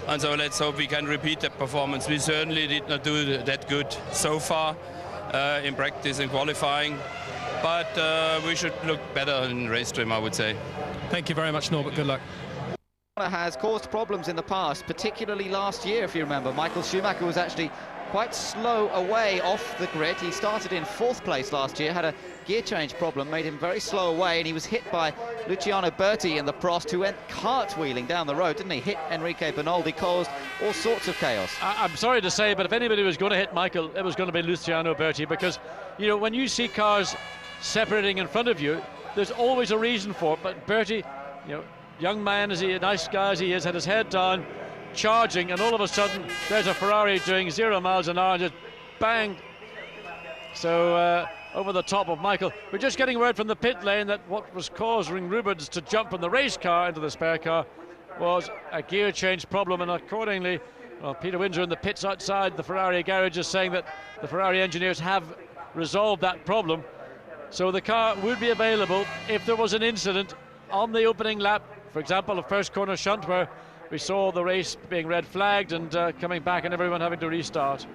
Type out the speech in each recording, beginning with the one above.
and so let's hope we can repeat that performance. We certainly did not do that good so far in practice and qualifying, but we should look better in race trim, I would say. Thank you very much, Norbert. Good luck. Has caused problems in the past, particularly last year, if you remember. Michael Schumacher was actually quite slow away off the grid. He started in 4th place last year, had a gear change problem, made him very slow away, and he was hit by Luciano Berti in the Prost, who went cartwheeling down the road, didn't he? Hit Enrique Bernoldi, caused all sorts of chaos. I'm sorry to say, but if anybody was going to hit Michael, it was going to be Luciano Berti, because, you know, when you see cars separating in front of you, there's always a reason for it. But Berti, you know, young man as he, a nice guy as he is, had his head down, charging, and all of a sudden there's a Ferrari doing 0 miles an hour, just bang. So over the top of Michael. We're just getting word from the pit lane that what was causing Rubens to jump from the race car into the spare car was a gear change problem, and accordingly, well, Peter Windsor in the pits outside the Ferrari garage is saying that the Ferrari engineers have resolved that problem. So the car would be available if there was an incident on the opening lap, for example, a first corner shunt where we saw the race being red flagged and coming back and everyone having to restart.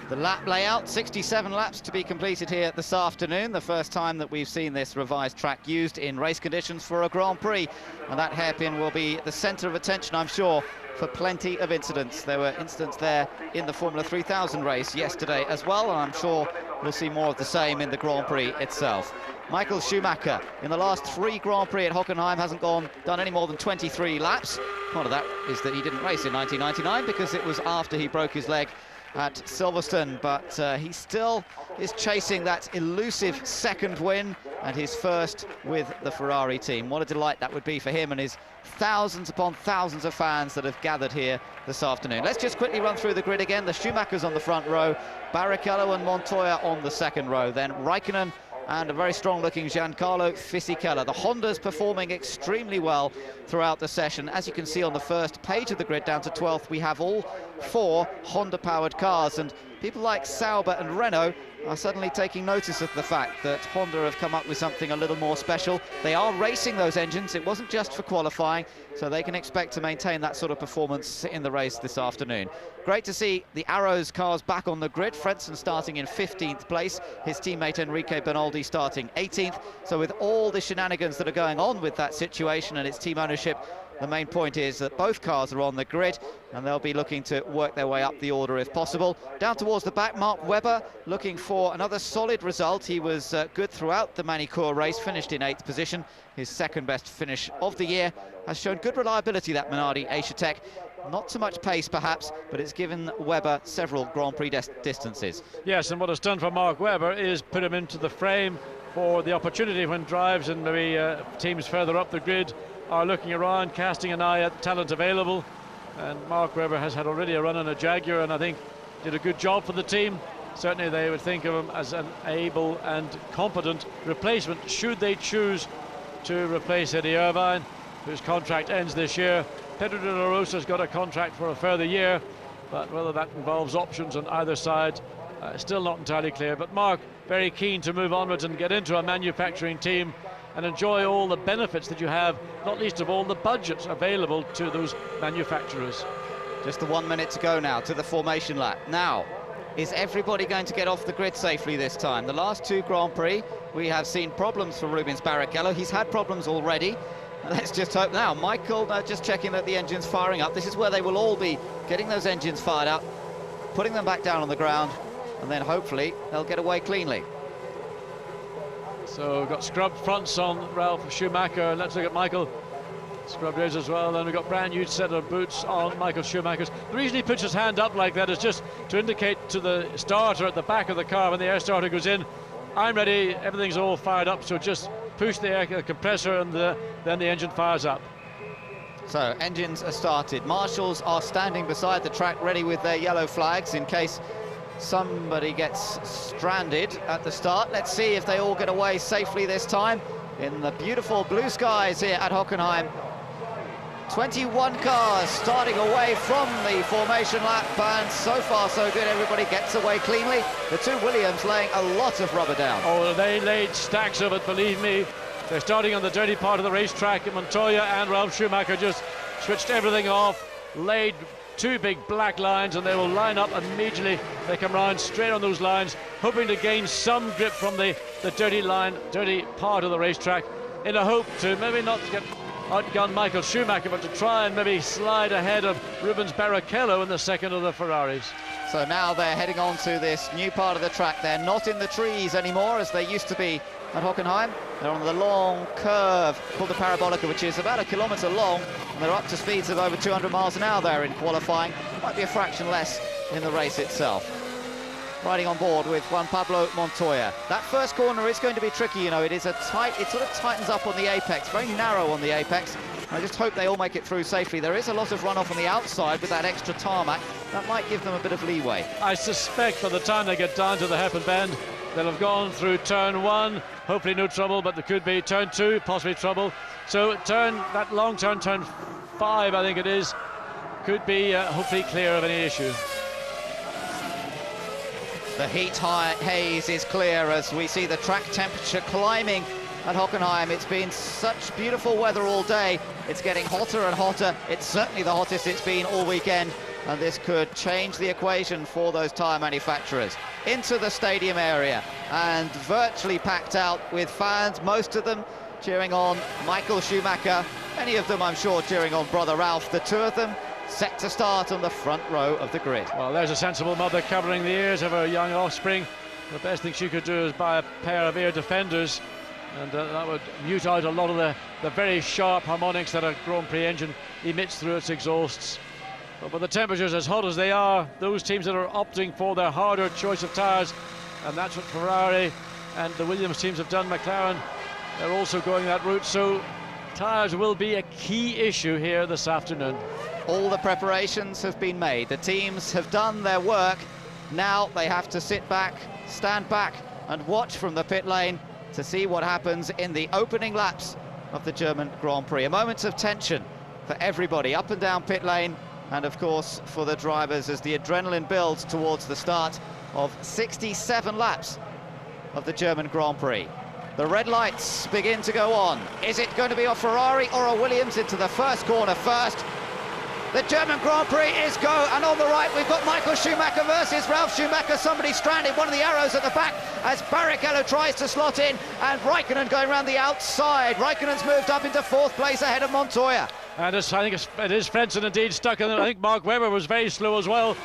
The lap layout, 67 laps to be completed here this afternoon, the first time that we've seen this revised track used in race conditions for a Grand Prix, and that hairpin will be the centre of attention, I'm sure, for plenty of incidents. There were incidents there in the Formula 3000 race yesterday as well, and I'm sure we'll see more of the same in the Grand Prix itself. Michael Schumacher, in the last 3 Grand Prix at Hockenheim, hasn't done any more than 23 laps. Part of that is that he didn't race in 1999 because it was after he broke his leg at Silverstone, but he still is chasing that elusive 2nd win and his first with the Ferrari team. What a delight that would be for him and his thousands upon thousands of fans that have gathered here this afternoon. Let's just quickly run through the grid again. The Schumachers on the front row, Barrichello and Montoya on the 2nd row, then Raikkonen and a very strong-looking Giancarlo Fisichella. The Hondas performing extremely well throughout the session. As you can see on the first page of the grid, down to 12th, we have all 4 Honda-powered cars, and people like Sauber and Renault are suddenly taking notice of the fact that Honda have come up with something a little more special. They are racing those engines. It wasn't just for qualifying, so they can expect to maintain that sort of performance in the race this afternoon. Great to see the Arrows cars back on the grid. Frentzen starting in 15th place, his teammate Enrique Bernoldi starting 18th. So with all the shenanigans that are going on with that situation and its team ownership, the main point is that both cars are on the grid and they'll be looking to work their way up the order if possible. Down towards the back, Mark Webber looking for another solid result. He was good throughout the Manicourt race, finished in 8th position. His 2nd best finish of the year. Has shown good reliability, that Minardi Asia-Tech. Not so much pace perhaps, but it's given Webber several Grand Prix distances. Yes, and what it's done for Mark Webber is put him into the frame for the opportunity when drives and maybe teams further up the grid are looking around, casting an eye at talent available. And Mark Webber has had already a run on a Jaguar and I think did a good job for the team. Certainly they would think of him as an able and competent replacement should they choose to replace Eddie Irvine, whose contract ends this year. Pedro de la Rosa's got a contract for a further year, but whether that involves options on either side, still not entirely clear. But Mark, very keen to move onwards and get into a manufacturing team and enjoy all the benefits that you have, not least of all the budgets available to those manufacturers. Just the 1 minute to go now to the formation lap. Now, is everybody going to get off the grid safely this time? The last 2 Grand Prix, we have seen problems for Rubens Barrichello. He's had problems already. Let's just hope now. Michael just checking that the engine's firing up. This is where they will all be getting those engines fired up, putting them back down on the ground, and then hopefully they'll get away cleanly. So we've got scrubbed fronts on Ralf Schumacher. Let's look at Michael. Scrubbed ears as well. Then we've got brand new set of boots on Michael Schumacher's. The reason he puts his hand up like that is just to indicate to the starter at the back of the car when the air starter goes in, I'm ready, everything's all fired up, so just push the air compressor and then the engine fires up. So engines are started. Marshals are standing beside the track ready with their yellow flags in case somebody gets stranded at the start. Let's see if they all get away safely this time in the beautiful blue skies here at Hockenheim. 21 cars starting away from the formation lap, and so far so good. Everybody gets away cleanly. The 2 Williams laying a lot of rubber down. Oh, they laid stacks of it, believe me. They're starting on the dirty part of the racetrack. Montoya and Ralf Schumacher just switched everything off, laid two big black lines, and they will line up immediately. They come round straight on those lines, hoping to gain some grip from the dirty part of the racetrack, in a hope to maybe not get outgun Michael Schumacher, but to try and maybe slide ahead of Rubens Barrichello in the second of the Ferraris. So now they're heading on to this new part of the track. They're not in the trees anymore as they used to be at Hockenheim. They're on the long curve called the Parabolica, which is about 1 kilometre long, and they're up to speeds of over 200 miles an hour there in qualifying. Might be a fraction less in the race itself. Riding on board with Juan Pablo Montoya. That first corner is going to be tricky, you know. It sort of tightens up on the apex, very narrow on the apex. I just hope they all make it through safely. There is a lot of runoff on the outside with that extra tarmac. That might give them a bit of leeway. I suspect by the time they get down to the hairpin bend, they'll have gone through turn 1, hopefully no trouble, but there could be turn 2, possibly trouble. So that long turn 5, I think it is, could be hopefully clear of any issue. The heat haze is clear as we see the track temperature climbing at Hockenheim. It's been such beautiful weather all day. It's getting hotter and hotter. It's certainly the hottest it's been all weekend, and this could change the equation for those tyre manufacturers. Into the stadium area and virtually packed out with fans, most of them cheering on Michael Schumacher, many of them I'm sure cheering on brother Ralf. The two of them set to start on the front row of the grid. Well, there's a sensible mother covering the ears of her young offspring. The best thing she could do is buy a pair of ear defenders, and that would mute out a lot of the very sharp harmonics that a Grand Prix engine emits through its exhausts. But with the temperatures as hot as they are, those teams that are opting for their harder choice of tyres, and that's what Ferrari and the Williams teams have done, McLaren, they're also going that route, so tyres will be a key issue here this afternoon. All the preparations have been made. The teams have done their work. Now they have to sit back, stand back and watch from the pit lane to see what happens in the opening laps of the German Grand Prix. A moment of tension for everybody up and down pit lane, and of course for the drivers as the adrenaline builds towards the start of 67 laps of the German Grand Prix. The red lights begin to go on. Is it going to be a Ferrari or a Williams into the first corner first? The German Grand Prix is go, and on the right we've got Michael Schumacher versus Ralf Schumacher. Somebody stranded, one of the arrows at the back as Barrichello tries to slot in, and Raikkonen going around the outside. Raikkonen's moved up into 4th place ahead of Montoya. And I think it is Frentzen indeed stuck in there. I think Mark Webber was very slow as well,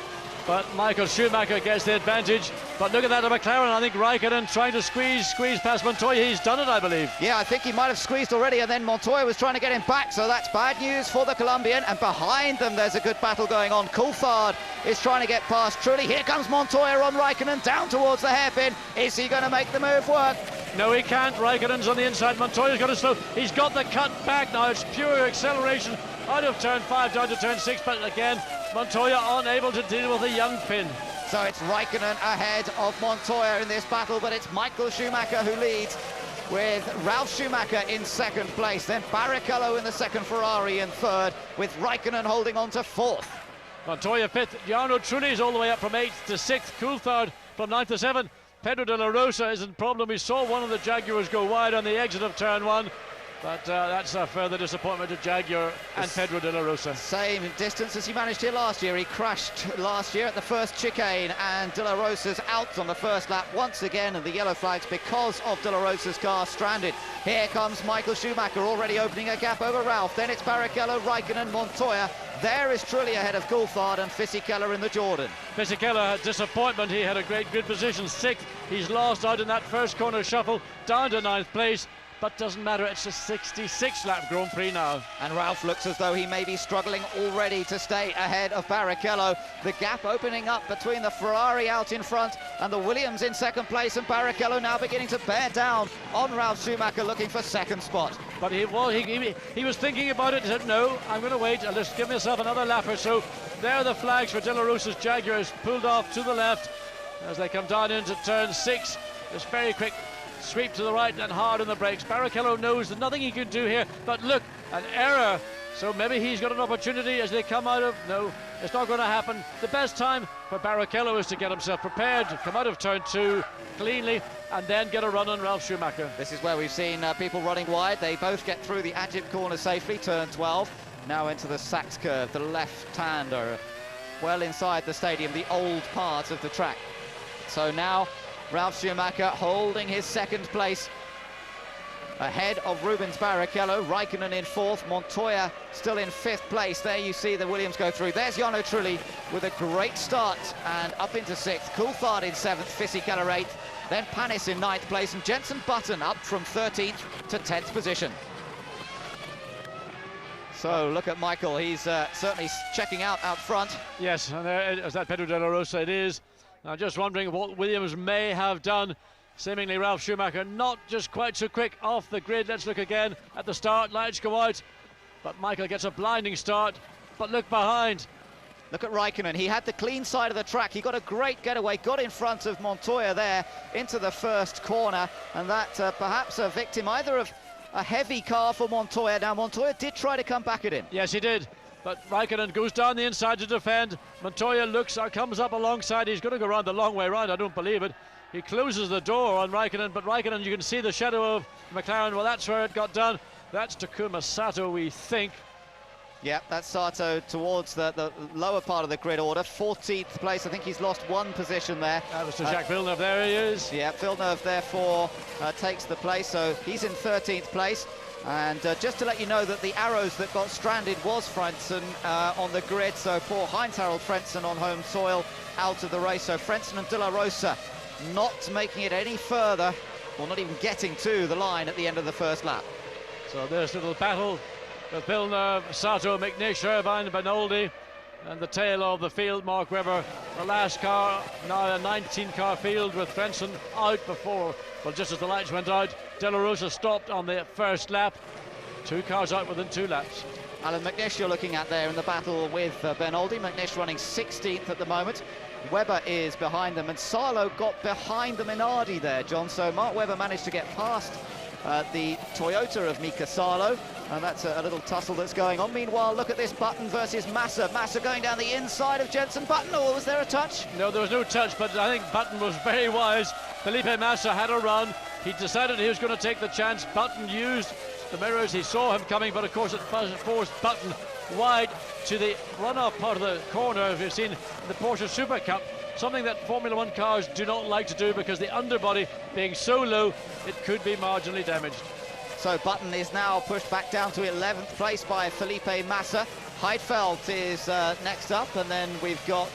but Michael Schumacher gets the advantage. But look at that, McLaren. I think Raikkonen trying to squeeze past Montoya. He's done it, I believe. Yeah, I think he might have squeezed already, and then Montoya was trying to get him back, so that's bad news for the Colombian. And behind them there's a good battle going on. Coulthard is trying to get past Trulli. Here comes Montoya on Raikkonen down towards the hairpin. Is he going to make the move work? No, he can't. Raikkonen's on the inside. Montoya's got to slow. He's got the cut back now. It's pure acceleration out of turn 5 down to turn 6, but again Montoya unable to deal with a young pin. So it's Raikkonen ahead of Montoya in this battle, but it's Michael Schumacher who leads, with Ralf Schumacher in 2nd place, then Barrichello in the 2nd Ferrari in 3rd, with Raikkonen holding on to 4th. Montoya 5th, Jarno Trulli is all the way up from 8th to 6th, Coulthard from 9th to 7th. Pedro de la Rosa isn't a problem. We saw one of the Jaguars go wide on the exit of turn 1. But that's a further disappointment to Jaguar and Pedro de la Rosa. Same distance as he managed here last year. He crashed last year at the first chicane, and de la Rosa's out on the first lap once again, and the yellow flags because of de la Rosa's car stranded. Here comes Michael Schumacher already opening a gap over Ralf. Then it's Barrichello, Raikkonen, Montoya. There is Trulli ahead of Coulthard and Fisichella in the Jordan. Fisichella had disappointment. He had a great grid position, 6th. He's lost out in that first corner shuffle, down to 9th place. But doesn't matter, it's a 66-lap Grand Prix now. And Ralf looks as though he may be struggling already to stay ahead of Barrichello. The gap opening up between the Ferrari out in front and the Williams in 2nd place, and Barrichello now beginning to bear down on Ralf Schumacher, looking for 2nd spot. But he was thinking about it. He said, no, I'm going to wait. I'll just give myself another lap or so. There are the flags for De La Rosa's Jaguars, pulled off to the left as they come down into turn 6. This very quick sweep to the right and hard on the brakes. Barrichello knows there's nothing he can do here, but look, an error. So maybe he's got an opportunity as they come out of... No, it's not going to happen. The best time for Barrichello is to get himself prepared, to come out of turn 2 cleanly, and then get a run on Ralf Schumacher. This is where we've seen people running wide. They both get through the Agip corner safely, turn 12. Now into the Sachs curve, the left-hander well inside the stadium, the old part of the track. So now Ralf Schumacher holding his second place ahead of Rubens Barrichello. Raikkonen in fourth, Montoya still in fifth place. There you see the Williams go through. There's Jarno Trulli with a great start and up into sixth. Coulthard in seventh, Fisichella eighth, then Panis in ninth place, and Jenson Button up from 13th to 10th position. So look at Michael, he's certainly checking out front. Yes, and there is that Pedro de la Rosa it is. I'm just wondering what Williams may have done. Seemingly Ralf Schumacher not just quite so quick off the grid. Let's look again at the start. Lights go out, but Michael gets a blinding start. But look behind. Look at Raikkonen. He had the clean side of the track. He got a great getaway, got in front of Montoya there into the first corner, and that perhaps a victim either of a heavy car for Montoya. Now Montoya did try to come back at him. Yes, he did. But Raikkonen goes down the inside to defend. Montoya looks, comes up alongside. He's going to go around the long way round. I don't believe it. He closes the door on Raikkonen, but Raikkonen, you can see the shadow of McLaren. Well, that's where it got done. That's Takuma Sato, we think. Yeah, that's Sato towards the lower part of the grid order. 14th place. I think he's lost one position there. That was to Jacques Villeneuve. There he is. Yeah, Villeneuve therefore takes the place. So he's in 13th place. And just to let you know that the arrows that got stranded was Frentzen on the grid. So poor Heinz-Harald Frentzen on home soil out of the race. So Frentzen and De La Rosa not making it any further, or not even getting to the line at the end of the first lap. So there's a little battle with Villeneuve, Sato, McNish, Irvine, Benoldi, and the tail of the field, Mark Webber. The last car, now a 19-car field with Frentzen out before, well, just as the lights went out, De La Rosa stopped on the first lap. 2 cars out within 2 laps. Alan McNish you're looking at there in the battle with Benoldi. McNish running 16th at the moment. Webber is behind them, and Salo got behind the Minardi there, John. So Mark Webber managed to get past the Toyota of Mika Salo, and that's a little tussle that's going on. Meanwhile, look at this, Button versus Massa. Massa going down the inside of Jenson Button, or was there a touch? No, there was no touch, but I think Button was very wise. Felipe Massa had a run. He decided he was going to take the chance. Button used the mirrors. He saw him coming, but of course it forced Button wide to the run-off part of the corner, as you've seen in the Porsche Super Cup, something that Formula One cars do not like to do, because the underbody being so low, it could be marginally damaged. So Button is now pushed back down to 11th place by Felipe Massa. Heidfeld is next up, and then we've got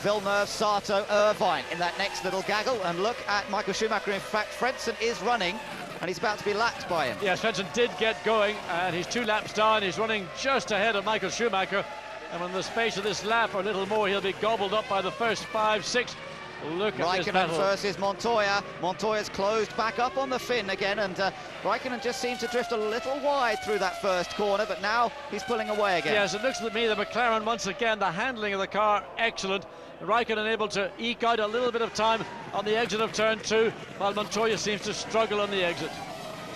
Villeneuve, Sato, Irvine in that next little gaggle. And look at Michael Schumacher. In fact, Frentzen is running, and he's about to be lapped by him. Yes, Frentzen did get going, and he's 2 laps down. He's running just ahead of Michael Schumacher, and in the space of this lap or a little more, he'll be gobbled up by the first 5, 6. Look at this battle. Raikkonen versus Montoya. Montoya's closed back up on the fin again, and Raikkonen just seemed to drift a little wide through that first corner, but now he's pulling away again. Yes, it looks to me the McLaren, once again, the handling of the car, excellent. Raikkonen able to eke out a little bit of time on the exit of turn 2, while Montoya seems to struggle on the exit.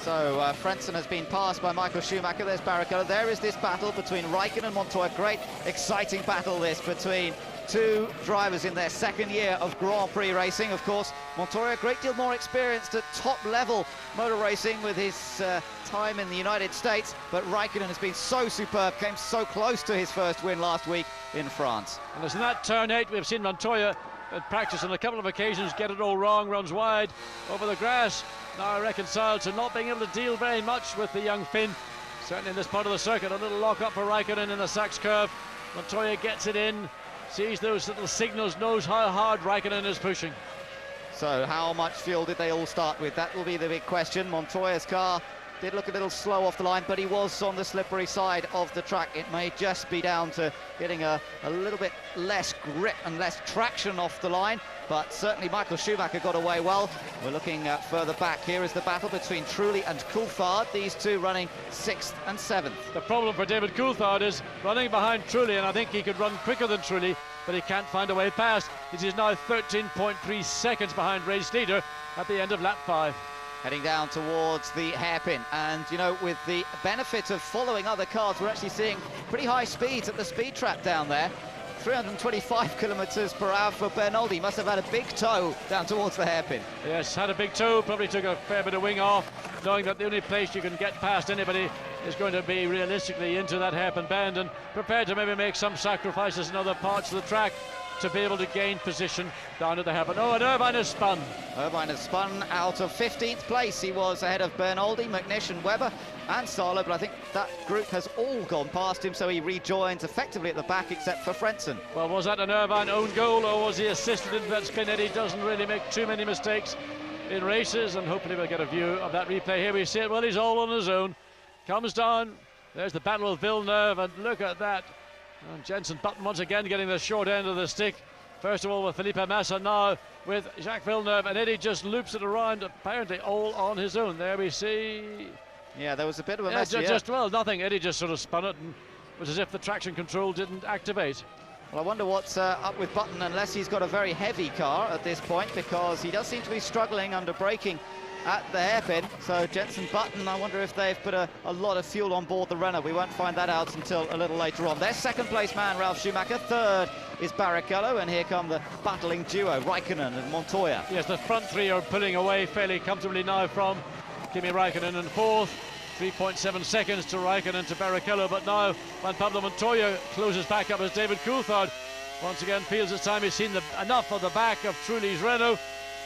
So Frentzen has been passed by Michael Schumacher. There's Barrichello. There is this battle between Raikkonen and Montoya. Great, exciting battle this between 2 drivers in their second year of Grand Prix racing. Of course, Montoya a great deal more experienced at top-level motor racing with his time in the United States, but Raikkonen has been so superb, came so close to his first win last week in France. And as in that turn 8, we've seen Montoya practice on a couple of occasions, get it all wrong, runs wide over the grass. Now reconciled to not being able to deal very much with the young Finn. Certainly in this part of the circuit, a little lock-up for Raikkonen in the Sachs curve. Montoya gets it in, sees those little signals, knows how hard Raikkonen is pushing. So how much fuel did they all start with? That will be the big question. Montoya's car did look a little slow off the line, but he was on the slippery side of the track. It may just be down to getting a little bit less grip and less traction off the line, but certainly Michael Schumacher got away well. We're looking further back. Here is the battle between Trulli and Coulthard, these 2 running 6th and 7th. The problem for David Coulthard is running behind Trulli, and I think he could run quicker than Trulli, but he can't find a way past. It is now 13.3 seconds behind race leader at the end of lap 5. Heading down towards the hairpin, and you know, with the benefit of following other cars, we're actually seeing pretty high speeds at the speed trap down there. 325 kilometers per hour for Benoldi. Must have had a big toe down towards the hairpin. Yes, had a big toe, probably took a fair bit of wing off, knowing that the only place you can get past anybody is going to be realistically into that hairpin bend and prepared to maybe make some sacrifices in other parts of the track to be able to gain position down at the hairpin. Oh, and Irvine has spun. Irvine has spun out of 15th place. He was ahead of Bernoldi, McNish and Webber and Salo, but I think that group has all gone past him, so he rejoins effectively at the back except for Frentzen. Well, was that an Irvine own goal, or was he assisted into that spin? Eddie doesn't really make too many mistakes in races, and hopefully we'll get a view of that replay. Here we see it. Well, he's all on his own. Comes down. There's the battle with Villeneuve, and look at that. And Jenson Button once again getting the short end of the stick. First of all with Felipe Massa, now with Jacques Villeneuve, and Eddie just loops it around, apparently all on his own. There we see. Yeah, there was a bit of a mess here. Just, well, nothing. Eddie just sort of spun it, and it was as if the traction control didn't activate. Well, I wonder what's up with Button, unless he's got a very heavy car at this point, because he does seem to be struggling under braking at the hairpin. So Jenson Button, I wonder if they've put a lot of fuel on board the Renault. We won't find that out until a little later on. Their second place man, Ralf Schumacher. Third is Barrichello, and here come the battling duo, Raikkonen and Montoya. Yes, the front three are pulling away fairly comfortably now from Kimi Raikkonen in fourth. 3.7 seconds to Raikkonen to Barrichello, but now when Pablo Montoya closes back up as David Coulthard once again feels it's time. He's seen enough of the back of Trulli's Renault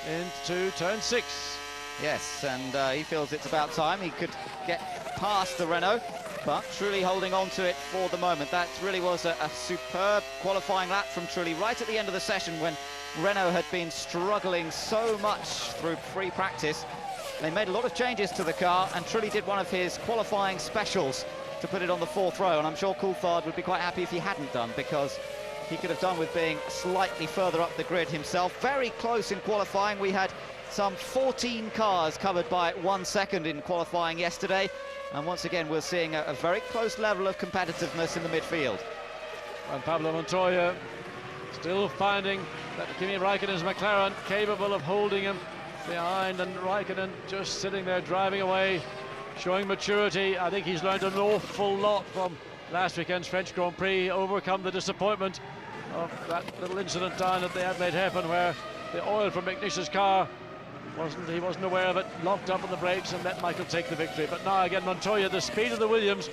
into turn 6. Yes, and he feels it's about time he could get past the Renault, but Trulli holding on to it for the moment. That really was a superb qualifying lap from Trulli right at the end of the session when Renault had been struggling so much through free practice. They made a lot of changes to the car, and Trulli did one of his qualifying specials to put it on the 4th row, and I'm sure Coulthard would be quite happy if he hadn't done, because he could have done with being slightly further up the grid himself. Very close in qualifying. We had some 14 cars covered by 1 second in qualifying yesterday, and once again we're seeing a very close level of competitiveness in the midfield. And Pablo Montoya still finding that Kimi Raikkonen's McLaren capable of holding him behind, and Raikkonen just sitting there driving away, showing maturity. I think he's learned an awful lot from last weekend's French Grand Prix, overcome the disappointment of that little incident down at the Adelaide hairpin where the oil from McNish's car he wasn't aware of it, locked up on the brakes and let Michael take the victory. But now again Montoya, the speed of the Williams,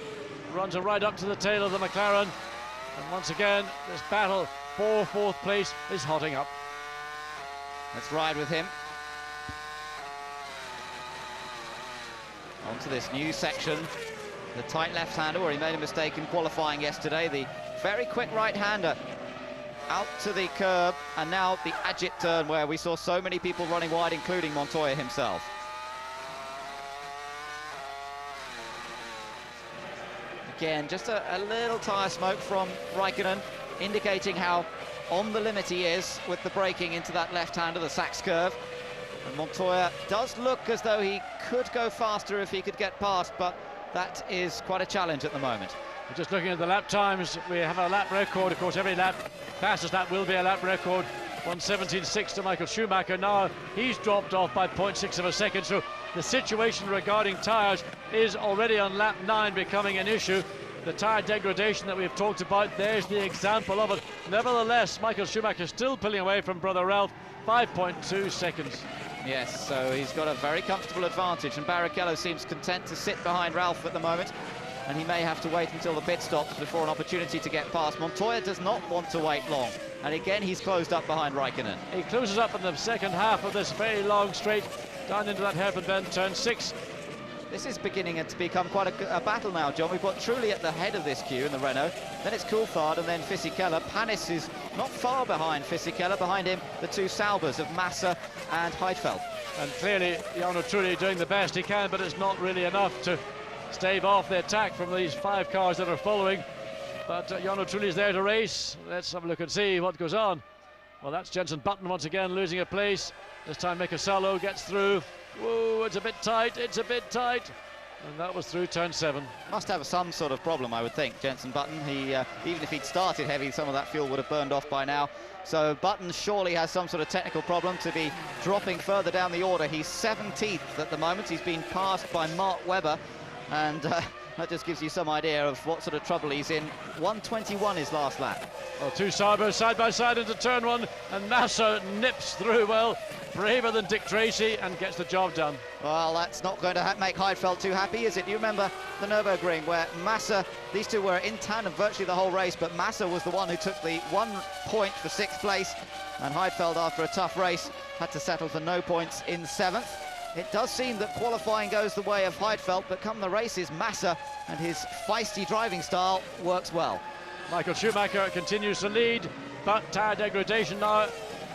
runs right up to the tail of the McLaren, and once again this battle for 4th place is hotting up. Let's ride with him. Onto this new section, the tight left-hander where he made a mistake in qualifying yesterday, the very quick right-hander out to the curb, and now the Ajit turn where we saw so many people running wide, including Montoya himself. Again, just a little tyre smoke from Raikkonen, indicating how on the limit he is with the braking into that left-hander, the Sachs curve. And Montoya does look as though he could go faster if he could get past, but that is quite a challenge at the moment. We're just looking at the lap times. We have a lap record, of course. Every lap, fastest lap will be a lap record. 1:17.6 to Michael Schumacher. Now he's dropped off by 0.6 of a second, so the situation regarding tyres is already on lap 9 becoming an issue. The tyre degradation that we've talked about, there's the example of it. Nevertheless, Michael Schumacher still pulling away from brother Ralph, 5.2 seconds. Yes, so he's got a very comfortable advantage, and Barrichello seems content to sit behind Ralph at the moment, and he may have to wait until the pit stops before an opportunity to get past. Montoya does not want to wait long, and again he's closed up behind Raikkonen. He closes up in the second half of this very long straight down into that hairpin bend, turn 6. This is beginning to become quite a battle now, John. We've got Trulli at the head of this queue in the Renault, then it's Coulthard and then Fisichella. Panis is not far behind Fisichella, behind him the two Saubers of Massa and Heidfeld. And clearly Jarno Trulli doing the best he can, but it's not really enough to stave off the attack from these 5 cars that are following. But Jarno Trulli's there to race. Let's have a look and see what goes on. Well, that's Jenson Button once again losing a place. This time Mika Salo gets through. Whoa, it's a bit tight, and that was through turn 7. Must have some sort of problem, I would think, Jenson Button. He even if he'd started heavy, some of that fuel would have burned off by now. So Button surely has some sort of technical problem to be dropping further down the order. He's 17th at the moment. He's been passed by Mark Webber, and that just gives you some idea of what sort of trouble he's in. 1:21 his last lap. Well, two Saubers side by side into turn 1, and Massa nips through. Well, braver than Dick Tracy and gets the job done. Well, that's not going to make Heidfeld too happy, is it? You remember the Nürburgring where Massa, these two were in tandem virtually the whole race, but Massa was the one who took the 1 point for 6th place, and Heidfeld, after a tough race, had to settle for no points in 7th. It does seem that qualifying goes the way of Heidfeld, but come the races, Massa and his feisty driving style works well. Michael Schumacher continues to lead, but tyre degradation now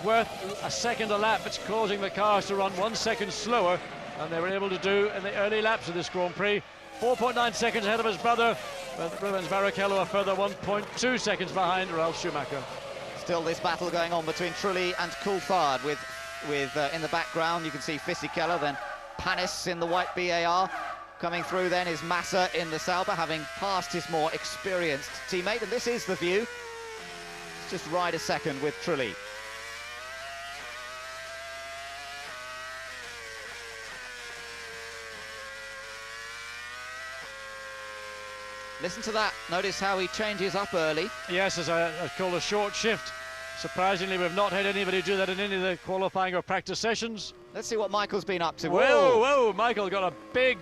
worth a second a lap. It's causing the cars to run 1 second slower than they were able to do in the early laps of this Grand Prix. 4.9 seconds ahead of his brother, with Rubens Barrichello a further 1.2 seconds behind Ralf Schumacher. Still this battle going on between Trulli and Coulthard with in the background you can see Fisichella, then Panis in the white BAR. Coming through then is Massa in the Sauber, having passed his more experienced teammate, and this is the view. It's just ride a second with Trulli. Listen to that, notice how he changes up early. Yes, as I call a short shift. Surprisingly, we've not had anybody do that in any of the qualifying or practice sessions. Let's see what Michael's been up to. Whoa, Michael got a big...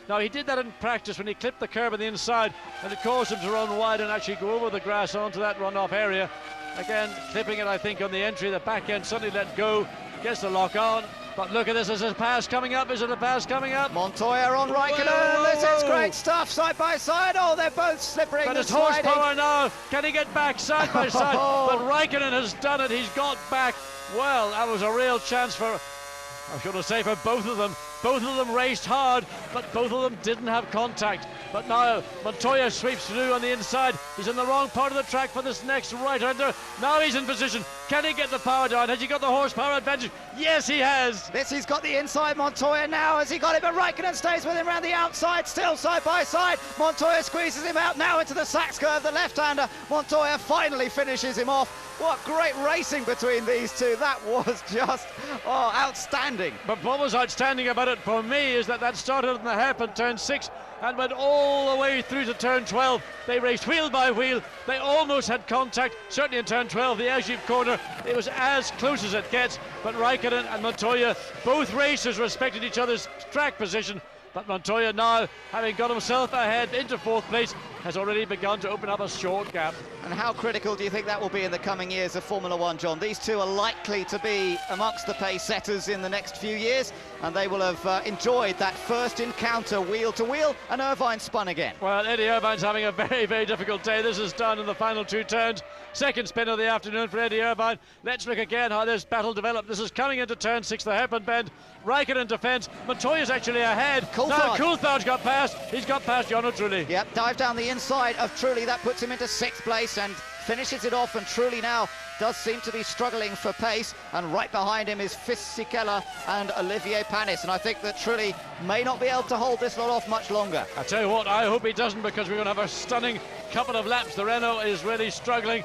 Now, he did that in practice when he clipped the curb on the inside, and it caused him to run wide and actually go over the grass onto that runoff area. Again, clipping it, I think, on the entry. The back end suddenly let go, gets the lock on. But look at this, is a pass coming up? Is it a pass coming up? Montoya on Raikkonen, this is great stuff, side by side. Oh, they're both slippery. But it's horsepower now. Can he get back side by side? But Raikkonen has done it, he's got back. Well, that was a real chance for, I should say, for both of them. Both of them raced hard, but both of them didn't have contact. But now Montoya sweeps through on the inside. He's in the wrong part of the track for this next right-hander. Now he's in position. Can he get the power down? Has he got the horsepower advantage? Yes, he has. He's got the inside. Montoya now, has he got it? But Raikkonen stays with him around the outside, still side by side. Montoya squeezes him out now into the Sachs curve, the left-hander. Montoya finally finishes him off. What great racing between these two. That was just, outstanding. But what was outstanding about it for me is that started in the hairpin turn 6 and went all the way through to turn 12. They raced wheel by wheel. They almost had contact, certainly in turn 12, the Airjeep corner. It was as close as it gets, but Raikkonen and Montoya, both racers respected each other's track position. But Montoya now, having got himself ahead into 4th place, has already begun to open up a short gap. And how critical do you think that will be in the coming years of Formula One, John? These two are likely to be amongst the pace setters in the next few years, and they will have enjoyed that first encounter wheel to wheel, and Irvine spun again. Well, Eddie Irvine's having a very, very difficult day. This is done in the final 2 turns. Second spin of the afternoon for Eddie Irvine. Let's look again how this battle developed. This is coming into turn 6, the hairpin bend. Raikkonen defence. Montoya's actually ahead. Coulthard's got past. He's got past Jarno Trulli. Yep, dive down the inside of Trulli. That puts him into 6th place and finishes it off. And Trulli now does seem to be struggling for pace. And right behind him is Fisichella and Olivier Panis. And I think that Trulli may not be able to hold this lot off much longer. I tell you what, I hope he doesn't, because we're going to have a stunning couple of laps. The Renault is really struggling.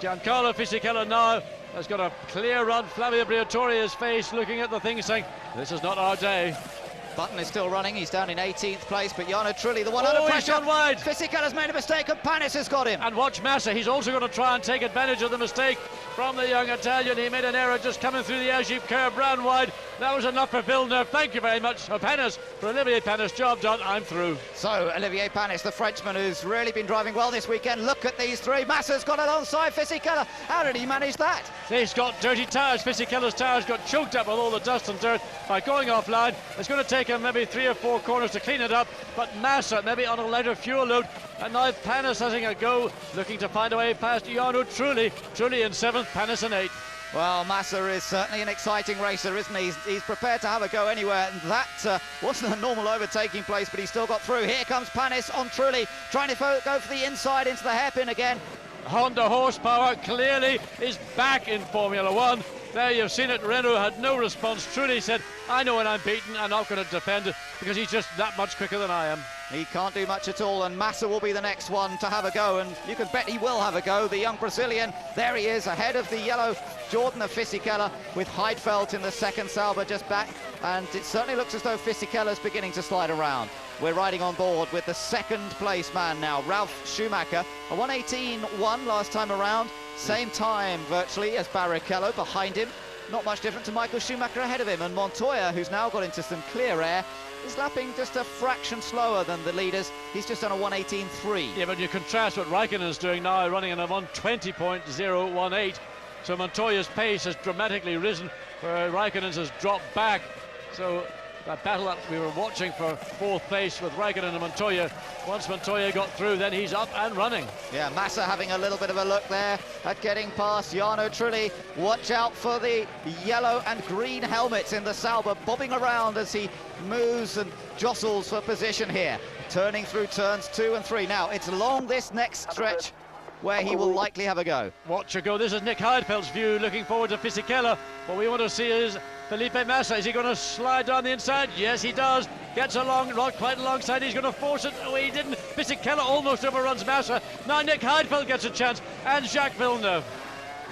Giancarlo Fisichella now has got a clear run. Flavio Briatore is faced, looking at the thing, saying, this is not our day. Button is still running, he's down in 18th place, but Jarno Trulli, the one under pressure. He's gone wide. Fisichella's made a mistake and Panis has got him. And watch Massa, he's also going to try and take advantage of the mistake from the young Italian. He made an error just coming through the Airjeep curve, ran wide. That was enough for Villeneuve. Thank you very much, Panis, for Olivier Panis. Job done, I'm through. So, Olivier Panis, the Frenchman who's really been driving well this weekend. Look at these three. Massa's got it onside Fisichella. How did he manage that? He's got dirty tyres. Fisichella's tyres got choked up with all the dust and dirt by going offline. It's going to take him maybe 3 or 4 corners to clean it up, but Massa maybe on a lighter fuel load. And now Panis having a go, looking to find a way past Jarno Trulli. Trulli in 7th, Panis in 8th. Well, Massa is certainly an exciting racer, isn't he? He's prepared to have a go anywhere, and that wasn't a normal overtaking place, but he still got through. Here comes Panis on Trulli, trying to go for the inside into the hairpin again. Honda horsepower clearly is back in Formula One. There you've seen it. Renault had no response. Trulli said, I know when I'm beaten, I'm not going to defend it, because he's just that much quicker than I am. He can't do much at all, and Massa will be the next one to have a go, and you can bet he will have a go. The young Brazilian, there he is, ahead of the yellow Jordan of Fisichella, with Heidfeld in the second Sauber just back, and it certainly looks as though Fisichella's beginning to slide around. We're riding on board with the second place man now, Ralf Schumacher, a 1:18.1 last time around, same time virtually as Barrichello behind him. not much different to Michael Schumacher ahead of him, and Montoya, who's now got into some clear air, is lapping just a fraction slower than the leaders. He's just on a 1:18.3. Yeah, but you contrast what Raikkonen's doing now, running in a 1:20.018. So Montoya's pace has dramatically risen, where Raikkonen's has dropped back. So that battle that we were watching for fourth place with Raikkonen and Montoya, once Montoya got through, then he's up and running. Yeah, Massa having a little bit of a look there at getting past Jarno Trulli. Watch out for the yellow and green helmets in the Sauber, bobbing around as he moves and jostles for position here, turning through turns 2 and 3. Now, it's along this next stretch where he will likely have a go. Watch her go. This is Nick Heidfeldt's view, looking forward to Fisichella. What we want to see is Felipe Massa. Is he going to slide down the inside? Yes, he does. Gets along, not quite alongside. He's going to force it. Oh, he didn't. Fisichella almost overruns Massa. Now Nick Heidfeldt gets a chance, and Jacques Villeneuve.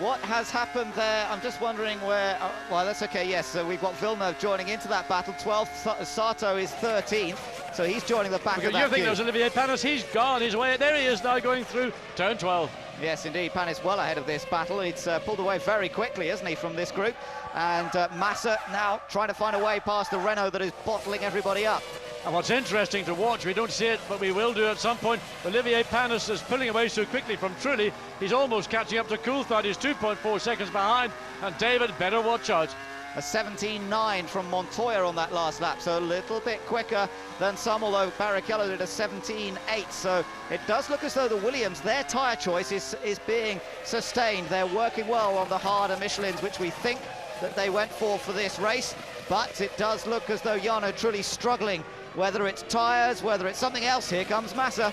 What has happened there? I'm just wondering where... well, that's okay, yes. So we've got Villeneuve joining into that battle. 12th, Sato is 13th. So he's joining the back of that You think there's Olivier Panis? He's gone his way. There he is now, going through turn 12. Yes, indeed. Panis well ahead of this battle. He's pulled away very quickly, hasn't he, from this group? And Massa now trying to find a way past the Renault that is bottling everybody up. And what's interesting to watch, we don't see it, but we will do at some point, Olivier Panis is pulling away so quickly from Trulli. He's almost catching up to Coulthard. He's 2.4 seconds behind, and David better watch out. A 17.9 from Montoya on that last lap, so a little bit quicker than some, although Barrichello did a 17.8. So it does look as though the Williams, their tyre choice is being sustained. They're working well on the harder Michelins, which we think that they went for this race. But it does look as though Jarno Trulli's struggling, whether it's tyres, whether it's something else. Here comes Massa.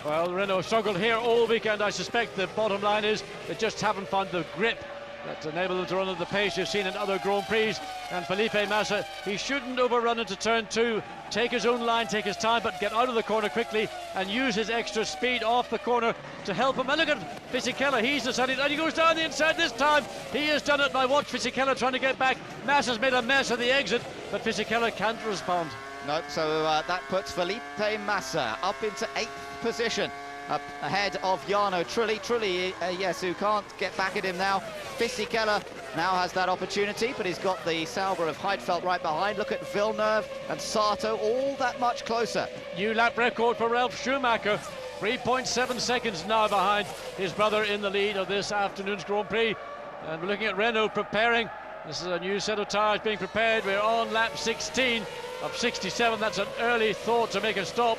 Well, Renault struggled here all weekend. I suspect the bottom line is they just haven't found the grip that enable them to run at the pace you've seen in other Grand Prix. And Felipe Massa, he shouldn't overrun into turn 2, take his own line, take his time, but get out of the corner quickly and use his extra speed off the corner to help him. And look at Fisichella, he's decided, and he goes down the inside this time. He has done it. Now watch Fisichella trying to get back. Massa's made a mess of the exit, but Fisichella can't respond. No, so that puts Felipe Massa up into 8th position, up ahead of Jarno Trulli. Trulli, yes, who can't get back at him now. Fisichella now has that opportunity, but he's got the Sauber of Heidfeldt right behind. Look at Villeneuve and Sato, all that much closer. New lap record for Ralf Schumacher. 3.7 seconds now behind his brother in the lead of this afternoon's Grand Prix. And we're looking at Renault preparing. This is a new set of tyres being prepared. We're on lap 16 of 67. That's an early thought to make a stop.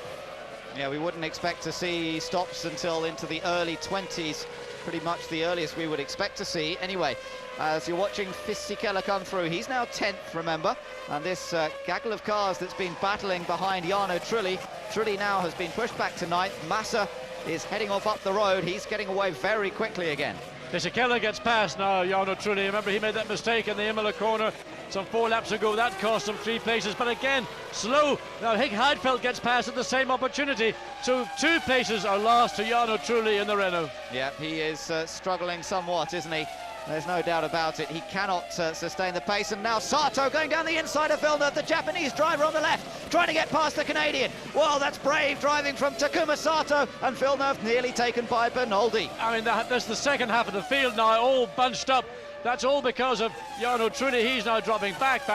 Yeah, we wouldn't expect to see stops until into the early 20s, pretty much the earliest we would expect to see. Anyway, as you're watching Fisichella come through, he's now 10th, remember, and this gaggle of cars that's been battling behind Jarno Trulli. Trulli now has been pushed back to 9th. Massa is heading off up the road. He's getting away very quickly again. Fisichella gets past now, Jarno Trulli. Remember, he made that mistake in the Imola corner some 4 laps ago. That cost him 3 places, but again, slow. Now Nick Heidfeldt gets past at the same opportunity, so 2 places are lost to Jarno Trulli in the Renault. Yeah, he is struggling somewhat, isn't he? There's no doubt about it. He cannot sustain the pace. And now Sato going down the inside of Villeneuve, the Japanese driver on the left, trying to get past the Canadian. Well, that's brave driving from Takuma Sato, and Villeneuve nearly taken by Bernoldi. I mean, that's the second half of the field now, all bunched up. That's all because of Jarno Trulli. He's now dropping back.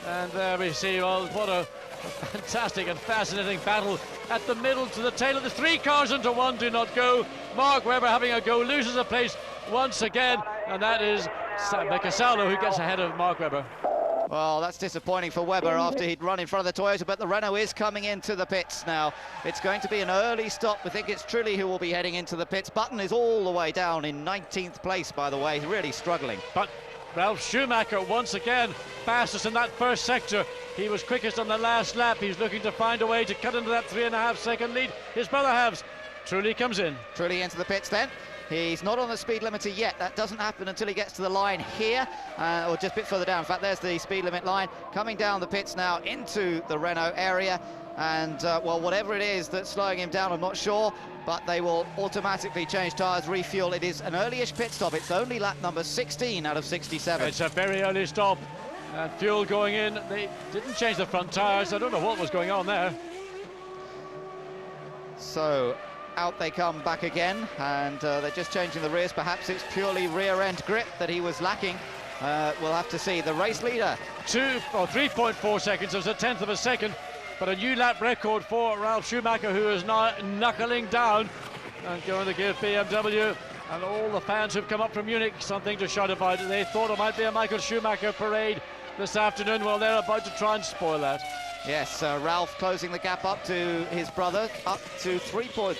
And there we see, well, what a fantastic and fascinating battle at the middle to the tail of the 3 cars into 1 do not go. Mark Webber having a go, loses a place once again, and that is Pecco Saulo who gets ahead of Mark Webber. Well, that's disappointing for Webber after he'd run in front of the Toyota, but the Renault is coming into the pits now. It's going to be an early stop. I think it's Trulli who will be heading into the pits. Button is all the way down in 19th place, by the way. He's really struggling. But Ralf Schumacher once again fastest in that first sector. He was quickest on the last lap. He's looking to find a way to cut into that 3.5 second lead his brother has. Trulli comes in. Trulli into the pits then. He's not on the speed limiter yet. That doesn't happen until he gets to the line here, or just a bit further down. In fact, there's the speed limit line. Coming down the pits now into the Renault area. And, well, whatever it is that's slowing him down, I'm not sure, but they will automatically change tyres, refuel. It is an early-ish pit stop. It's only lap number 16 out of 67. It's a very early stop. And fuel going in. They didn't change the front tyres. I don't know what was going on there. So out they come back again, and they're just changing the rears. Perhaps it's purely rear end grip that he was lacking We'll have to see. The race leader. 3.4 seconds. It was a tenth of a second, but a new lap record for Ralf Schumacher, who is now knuckling down and going to give BMW and all the fans who've come up from Munich something to shout about. They thought it might be a Michael Schumacher parade this afternoon. Well, they're about to try and spoil that. Yes, Ralf closing the gap up to his brother, up to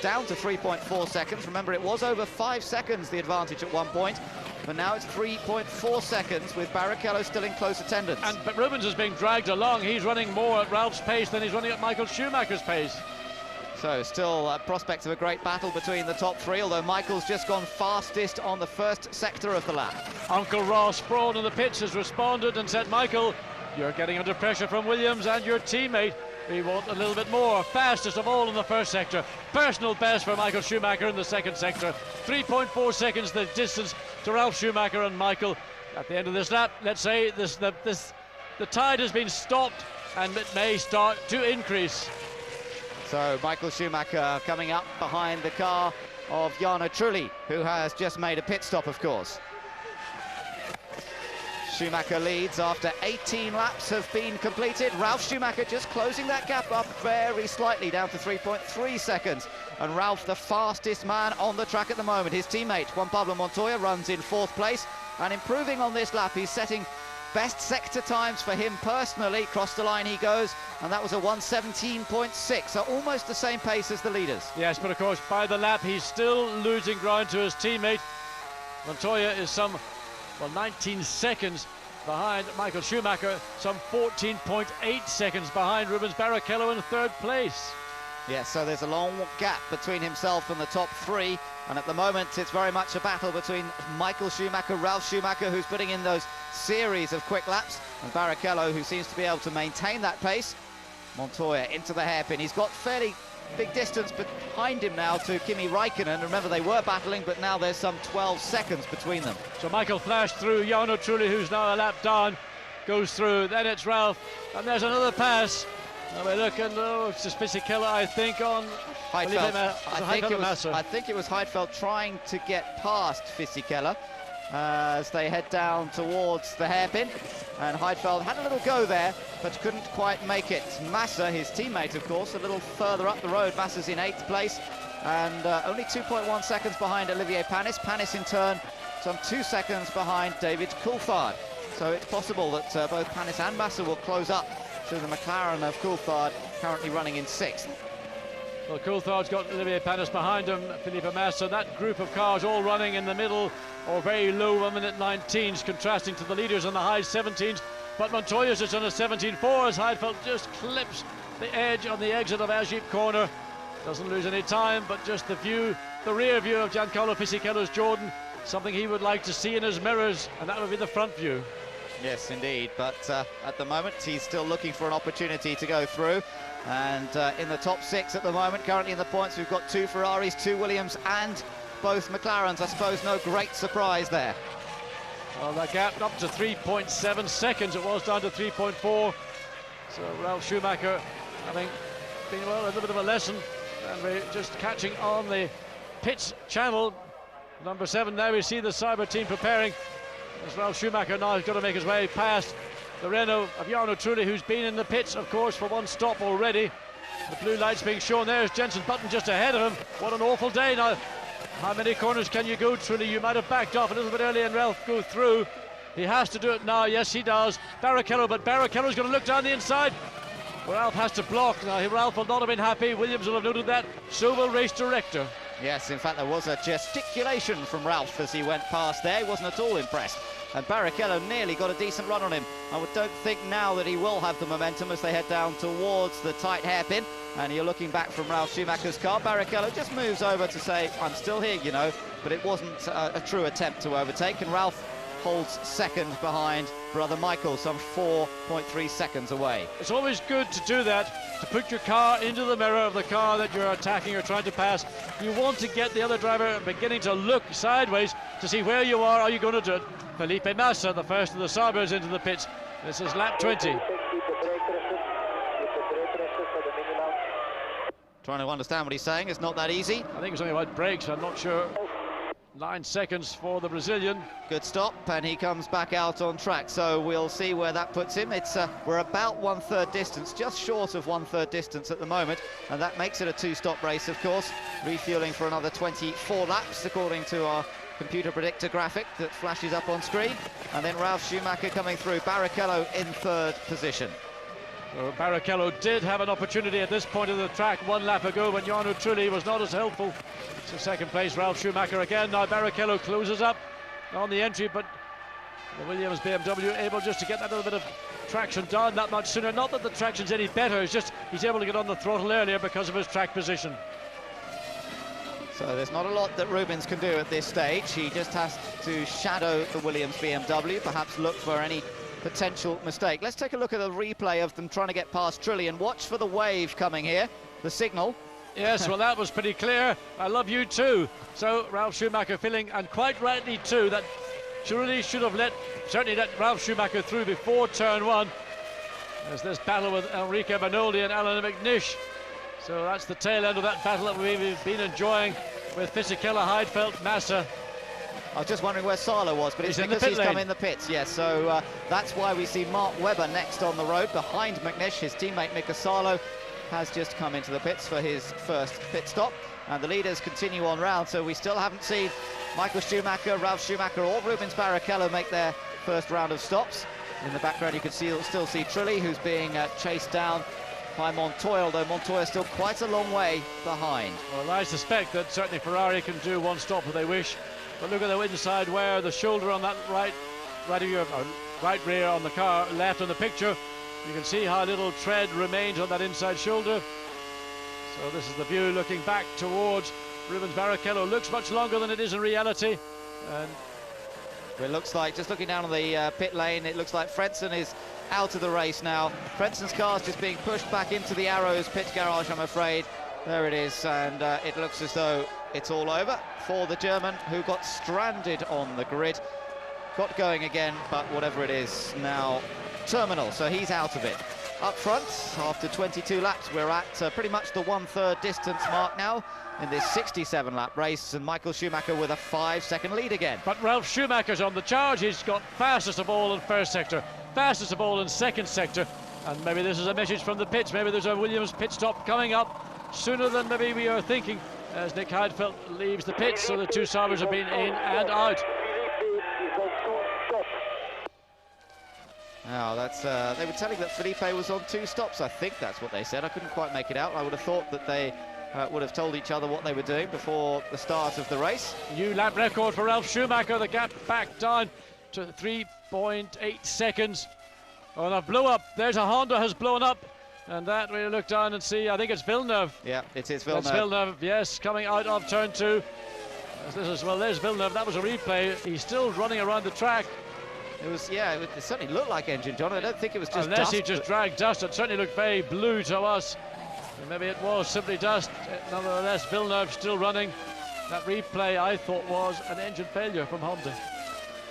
down to 3.4 seconds. Remember, it was over 5 seconds the advantage at one point, but now it's 3.4 seconds with Barrichello still in close attendance. But Rubens is being dragged along. He's running more at Ralf's pace than he's running at Michael Schumacher's pace. So still prospects of a great battle between the top three, although Michael's just gone fastest on the first sector of the lap. Uncle Ross Brawn in the pits has responded and said, Michael, you're getting under pressure from Williams and your teammate. We want a little bit more. Fastest of all in the first sector. Personal best for Michael Schumacher in the second sector. 3.4 seconds the distance to Ralf Schumacher and Michael. At the end of this lap, let's say the tide has been stopped and it may start to increase. So Michael Schumacher coming up behind the car of Jarno Trulli, who has just made a pit stop, of course. Schumacher leads after 18 laps have been completed. Ralf Schumacher just closing that gap up very slightly, down to 3.3 seconds. And Ralf, the fastest man on the track at the moment. His teammate, Juan Pablo Montoya, runs in 4th place. And improving on this lap, he's setting best sector times for him personally. Cross the line he goes, and that was a 1:17.6, so almost the same pace as the leaders. Yes, but of course, by the lap, he's still losing ground to his teammate. Montoya is some 19 seconds behind Michael Schumacher, some 14.8 seconds behind Rubens Barrichello in 3rd place. Yes, so there's a long gap between himself and the top three, and at the moment it's very much a battle between Michael Schumacher, Ralf Schumacher, who's putting in those series of quick laps, and Barrichello, who seems to be able to maintain that pace. Montoya into the hairpin. He's got fairly big distance behind him now to Kimi Räikkönen. Remember, they were battling, but now there's some 12 seconds between them. So Michael flashed through. Jarno Trulli, who's now a lap down, goes through. Then it's Ralf, and there's another pass. And we're looking, it's just Fisichella, I think, on Heidfeld. I think it was Heidfeld trying to get past Fisichella as they head down towards the hairpin. And Heidfeld had a little go there, but couldn't quite make it. Massa, his teammate, of course, a little further up the road. Massa's in 8th place, and only 2.1 seconds behind Olivier Panis. Panis, in turn, some 2 seconds behind David Coulthard. So it's possible that both Panis and Massa will close up to the McLaren of Coulthard, currently running in 6th. Well, Coulthard's got Olivier Panis behind him, Felipe Massa. That group of cars all running in the middle or very low 1-minute 19s, contrasting to the leaders in the high 17s. But Montoya's just on a 17.4 as Heidfeld just clips the edge on the exit of Ajip corner. Doesn't lose any time, but just the rear view of Giancarlo Fisichella's Jordan, something he would like to see in his mirrors, and that would be the front view. Yes, indeed, but at the moment he's still looking for an opportunity to go through, and in the top 6 at the moment, currently in the points, we've got 2 Ferraris, 2 Williams and both McLarens. I suppose no great surprise there. Well, that gap up to 3.7 seconds, it was down to 3.4. So Ralf Schumacher having been, well, a little bit of a lesson, and we're just catching on the pits channel. Number 7, now we see the Sauber team preparing. As Ralf Schumacher now has got to make his way past the Renault of Jarno Trulli, who's been in the pits, of course, for one stop already. The blue lights being shown. There's Jenson Button just ahead of him. What an awful day now. How many corners can you go, Trulli? You might have backed off a little bit early and Ralf go through. He has to do it now. Yes, he does. Barrichello, but Barrichello's going to look down the inside. Ralf has to block. Now, Ralf will not have been happy. Williams will have noted that. So will race director. Yes, in fact, there was a gesticulation from Ralf as he went past there. He wasn't at all impressed. And Barrichello nearly got a decent run on him. I don't think now that he will have the momentum as they head down towards the tight hairpin. And you're looking back from Ralf Schumacher's car. Barrichello just moves over to say, I'm still here, you know. But it wasn't a true attempt to overtake. And Ralf holds second behind brother Michael, some 4.3 seconds away. It's always good to do that, to put your car into the mirror of the car that you're attacking or trying to pass. You want to get the other driver beginning to look sideways to see where you are you going to do it. Felipe Massa, the first of the Saubers, into the pits. This is lap 20. Trying to understand what he's saying. It's not that easy. I think it's only about brakes, I'm not sure. 9 seconds for the Brazilian. Good stop, and he comes back out on track, so we'll see where that puts him. It's we're about 1/3 distance, just short of 1/3 distance at the moment, and that makes it a 2-stop race, of course. Refueling for another 24 laps, according to our computer predictor graphic that flashes up on screen. And then Ralf Schumacher coming through, Barrichello in 3rd position. So Barrichello did have an opportunity at this point of the track 1 lap ago when Jarno Trulli was not as helpful. So 2nd place, Ralf Schumacher again. Now Barrichello closes up on the entry, but the Williams BMW able just to get that little bit of traction down that much sooner. Not that the traction's any better, it's just he's able to get on the throttle earlier because of his track position. So there's not a lot that Rubens can do at this stage. He just has to shadow the Williams BMW, perhaps look for any potential mistake. Let's take a look at the replay of them trying to get past Trulli, and watch for the wave coming here, the signal. Yes, well, that was pretty clear. I love you too. So Ralf Schumacher feeling, and quite rightly too, that Trulli should have certainly let Ralf Schumacher through before turn 1. There's this battle with Enrique Bernoldi and Alan McNish. So that's the tail end of that battle that we've been enjoying with Fisichella, Heidfeld, Massa. I was just wondering where Salo was, but it's because he's come in the pits. Yes, so that's why we see Mark Webber next on the road behind McNish. His teammate Mika Salo has just come into the pits for his first pit stop, and the leaders continue on round. So we still haven't seen Michael Schumacher, Ralf Schumacher or Rubens Barrichello make their first round of stops. In the background you can still see Trulli, who's being chased down by Montoya, although Montoya is still quite a long way behind. Well, I suspect that certainly Ferrari can do 1 stop if they wish. But look at the inside wear, the shoulder on that right rear on the car, left on the picture. You can see how little tread remains on that inside shoulder. So this is the view looking back towards Rubens Barrichello. Looks much longer than it is in reality. And it looks like, just looking down on the pit lane, it looks like Frentzen is out of the race now. Frentzen's car's just being pushed back into the Arrows pit garage, I'm afraid. There it is, and it looks as though it's all over for the German, who got stranded on the grid. Got going again, but whatever it is, now terminal, so he's out of it. Up front, after 22 laps, we're at pretty much the 1/3 distance mark now in this 67-lap race, and Michael Schumacher with a 5-second lead again. But Ralf Schumacher's on the charge. He's got fastest of all in 1st sector, fastest of all in 2nd sector, and maybe this is a message from the pits. Maybe there's a Williams pit stop coming up sooner than maybe we are thinking, as Nick Heidfeld leaves the pits. So the 2 Saubers have been in and out. Now that's they were telling that Felipe was on 2 stops. I think that's what they said. I couldn't quite make it out. I would have thought that they would have told each other what they were doing before the start of the race. New lap record for Ralf Schumacher. The gap back down to 3.8 seconds. Oh, that blew up. There's a Honda has blown up. And that, we look down and see, I think it's Villeneuve. Yeah, it is Villeneuve. That's Villeneuve, yes, coming out of turn 2. Well, there's Villeneuve. That was a replay. He's still running around the track. It was, yeah, it certainly looked like engine, John. I don't think it was just Unless dust, he just dragged dust. It certainly looked very blue to us. And maybe it was simply dust. Nevertheless, Villeneuve still running. That replay, I thought, was an engine failure from Honda.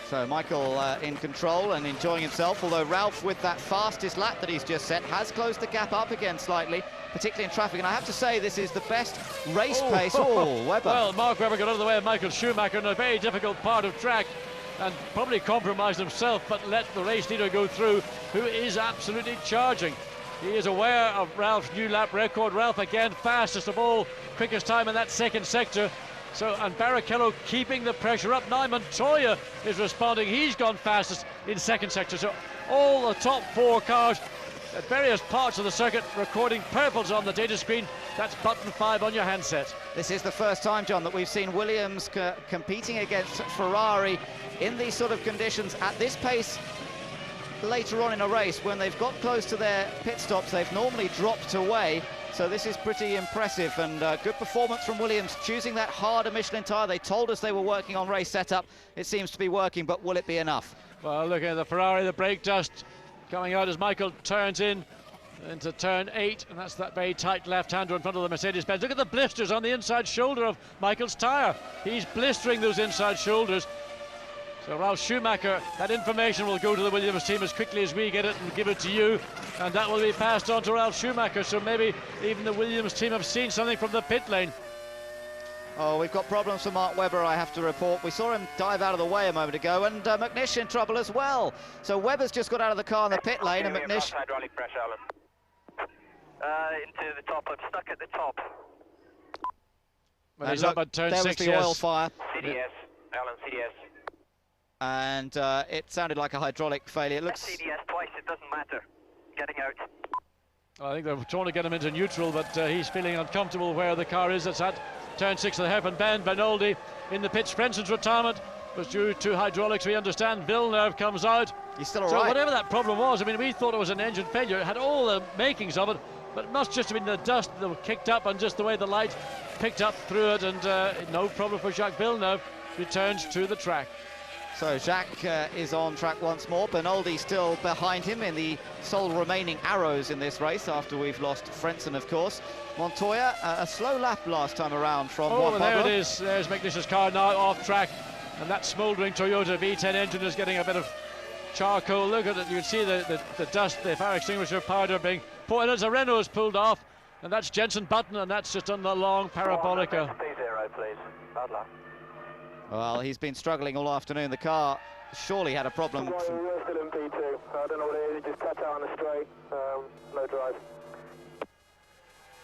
So Michael in control and enjoying himself, although Ralf, with that fastest lap that he's just set, has closed the gap up again slightly, particularly in traffic. And I have to say, this is the best race pace. Oh, Webber. Well, Mark Webber got out of the way of Michael Schumacher in a very difficult part of track, and probably compromised himself, but let the race leader go through, who is absolutely charging. He is aware of Ralph's new lap record. Ralf again fastest of all, quickest time in that 2nd sector. So, and Barrichello keeping the pressure up. Now Montoya is responding. He's gone fastest in 2nd sector. So all the top 4 cars at various parts of the circuit recording purples on the data screen. That's button 5 on your handset. This is the first time, John, that we've seen Williams competing against Ferrari in these sort of conditions at this pace. Later on in a race, when they've got close to their pit stops, they've normally dropped away. So this is pretty impressive, and good performance from Williams, choosing that harder Michelin tyre. They told us they were working on race setup. It seems to be working, but will it be enough? Well, look at the Ferrari, the brake dust coming out as Michael turns into turn 8, and that's that very tight left-hander in front of the Mercedes-Benz. Look at the blisters on the inside shoulder of Michael's tyre. He's blistering those inside shoulders. So Ralf Schumacher, that information will go to the Williams team as quickly as we get it and give it to you, and that will be passed on to Ralf Schumacher. So maybe even the Williams team have seen something from the pit lane. Oh, we've got problems for Mark Webber, I have to report. We saw him dive out of the way a moment ago, and McNish in trouble as well. So Webber's just got out of the car in the pit lane, and McNish... Hydraulic pressure, Alan. Into the top, I'm stuck at the top. Well, he's up at turn there 6, was the oil fire. CDS, Alan, CDS. And it sounded like a hydraulic failure. It looks... CDS twice, it doesn't matter. Getting out. I think they're trying to get him into neutral, but he's feeling uncomfortable where the car is. It's at turn 6 of the hairpin bend. Bernoldi in the pit. Sprenson's retirement was due to hydraulics, we understand. Villeneuve comes out. He's still all so right. Whatever that problem was, I mean, we thought it was an engine failure. It had all the makings of it, but it must just have been the dust that was kicked up and just the way the light picked up through it, and no problem for Jacques Villeneuve. Returns to the track. So Jacques is on track once more. Bernoldi still behind him in the sole remaining arrows in this race after we've lost Frentzen, of course. Montoya, a slow lap last time around from Juan there Pablo. it is. There's McNish's car now off track, and that smouldering Toyota V10 engine is getting a bit of charcoal. Look at it, you can see the dust, the fire extinguisher powder being poured. As a Renault's pulled off, and that's Jenson Button, and that's just on the long parabolica. P0, please. Bad luck. Well, he's been struggling all afternoon. The car surely had a problem. We're still in P2. I don't know what it is, it just cut out on the straight. No drive.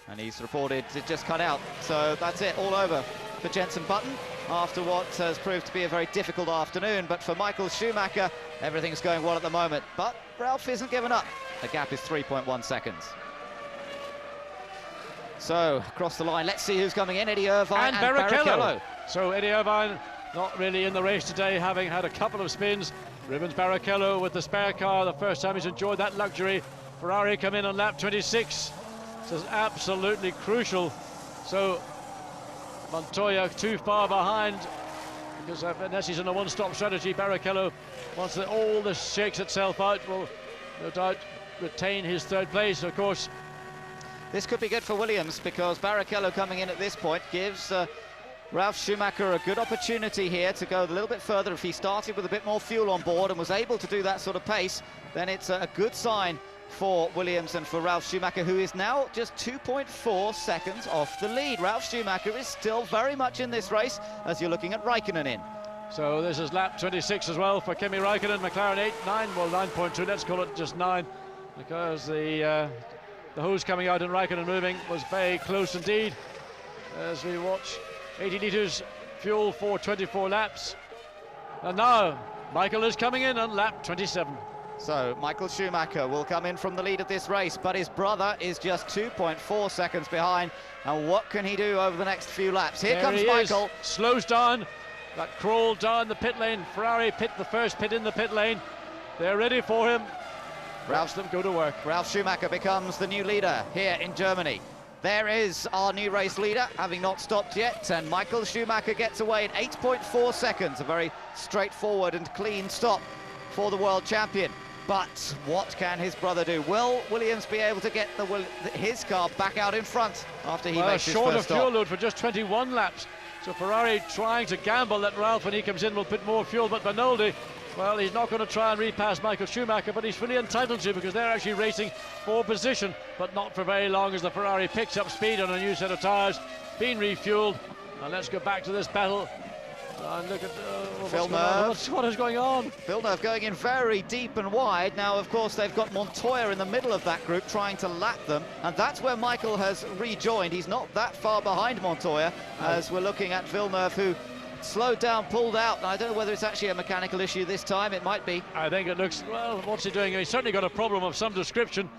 And he's reported it just cut out. So that's it, all over for Jenson Button after what has proved to be a very difficult afternoon. But for Michael Schumacher, everything's going well at the moment. But Ralph isn't giving up. The gap is 3.1 seconds. So, across the line, let's see who's coming in. Eddie Irvine and Barrichello. So Eddie Irvine not really in the race today, having had a couple of spins. Rubens Barrichello with the spare car, the first time he's enjoyed that luxury. Ferrari come in on lap 26. This is absolutely crucial. So Montoya too far behind, because unless he's in a one-stop strategy, Barrichello, once all this shakes itself out, will no doubt retain his third place. Of course, this could be good for Williams, because Barrichello coming in at this point gives Ralf Schumacher a good opportunity here to go a little bit further. If he started with a bit more fuel on board and was able to do that sort of pace, then it's a good sign for Williams and for Ralf Schumacher, who is now just 2.4 seconds off the lead. Ralf Schumacher is still very much in this race, as you're looking at Raikkonen in. So this is lap 26 as well for Kimi Raikkonen. McLaren 8.9, well 9.2, let's call it just 9, because the hose coming out and Raikkonen moving was very close indeed. As we watch 80 litres fuel for 24 laps. And now Michael is coming in on lap 27. So Michael Schumacher will come in from the lead of this race, but his brother is just 2.4 seconds behind. And what can he do over the next few laps? Here comes Michael. Slows down, that crawl down the pit lane. Ferrari pit, the first pit in the pit lane. They're ready for him. Watch them go to work. Ralf Schumacher becomes the new leader here in Germany. There is our new race leader, having not stopped yet, and Michael Schumacher gets away in 8.4 seconds. A very straightforward and clean stop for the world champion. But what can his brother do? Will Williams be able to get his car back out in front after he makes his short first of fuel stop? load for just 21 laps. So Ferrari trying to gamble that Ralf, when he comes in, will put more fuel, but Bernoldi, well, he's not going to try and repass Michael Schumacher, but he's fully entitled to, because they're actually racing for position, but not for very long as the Ferrari picks up speed on a new set of tyres, being refueled. And let's go back to this battle and look at what is going on. Villeneuve going in very deep and wide. Now, of course, they've got Montoya in the middle of that group trying to lap them, and that's where Michael has rejoined. He's not that far behind Montoya, as we're looking at Villeneuve, who slowed down, pulled out. And I don't know whether it's actually a mechanical issue this time. It might be. I think it looks, well, what's he doing? He's certainly got a problem of some description,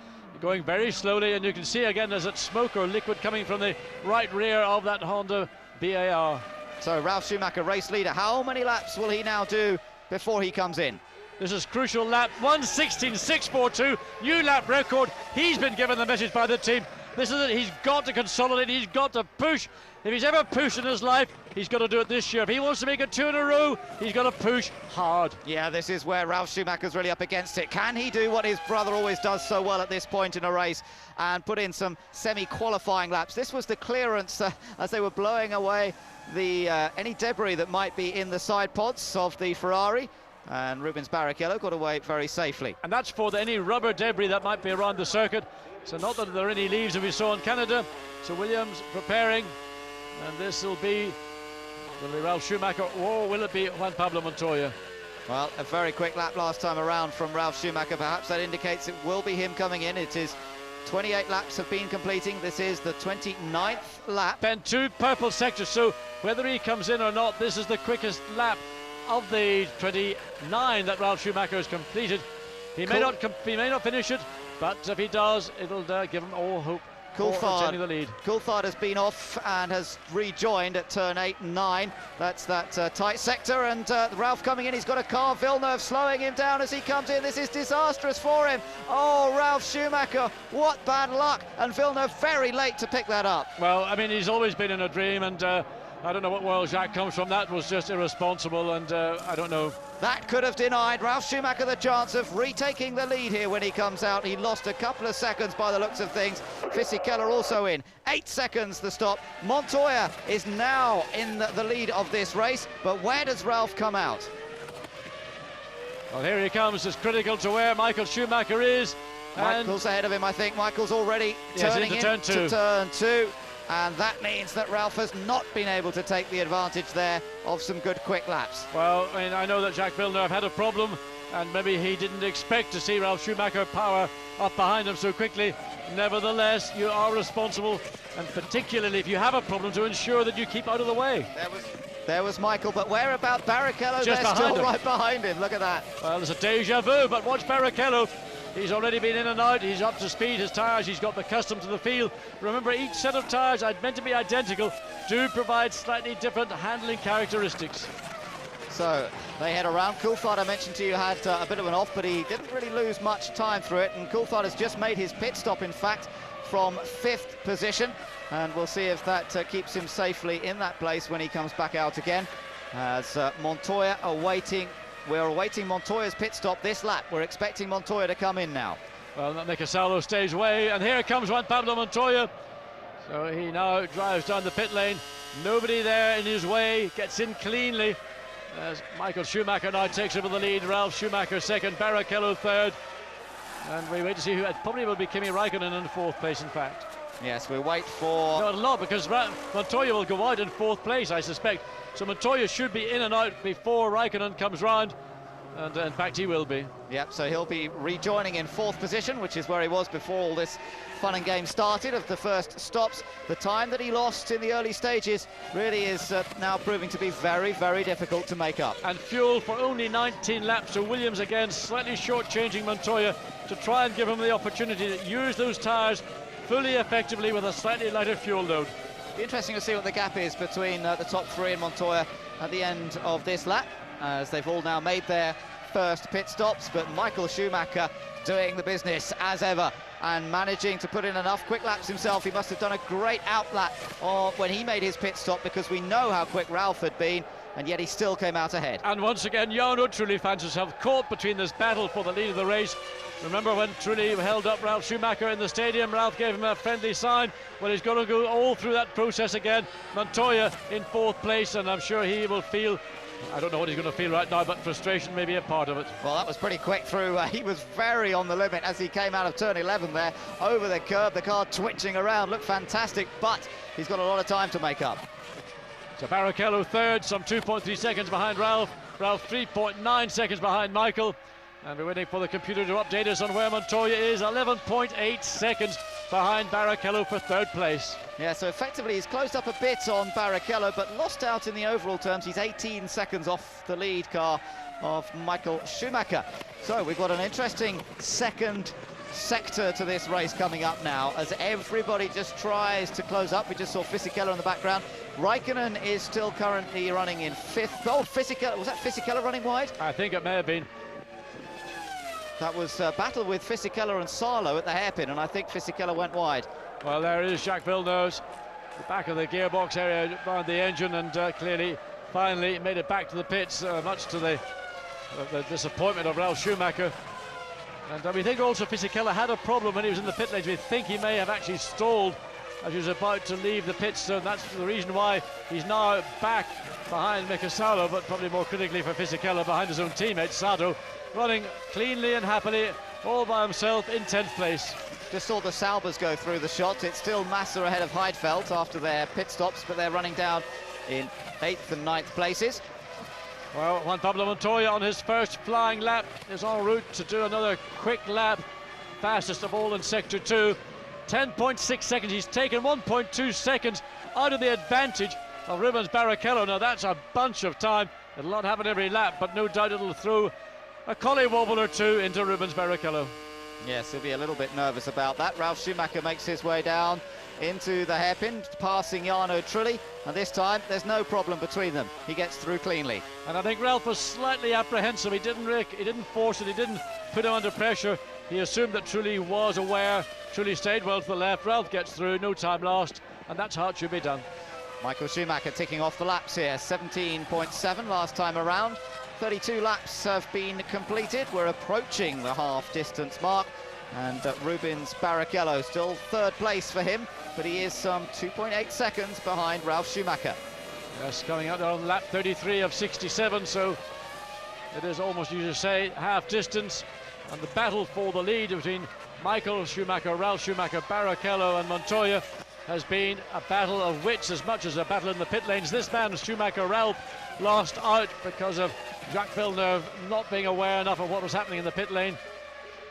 going very slowly, and you can see again there's that smoke or liquid coming from the right rear of that Honda BAR. So Ralf Schumacher, race leader. How many laps will he now do before he comes in? This is crucial lap 1:16.642, new lap record. He's been given the message by the team. This is it. He's got to consolidate. He's got to push. If he's ever pushed in his life, he's got to do it this year. If he wants to make it 2 in a row, he's got to push hard. Yeah, this is where Ralf Schumacher's really up against it. Can he do what his brother always does so well at this point in a race and put in some semi-qualifying laps? This was the clearance as they were blowing away the any debris that might be in the side pods of the Ferrari. And Rubens Barrichello got away very safely. And that's for any rubber debris that might be around the circuit. So not that there are any leaves that we saw in Canada. So Williams preparing. And this will be Ralf Schumacher, or will it be Juan Pablo Montoya? Well, a very quick lap last time around from Ralf Schumacher. Perhaps that indicates it will be him coming in. It is 28 laps have been completing. This is the 29th lap. Ben, 2 purple sectors, so whether he comes in or not, this is the quickest lap of the 29 that Ralf Schumacher has completed. He may not finish it, but if he does, it'll give him all hope for retaining the lead. Coulthard has been off and has rejoined at turn 8 and 9. That's that tight sector, and Ralf coming in. He's got a car. Villeneuve slowing him down as he comes in. This is disastrous for him. Oh, Ralf Schumacher, what bad luck. And Villeneuve very late to pick that up. Well, I mean, he's always been in a dream, and I don't know what world Jacques comes from. That was just irresponsible, and I don't know. That could have denied Ralf Schumacher the chance of retaking the lead here when he comes out. He lost a couple of seconds by the looks of things. Fisichella also in. 8 seconds the stop. Montoya is now in the lead of this race, but where does Ralf come out? Well, here he comes. It's critical to where Michael Schumacher is. Michael's ahead of him, I think. Michael's already turning into turn 2. And that means that Ralf has not been able to take the advantage there of some good quick laps. Well, I mean, I know that Jacques Villeneuve had a problem, and maybe he didn't expect to see Ralf Schumacher power up behind him so quickly. Nevertheless, you are responsible, and particularly if you have a problem, to ensure that you keep out of the way. There was Michael, but where about Barrichello? Just They're still him. right behind him. Look at that. Well, there's a deja vu, but watch Barrichello. He's already been in and out. He's up to speed. His tyres, he's got accustomed to the field. Remember, each set of tyres, meant to be identical, do provide slightly different handling characteristics. So they head around. Coulthard, I mentioned to you, had a bit of an off, but he didn't really lose much time through it. And Coulthard has just made his pit stop, in fact, from 5th position. And we'll see if that keeps him safely in that place when he comes back out again. As Montoya awaiting. We're awaiting Montoya's pit stop this lap. We're expecting Montoya to come in now. Well, Mika Salo stays away, and here comes Juan Pablo Montoya. So he now drives down the pit lane. Nobody there in his way, gets in cleanly. As Michael Schumacher now takes over the lead. Ralf Schumacher second, Barrichello third. And we wait to see who, it probably will be Kimi Raikkonen in 4th place, in fact. Yes, we wait for... Not a lot, because Montoya will go out in 4th place, I suspect. So Montoya should be in and out before Raikkonen comes round, and in fact he will be. Yep, so he'll be rejoining in 4th position, which is where he was before all this fun and game started of the first stops. The time that he lost in the early stages really is now proving to be very, very difficult to make up. And fuel for only 19 laps, so Williams again slightly short-changing Montoya to try and give him the opportunity to use those tyres fully effectively with a slightly lighter fuel load. Be interesting to see what the gap is between the top 3 and Montoya at the end of this lap, as they've all now made their first pit stops. But Michael Schumacher doing the business as ever and managing to put in enough quick laps himself. He must have done a great outlap when he made his pit stop, because we know how quick Ralf had been, and yet he still came out ahead. And once again, Jarno Trulli finds himself caught between this battle for the lead of the race. Remember when Trulli held up Ralf Schumacher in the stadium, Ralf gave him a friendly sign. Well, he's going to go all through that process again. Montoya in 4th place, and I'm sure he will feel, I don't know what he's going to feel right now, but frustration may be a part of it. Well, that was pretty quick through. He was very on the limit as he came out of turn 11 there, over the curb, the car twitching around, looked fantastic, but he's got a lot of time to make up. So Barrichello third, some 2.3 seconds behind Ralf. Ralf 3.9 seconds behind Michael. And we're waiting for the computer to update us on where Montoya is. 11.8 seconds behind Barrichello for 3rd place. Yeah, so effectively he's closed up a bit on Barrichello, but lost out in the overall terms. He's 18 seconds off the lead car of Michael Schumacher. So we've got an interesting second sector to this race coming up now, as everybody just tries to close up. We just saw Fisichella in the background. Raikkonen is still currently running in 5th. Oh, Fisichella, was that Fisichella running wide? I think it may have been. That was a battle with Fisichella and Salo at the hairpin, and I think Fisichella went wide. Well, there is Jacques Villeneuve, the back of the gearbox area behind the engine, and clearly, finally made it back to the pits, much to the disappointment of Ralf Schumacher. And we think also Fisichella had a problem when he was in the pit lanes. We think he may have actually stalled as he was about to leave the pits, so that's the reason why he's now back behind Mika Salo, but probably more critically for Fisichella, behind his own teammate Sado, running cleanly and happily all by himself in 10th place. Just saw the Saubers go through the shot. It's still Massa ahead of Heidfeld after their pit stops, but they're running down in 8th and 9th places. Well, Juan Pablo Montoya on his first flying lap is en route to do another quick lap, fastest of all in Sector 2. 10.6 seconds. He's taken 1.2 seconds out of the advantage of Rubens Barrichello. Now that's a bunch of time. It'll not happen every lap, but no doubt it'll throw a collie wobble or two into Rubens Barrichello. Yes, he'll be a little bit nervous about that. Ralf Schumacher makes his way down into the hairpin, passing Jarno Trulli, and this time there's no problem between them. He gets through cleanly. And I think Ralf was slightly apprehensive. He didn't force it, he didn't put him under pressure. He assumed that Trulli was aware. Trulli stayed well to the left. Ralf gets through, no time lost, and that's how it should be done. Michael Schumacher ticking off the laps here, 17.7 last time around. 32 laps have been completed. We're approaching the half-distance mark, and Rubens Barrichello still 3rd place for him, but he is some 2.8 seconds behind Ralf Schumacher. Yes, coming out there on lap 33 of 67, so it is almost, you should say, half distance, and the battle for the lead between Michael Schumacher, Ralf Schumacher, Barrichello and Montoya has been a battle of wits as much as a battle in the pit lanes. This man, Schumacher, Ralf, lost out because of Jacques Villeneuve not being aware enough of what was happening in the pit lane,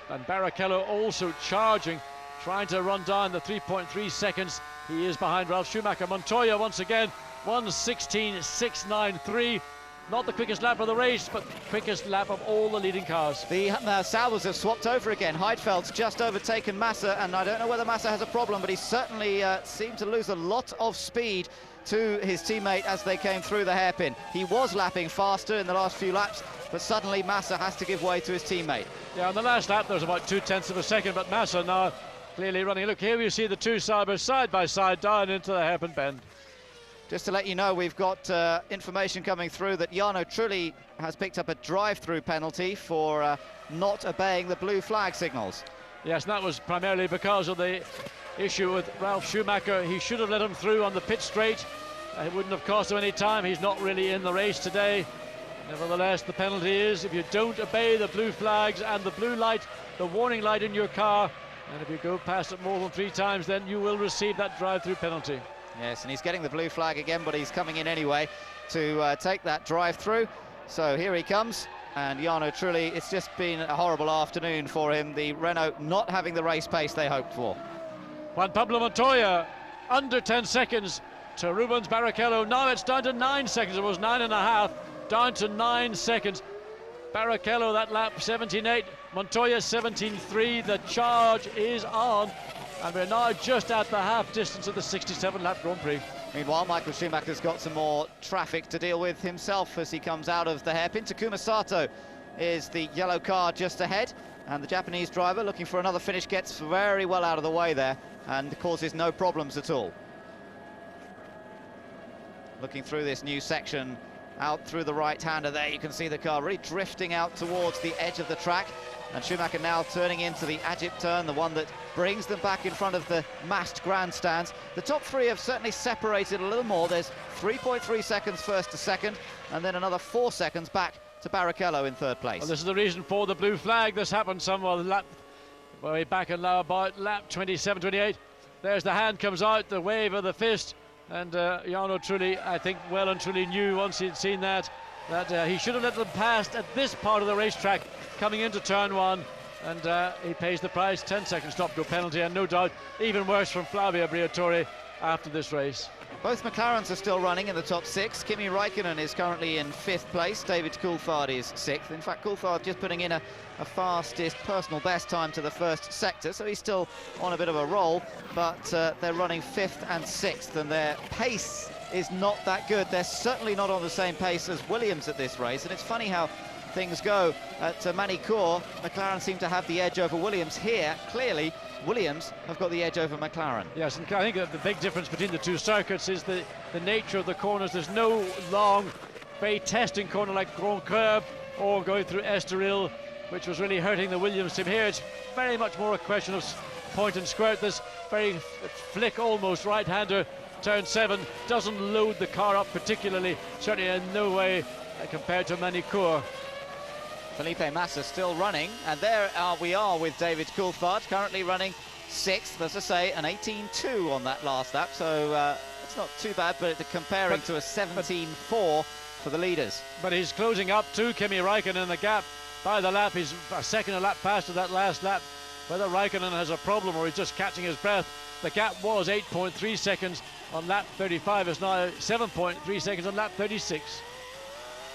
and Barrichello also charging, trying to run down the 3.3 seconds he is behind Ralf Schumacher. Montoya once again 1:16.693, not the quickest lap of the race, but the quickest lap of all the leading cars. The Saubers have swapped over again. Heidfeld's just overtaken Massa, and I don't know whether Massa has a problem, but he certainly seemed to lose a lot of speed to his teammate as they came through the hairpin. He was lapping faster in the last few laps, but suddenly Massa has to give way to his teammate. Yeah, on the last lap there was about 0.2 of a second, but Massa now clearly running. Look, here you see the two Saubers side by side down into the hairpin bend. Just to let you know, we've got information coming through that Jarno Trulli has picked up a drive-through penalty for not obeying the blue flag signals. Yes, and that was primarily because of the issue with Ralf Schumacher. He should have let him through on the pit straight. It wouldn't have cost him any time. He's not really in the race today. Nevertheless, the penalty is if you don't obey the blue flags and the blue light, the warning light in your car, and if you go past it more than 3 times, then you will receive that drive-through penalty. Yes, and he's getting the blue flag again, but he's coming in anyway to take that drive-through. So here he comes, and Jarno Trulli, it's just been a horrible afternoon for him. The Renault not having the race pace they hoped for. Juan Pablo Montoya, under 10 seconds to Rubens Barrichello. Now it's down to 9 seconds. It was 9.5, down to 9 seconds. Barrichello that lap 17.8, Montoya 17.3. The charge is on, and we're now just at the half distance of the 67-lap Grand Prix. Meanwhile, Michael Schumacher's got some more traffic to deal with himself as he comes out of the hairpin. Takuma Sato is the yellow car just ahead, and the Japanese driver looking for another finish gets very well out of the way there and causes no problems at all. Looking through this new section, out through the right-hander there, you can see the car really drifting out towards the edge of the track, and Schumacher now turning into the Ajip turn, the one that brings them back in front of the massed grandstands. The top 3 have certainly separated a little more. There's 3.3 seconds first to second, and then another 4 seconds back to Barrichello in 3rd place. Well, this is the reason for the blue flag. This happened somewhere lap way back and now about lap 27, 28. There's the hand comes out, the wave of the fist, and Jarno Trulli, I think, well and truly knew once he'd seen that he should have let them pass at this part of the racetrack coming into turn 1, and he pays the price. 10-second stop-go penalty, and no doubt even worse from Flavio Briatore after this race. Both McLarens are still running in the top 6. Kimi Räikkönen is currently in 5th place. David Coulthard is 6th. In fact, Coulthard just putting in a fastest personal best time to the first sector, so he's still on a bit of a roll, but they're running 5th and 6th, and their pace is not that good. They're certainly not on the same pace as Williams at this race, and it's funny how things go at Manicourt. McLaren seem to have the edge over Williams. Here, clearly, Williams have got the edge over McLaren. Yes, and I think that the big difference between the two circuits is the nature of the corners. There's no long, very testing corner like Grand Curb or going through Estoril, which was really hurting the Williams team. Here it's very much more a question of point and squirt. This very flick, almost right-hander, turn 7, doesn't load the car up particularly, certainly in no way compared to Manicourt. Felipe Massa still running, and there we are with David Coulthard, currently running 6th, as I say, an 18.2 on that last lap, so it's not too bad, but comparing to a 17.4 for the leaders. But he's closing up to Kimi Räikkönen. The gap by the lap, he's a second a lap faster that last lap. Whether Räikkönen has a problem or he's just catching his breath, the gap was 8.3 seconds on lap 35. It's now 7.3 seconds on lap 36.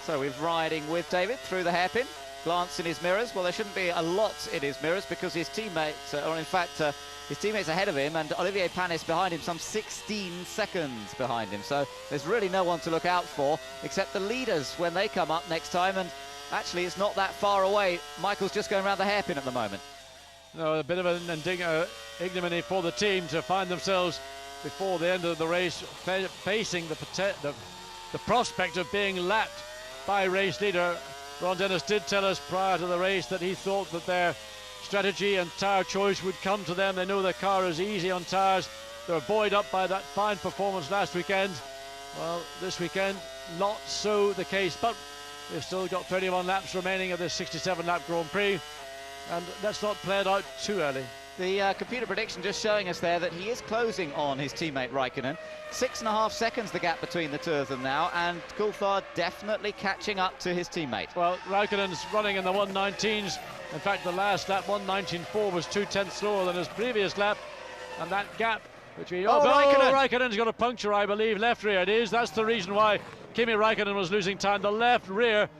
So we're riding with David through the hairpin. Glance in his mirrors. Well, there shouldn't be a lot in his mirrors because his teammates, or in fact, his teammates ahead of him, and Olivier Panis behind him, some 16 seconds behind him. So there's really no one to look out for except the leaders when they come up next time. And actually, it's not that far away. Michael's just going around the hairpin at the moment. No, a bit of an ignominy for the team to find themselves before the end of the race facing the prospect of being lapped by race leader. Ron Dennis did tell us prior to the race that he thought that their strategy and tyre choice would come to them. They know their car is easy on tyres. They were buoyed up by that fine performance last weekend. Well, this weekend, not so the case, but they've still got 31 laps remaining of this 67-lap Grand Prix, and let's not play it out too early. The computer prediction just showing us there that he is closing on his teammate Räikkönen. 6.5 seconds the gap between the two of them now, and Coulthard definitely catching up to his teammate. Well, Räikkönen's running in the 119s. In fact, the last lap, 119.4, was 2/10 slower than his previous lap, and that gap between... Räikkönen's got a puncture, I believe, left rear it is. That's the reason why Kimi Räikkönen was losing time. The left rear,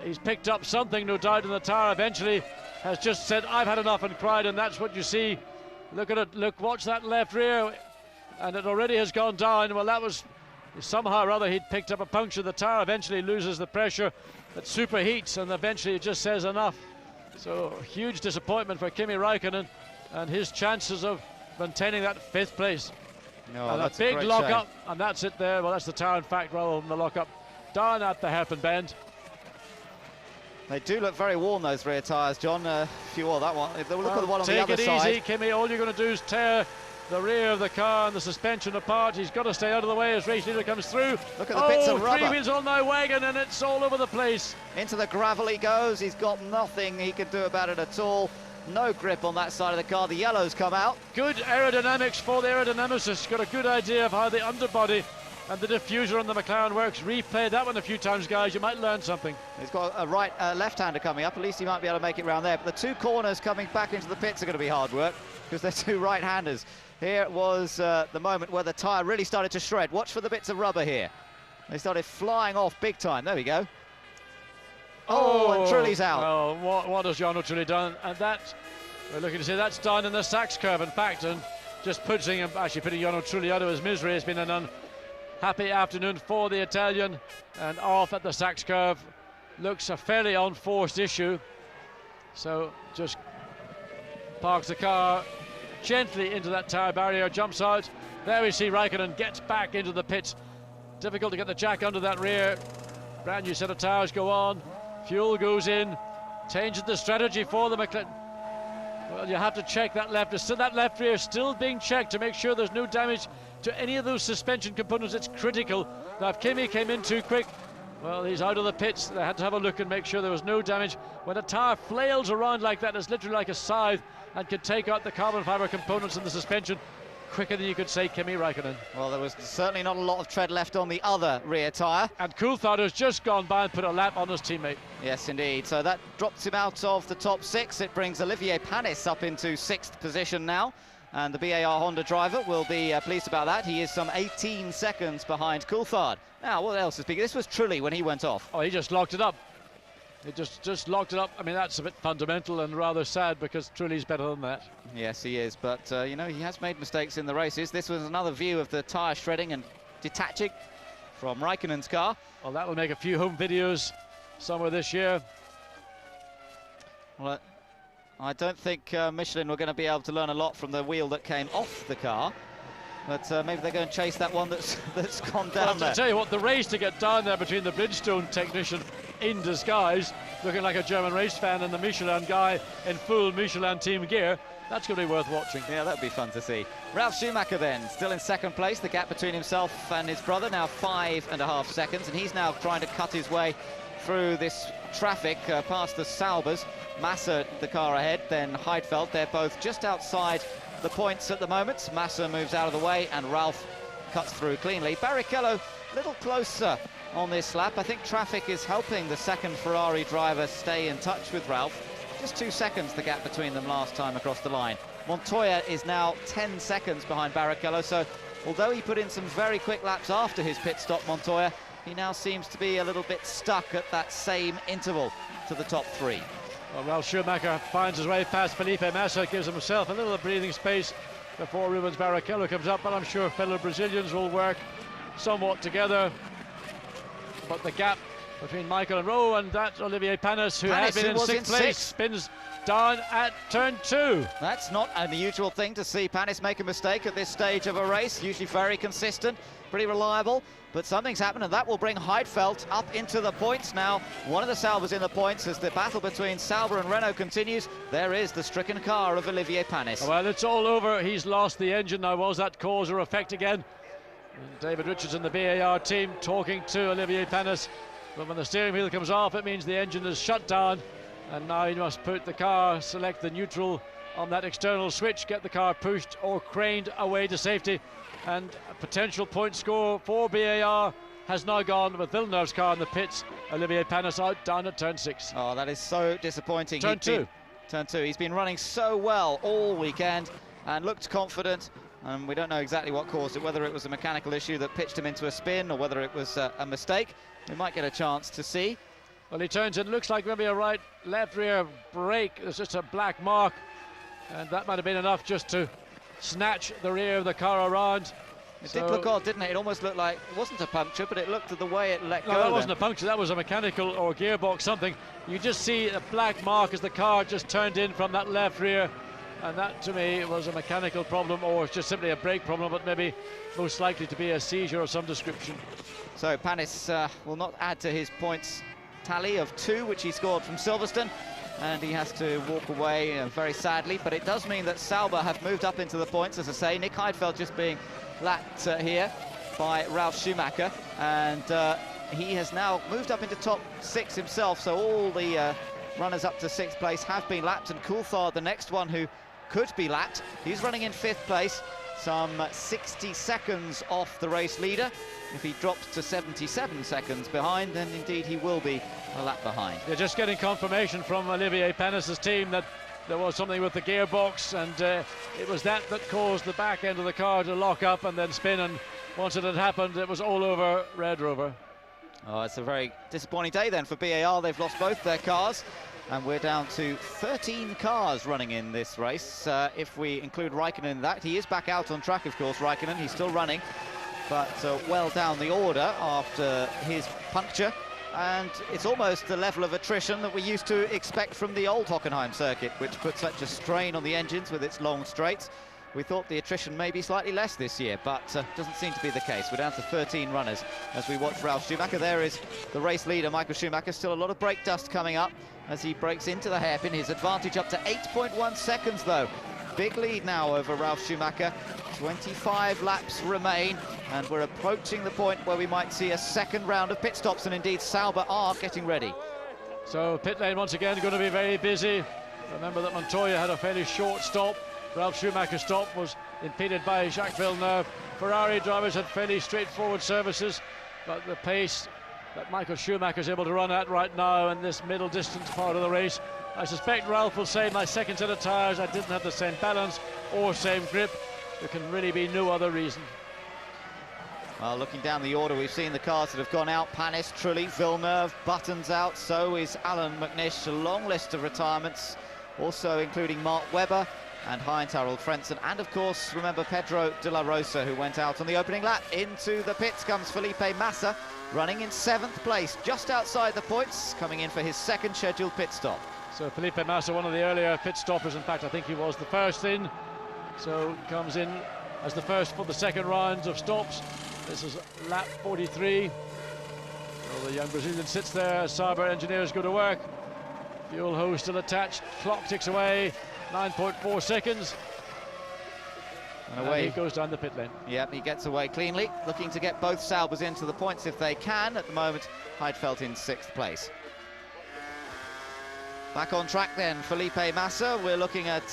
he's picked up something, no doubt, in the tyre eventually. Has just said, I've had enough, and cried, and that's what you see. Look at it, look, watch that left rear, and it already has gone down. Well, that was somehow or other he'd picked up a puncture. The tyre eventually loses the pressure, it superheats, and eventually it just says enough. So huge disappointment for Kimi Räikkönen and his chances of maintaining that 5th place. No, and that's a big lock-up, shame. and that's it there. Well, that's the tyre, in fact, rather than the lock-up. Down at the hairpin bend. They do look very warm, those rear tyres, John. If you wore that one, look at the one on the other side. Take it easy, Kimi. All you're going to do is tear the rear of the car and the suspension apart. He's got to stay out of the way as race leader comes through. Look at the bits of rubber. 3 wheels on my wagon, and it's all over the place. Into the gravel he goes. He's got nothing he can do about it at all. No grip on that side of the car. The yellows come out. Good aerodynamics for the aerodynamicist. Got a good idea of how the underbody and the diffuser on the McLaren works. Replay that one a few times, guys. You might learn something. He's got a left-hander coming up. At least he might be able to make it round there. But the two corners coming back into the pits are going to be hard work because they're two right-handers. Here was the moment where the tyre really started to shred. Watch for the bits of rubber here. They started flying off big time. There we go. Oh, and Trulli's out. Well, what has Jarno Trulli done? And that, we're looking to see that's down in the Sachs curve, in fact, and just putting Jarno Trulli out of his misery. It's been an unhappy afternoon for the Italian, and off at the Sachs curve. Looks a fairly unforced issue. So just parks the car gently into that tyre barrier, jumps out. There we see Räikkönen gets back into the pits. Difficult to get the jack under that rear. Brand new set of tyres go on. Fuel goes in. Changes the strategy for the McLaren. Well, you have to check that left. That left rear still being checked to make sure there's no damage to any of those suspension components. It's critical. Now, if Kimi came in too quick, well, he's out of the pits. They had to have a look and make sure there was no damage. When a tyre flails around like that, it's literally like a scythe and can take out the carbon fibre components in the suspension quicker than you could say Kimi Räikkönen. Well, there was certainly not a lot of tread left on the other rear tyre. And Coulthard has just gone by and put a lap on his teammate. Yes, indeed. So that drops him out of the top 6. It brings Olivier Panis up into 6th position now. And the BAR Honda driver will be pleased about that. He is some 18 seconds behind Coulthard. Now, what else is big? This was Trulli when he went off. Oh, he just locked it up. He just locked it up. I mean, that's a bit fundamental and rather sad because Trulli's better than that. Yes, he is. But, you know, he has made mistakes in the races. This was another view of the tyre shredding and detaching from Räikkönen's car. Well, that will make a few home videos somewhere this year. Well, I don't think Michelin were going to be able to learn a lot from the wheel that came off the car. But maybe they're going to chase that one that's gone down there. I'll tell you what, the race to get down there between the Bridgestone technician in disguise, looking like a German race fan, and the Michelin guy in full Michelin team gear, that's going to be worth watching. Yeah, that'd be fun to see. Ralf Schumacher then, still in 2nd place. The gap between himself and his brother now 5.5 seconds, and he's now trying to cut his way through this traffic past the Saubers. Massa, the car ahead, then Heidfeld. They're both just outside the points at the moment. Massa moves out of the way and Ralph cuts through cleanly. Barrichello a little closer on this lap. I think traffic is helping the second Ferrari driver stay in touch with Ralph. Just 2 seconds the gap between them last time across the line. Montoya is now 10 seconds behind Barrichello, so although he put in some very quick laps after his pit stop, Montoya, he now seems to be a little bit stuck at that same interval to the top 3. Well, Ralf Schumacher finds his way past Felipe Massa, gives himself a little breathing space before Rubens Barrichello comes up, but I'm sure fellow Brazilians will work somewhat together. But the gap between Michael and Rowe and that Olivier Panis, who had been in 6th place, spins down at turn 2. That's not an unusual thing to see Panis make a mistake at this stage of a race. Usually very consistent, pretty reliable, but something's happened, and that will bring Heidfeld up into the points now. One of the Saubers in the points as the battle between Sauber and Renault continues. There is the stricken car of Olivier Panis. Well, it's all over. He's lost the engine now. Was that cause or effect again? And David Richardson, the BAR team, talking to Olivier Panis. But when the steering wheel comes off, it means the engine is shut down, and now you must put the car, select the neutral on that external switch, get the car pushed or craned away to safety, and a potential point score for BAR has now gone with Villeneuve's car in the pits. Olivier Panis out down at turn 6. Oh, that is so disappointing. Turn 2. Turn 2. He's been running so well all weekend and looked confident. And we don't know exactly what caused it, whether it was a mechanical issue that pitched him into a spin or whether it was a mistake. We might get a chance to see. Well, he turns in, looks like maybe a left rear brake. There's just a black mark, and that might have been enough just to snatch the rear of the car around. It did look odd, didn't it? It almost looked like it wasn't a puncture, but it looked at the way it let go. No, that wasn't a puncture, that was a mechanical or gearbox something. You just see a black mark as the car just turned in from that left rear. And that, to me, was a mechanical problem, or it's just simply a brake problem, but maybe most likely to be a seizure of some description. So Panis will not add to his points tally of 2, which he scored from Silverstone, and he has to walk away very sadly. But it does mean that Sauber have moved up into the points, as I say. Nick Heidfeld just being lapped here by Ralf Schumacher, and he has now moved up into top 6 himself, so all the runners up to 6th place have been lapped, and Coulthard, the next one who could be lapped. He's running in 5th place, some 60 seconds off the race leader. If he drops to 77 seconds behind, then indeed he will be a lap behind. They're just getting confirmation from Olivier Panis' team that there was something with the gearbox, and it was that caused the back end of the car to lock up and then spin, and once it had happened, it was all over Red Rover. Oh, it's a very disappointing day then for BAR. They've lost both their cars, and we're down to 13 cars running in this race. If we include Raikkonen in that, he is back out on track, of course, Raikkonen. He's still running, but well down the order after his puncture. And it's almost the level of attrition that we used to expect from the old Hockenheim circuit, which put such a strain on the engines with its long straights. We thought the attrition may be slightly less this year, but doesn't seem to be the case. We're down to 13 runners as we watch Ralf Schumacher. There is the race leader, Michael Schumacher. Still a lot of brake dust coming up as he breaks into the hairpin. His advantage up to 8.1 seconds, though. Big lead now over Ralf Schumacher. 25 laps remain, and we're approaching the point where we might see a second round of pit stops, and indeed Sauber are getting ready. So pit lane once again going to be very busy. Remember that Montoya had a fairly short stop. Ralf Schumacher's stop was impeded by Jacques Villeneuve. Ferrari drivers had fairly straightforward services, but the pace that Michael Schumacher is able to run at right now in this middle distance part of the race, I suspect Ralph will say, my second set of tyres, I didn't have the same balance or same grip. There can really be no other reason. Well, looking down the order, we've seen the cars that have gone out. Panis, Trulli, Villeneuve, Button's out, so is Alan McNish. A long list of retirements, also including Mark Webber and Heinz Harald Frentzen, and of course remember Pedro de la Rosa, who went out on the opening lap. Into the pits comes Felipe Massa, running in 7th place, just outside the points, coming in for his second scheduled pit stop. So Felipe Massa, one of the earlier pit stoppers, in fact I think he was the first in, so comes in as the first for the second round of stops. This is lap 43. So the young Brazilian sits there as Sauber engineers go to work. Fuel hose still attached, clock ticks away, 9.4 seconds. And away he goes down the pit lane. Yep, he gets away cleanly, looking to get both Saubers into the points if they can. At the moment, Heidfeld in 6th place. Back on track then, Felipe Massa. We're looking at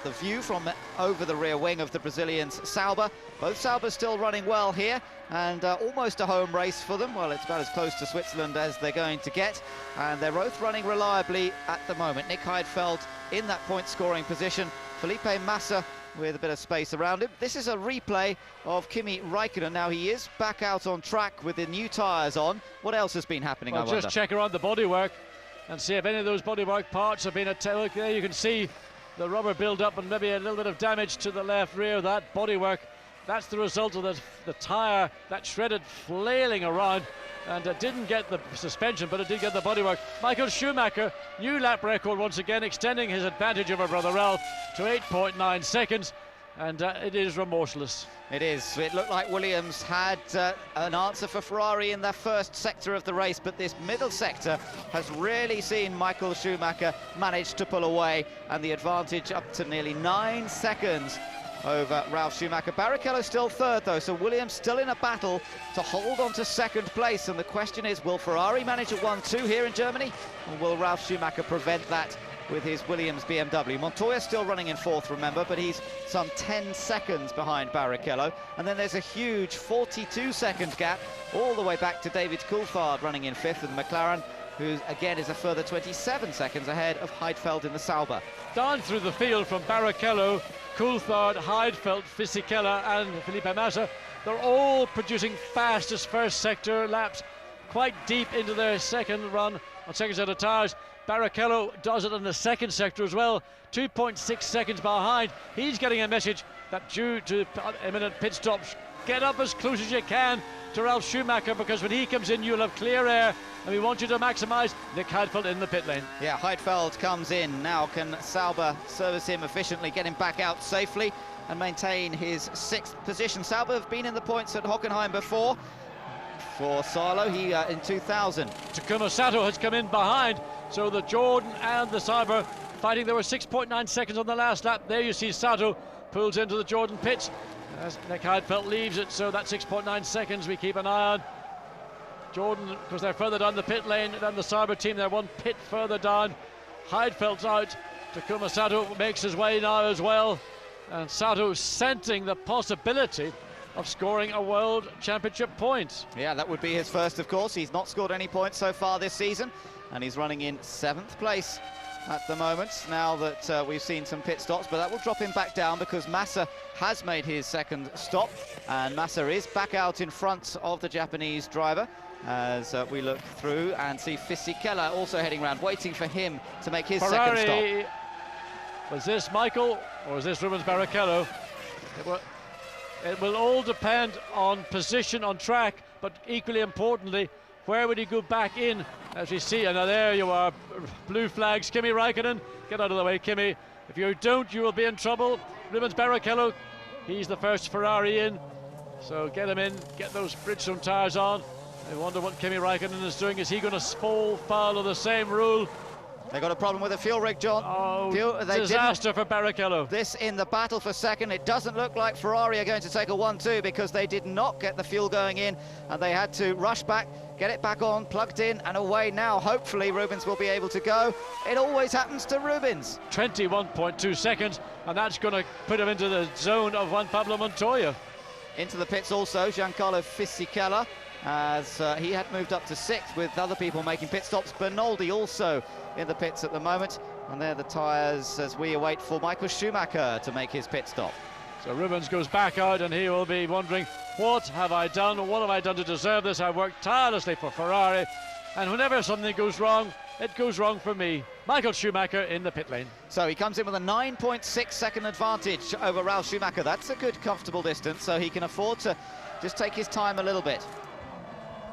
the view from over the rear wing of the Brazilian's Sauber. Both Saubers still running well here, and almost a home race for them. Well, it's about as close to Switzerland as they're going to get, and they're both running reliably at the moment. Nick Heidfeld in that point-scoring position, Felipe Massa with a bit of space around him. This is a replay of Kimi Räikkönen. Now he is back out on track with the new tyres on. What else has been happening, well, I wonder? Just check around the bodywork and see if any of those bodywork parts have been attacked. There you can see the rubber build-up and maybe a little bit of damage to the left rear of that bodywork. That's the result of the tyre that shredded, flailing around, and it didn't get the suspension, but it did get the bodywork. Michael Schumacher, new lap record once again, extending his advantage over brother Ralph to 8.9 seconds, and it is remorseless. It is. It looked like Williams had an answer for Ferrari in that first sector of the race, but this middle sector has really seen Michael Schumacher manage to pull away, and the advantage up to nearly 9 seconds over Ralf Schumacher. Barrichello still third though, so Williams still in a battle to hold on to second place, and the question is, will Ferrari manage a 1-2 here in Germany, or will Ralf Schumacher prevent that with his Williams BMW? Montoya still running in fourth, remember, but he's some 10 seconds behind Barrichello, and then there's a huge 42-second gap all the way back to David Coulthard running in fifth, and McLaren, who again is a further 27 seconds ahead of Heidfeld in the Sauber. Down through the field from Barrichello, Coulthard, Heidfeld, Fisichella and Felipe Massa, they're all producing fastest first sector laps, quite deep into their second run on second set of tyres. Barrichello does it in the second sector as well, 2.6 seconds behind. He's getting a message that due to imminent pit stops, get up as close as you can to Ralf Schumacher, because when he comes in you'll have clear air, and we want you to maximise Nick Heidfeld in the pit lane. Yeah, Heidfeld comes in now. Can Sauber service him efficiently, get him back out safely and maintain his 6th position? Sauber have been in the points at Hockenheim before. For Salo, he in 2000. Takuma Sato has come in behind, so the Jordan and the Sauber fighting. There were 6.9 seconds on the last lap. There you see Sato pulls into the Jordan pits as Nick Heidfeld leaves it, so that 6.9 seconds we keep an eye on. Jordan, because they're further down the pit lane than the Sauber team, they're one pit further down. Heidfeld's out, Takuma Sato makes his way now as well, and Sato scenting the possibility of scoring a World Championship point. Yeah, that would be his first, of course. He's not scored any points so far this season, and he's running in 7th place at the moment, now that we've seen some pit stops, but that will drop him back down because Massa has made his second stop, and Massa is back out in front of the Japanese driver as we look through and see Fisichella also heading around, waiting for him to make his Ferrari, second stop. Was this Michael or is this Rubens Barrichello? It will all depend on position on track, but equally importantly, where would he go back in? As we see, and now there you are, blue flags, Kimi Räikkönen, get out of the way, Kimi. If you don't, you will be in trouble. Rubens Barrichello, he's the first Ferrari in, so get him in, get those Bridgestone tyres on. I wonder what Kimi Räikkönen is doing. Is he going to fall foul of the same rule? They got a problem with the fuel rig, John. Oh, disaster for Barrichello. This in the battle for second. It doesn't look like Ferrari are going to take a 1-2 because they did not get the fuel going in, and they had to rush back, get it back on, plugged in and away now. Hopefully Rubens will be able to go. It always happens to Rubens. 21.2 seconds, and that's going to put him into the zone of Juan Pablo Montoya. Into the pits also, Giancarlo Fisichella, as he had moved up to 6th with other people making pit stops. Bernoldi also in the pits at the moment, and they're the tyres as we await for Michael Schumacher to make his pit stop. So Rubens goes back out, and he will be wondering, what have I done? What have I done to deserve this? I worked tirelessly for Ferrari, and whenever something goes wrong, it goes wrong for me. Michael Schumacher in the pit lane. So he comes in with a 9.6 second advantage over Ralf Schumacher. That's a good, comfortable distance, so he can afford to just take his time a little bit.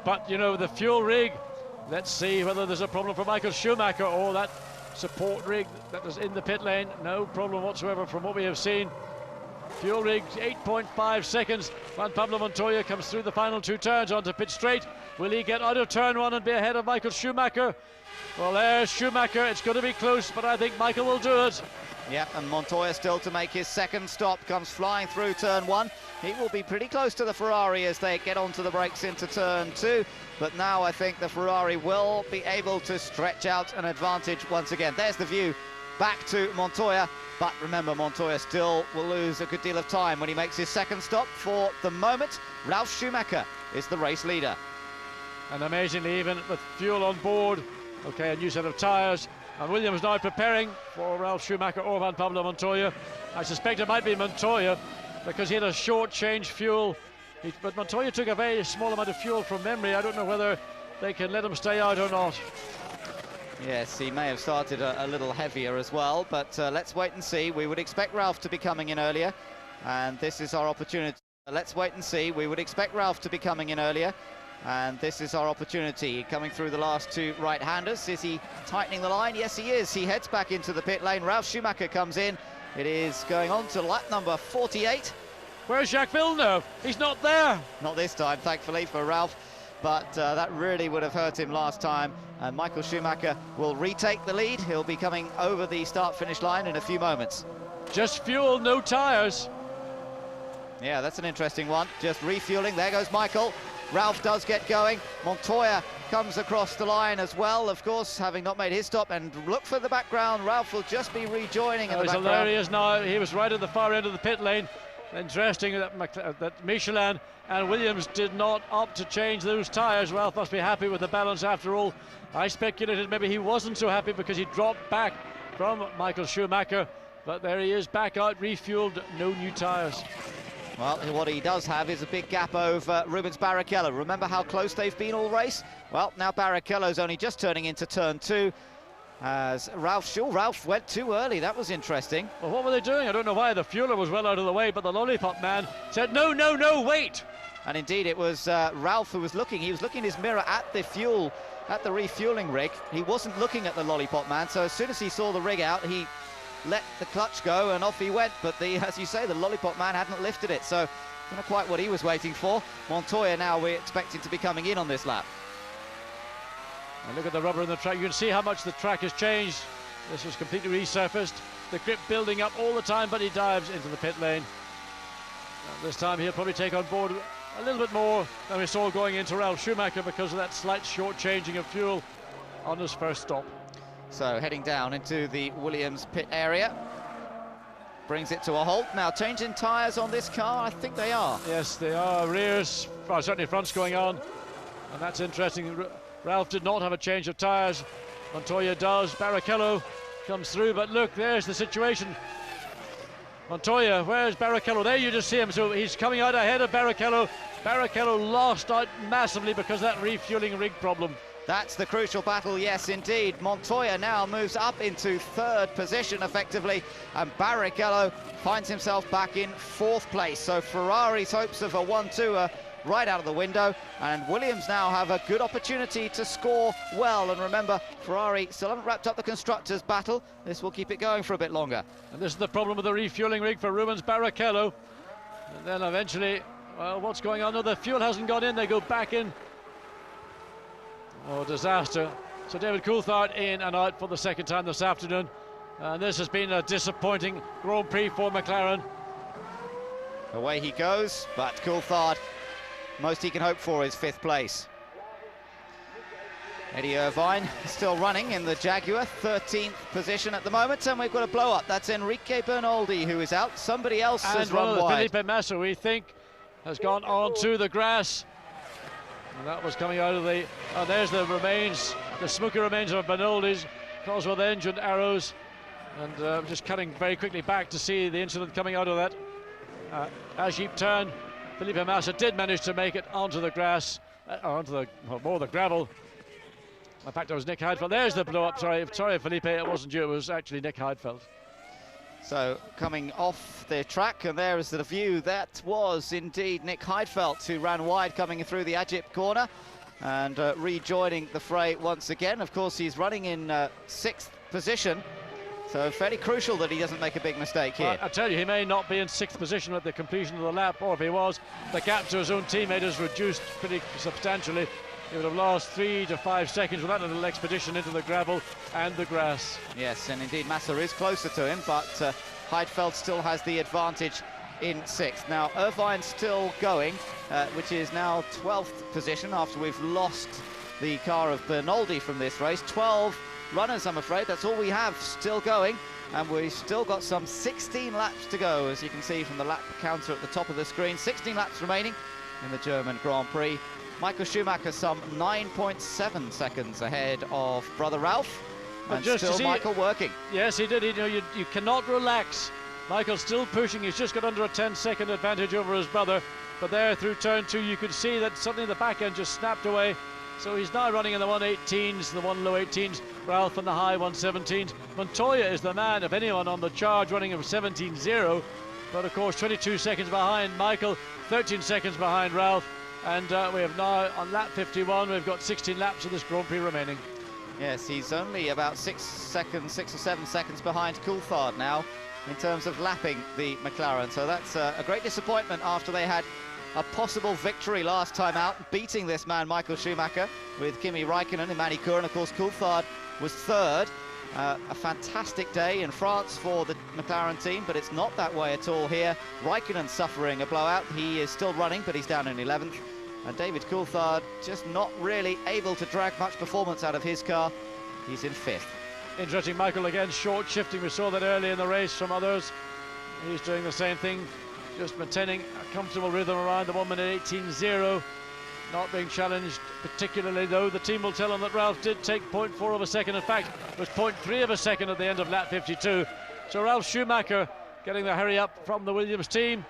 But, you know, the fuel rig, let's see whether there's a problem for Michael Schumacher or that support rig that is in the pit lane. No problem whatsoever from what we have seen. Fuel rig, 8.5 seconds. Juan Pablo Montoya comes through the final 2 turns onto pit straight. Will he get out of turn 1 and be ahead of Michael Schumacher? Well, there's Schumacher. It's going to be close, but I think Michael will do it. Yeah, and Montoya still to make his second stop, comes flying through turn 1. He will be pretty close to the Ferrari as they get onto the brakes into turn 2, but now I think the Ferrari will be able to stretch out an advantage once again. There's the view back to Montoya. But remember, Montoya still will lose a good deal of time when he makes his second stop. For the moment, Ralf Schumacher is the race leader. And amazingly, even with fuel on board, okay, a new set of tyres, and Williams now preparing for Ralf Schumacher or Juan Pablo Montoya. I suspect it might be Montoya because he had a short change fuel, but Montoya took a very small amount of fuel from memory. I don't know whether they can let him stay out or not. Yes, he may have started a little heavier as well, but let's wait and see. We would expect Ralf to be coming in earlier, and this is our opportunity. Let's wait and see. We would expect Ralf to be coming in earlier, and this is our opportunity. Coming through the last two right-handers. Is he tightening the line? Yes, he is. He heads back into the pit lane. Ralf Schumacher comes in. It is going on to lap number 48. Where's Jacques Villeneuve? He's not there. Not this time, thankfully, for Ralf. But that really would have hurt him last time. And Michael Schumacher will retake the lead. He'll be coming over the start-finish line in a few moments. Just fuel, no tyres. Yeah, that's an interesting one. Just refueling. There goes Michael. Ralf does get going. Montoya comes across the line as well, of course, having not made his stop. And look for the background. Ralf will just be rejoining in the background. Hilarious now. He was right at the far end of the pit lane. Interesting that Michelin and Williams did not opt to change those tyres. Ralf must be happy with the balance after all. I speculated maybe he wasn't so happy because he dropped back from Michael Schumacher, but there he is, back out, refueled, no new tyres. Well, what he does have is a big gap over Rubens Barrichello. Remember how close they've been all race? Well, now Barrichello's only just turning into turn 2. As Ralf went too early. That was interesting. Well, what were they doing? I don't know why. The fueler was well out of the way, but the lollipop man said, no, no, no, wait. And indeed, it was Ralf who was looking. He was looking in his mirror at the fuel, at the refueling rig. He wasn't looking at the lollipop man. So as soon as he saw the rig out, he let the clutch go and off he went. But as you say, the lollipop man hadn't lifted it. So not quite what he was waiting for. Montoya now we're expecting to be coming in on this lap. And look at the rubber in the track. You can see how much the track has changed. This was completely resurfaced. The grip building up all the time, but he dives into the pit lane. And this time he'll probably take on board a little bit more than we saw going into Ralf Schumacher because of that slight short changing of fuel on his first stop. So heading down into the Williams pit area. Brings it to a halt. Now changing tyres on this car, I think they are. Yes, they are. Rears, well, certainly front's going on. And that's interesting. Ralf did not have a change of tyres. Montoya does. Barrichello comes through, but look, there's the situation. Montoya, where's Barrichello? There you just see him. So he's coming out ahead of Barrichello. Barrichello lost out massively because of that refueling rig problem. That's the crucial battle, yes, indeed. Montoya now moves up into third position, effectively, and Barrichello finds himself back in fourth place. So Ferrari's hopes of a 1-2 are right out of the window, and Williams now have a good opportunity to score well. And remember, Ferrari still haven't wrapped up the constructors' battle. This will keep it going for a bit longer. And this is the problem with the refueling rig for Rubens Barrichello. And then eventually, well, what's going on? No, the fuel hasn't gone in. They go back in. Oh, disaster. So David Coulthard in and out for the second time this afternoon. And this has been a disappointing Grand Prix for McLaren. Away he goes, but Coulthard, most he can hope for is fifth place. Eddie Irvine still running in the Jaguar, 13th position at the moment, and we've got a blow-up. That's Enrique Bernoldi who is out. Somebody else has run wide. Felipe Massa, we think, has gone on to the grass. And that was coming out of the... Oh, there's the remains, the smoky remains of Bernoldi's Cosworth engine arrows. And just cutting very quickly back to see the incident coming out of that. As-Jeep turn, Felipe Massa did manage to make it onto the grass, onto the, well, more the gravel. In fact, it was Nick Heidfeld. There's the blow-up. Sorry, Felipe, it wasn't you. It was actually Nick Heidfeld. So coming off the track, and there is the view. That was indeed Nick Heidfeld who ran wide coming through the As-Jeep corner and rejoining the fray once again. Of course, he's running in 6th position, so fairly crucial that he doesn't make a big mistake here. Well, I tell you, he may not be in 6th position at the completion of the lap, or if he was, the gap to his own teammate has reduced pretty substantially. He would have lost 3 to 5 seconds with that little expedition into the gravel and the grass. Yes, and indeed Massa is closer to him, but Heidfeld still has the advantage in 6th. Now Irvine's still going, which is now 12th position after we've lost the car of Bernoldi from this race. 12 runners, I'm afraid. That's all we have still going, and we've still got some 16 laps to go, as you can see from the lap counter at the top of the screen. 16 laps remaining in the German Grand Prix. Michael Schumacher some 9.7 seconds ahead of brother Ralph, and still Michael working. Yes, he did. You know, you cannot relax. Michael's still pushing. He's just got under a 10-second advantage over his brother. But there through turn 2, you could see that suddenly the back end just snapped away. So he's now running in the 118s, the 1 low 18s. Ralph in the high 117s. Montoya is the man, if anyone, on the charge, running of 17.0. But of course, 22 seconds behind Michael, 13 seconds behind Ralph. And we have now, on lap 51, we've got 16 laps of this Grand Prix remaining. Yes, he's only about 6 or 7 seconds behind Coulthard now in terms of lapping the McLaren. So that's a great disappointment after they had a possible victory last time out, beating this man Michael Schumacher with Kimi Raikkonen and Manny Kuren. Of course, Coulthard was third. A fantastic day in France for the McLaren team, but it's not that way at all here. Raikkonen suffering a blowout. He is still running, but he's down in 11th. And David Coulthard just not really able to drag much performance out of his car. He's in 5th. Interesting, Michael again short shifting. We saw that early in the race from others. He's doing the same thing, just maintaining a comfortable rhythm around the 1 minute 18.0. Not being challenged particularly, though. The team will tell him that Ralph did take 0.4 of a second. In fact, it was 0.3 of a second at the end of lap 52. So Ralf Schumacher getting the hurry up from the Williams team.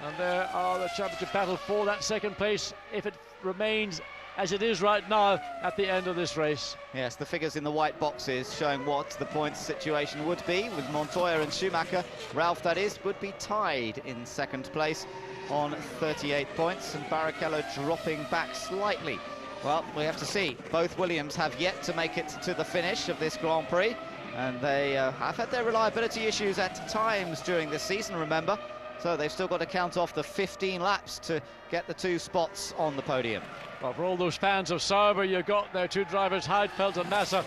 And there are the championship battle for that second place, if it remains as it is right now at the end of this race. Yes, the figures in the white boxes showing what the points situation would be with Montoya and Schumacher. Ralph, that is, would be tied in second place on 38 points, and Barrichello dropping back slightly. Well, we have to see. Both Williams have yet to make it to the finish of this Grand Prix, and they have had their reliability issues at times during this season, remember. So they've still got to count off the 15 laps to get the 2 spots on the podium. Well, for all those fans of Sauber, you've got their 2 drivers, Heidfeld and Massa,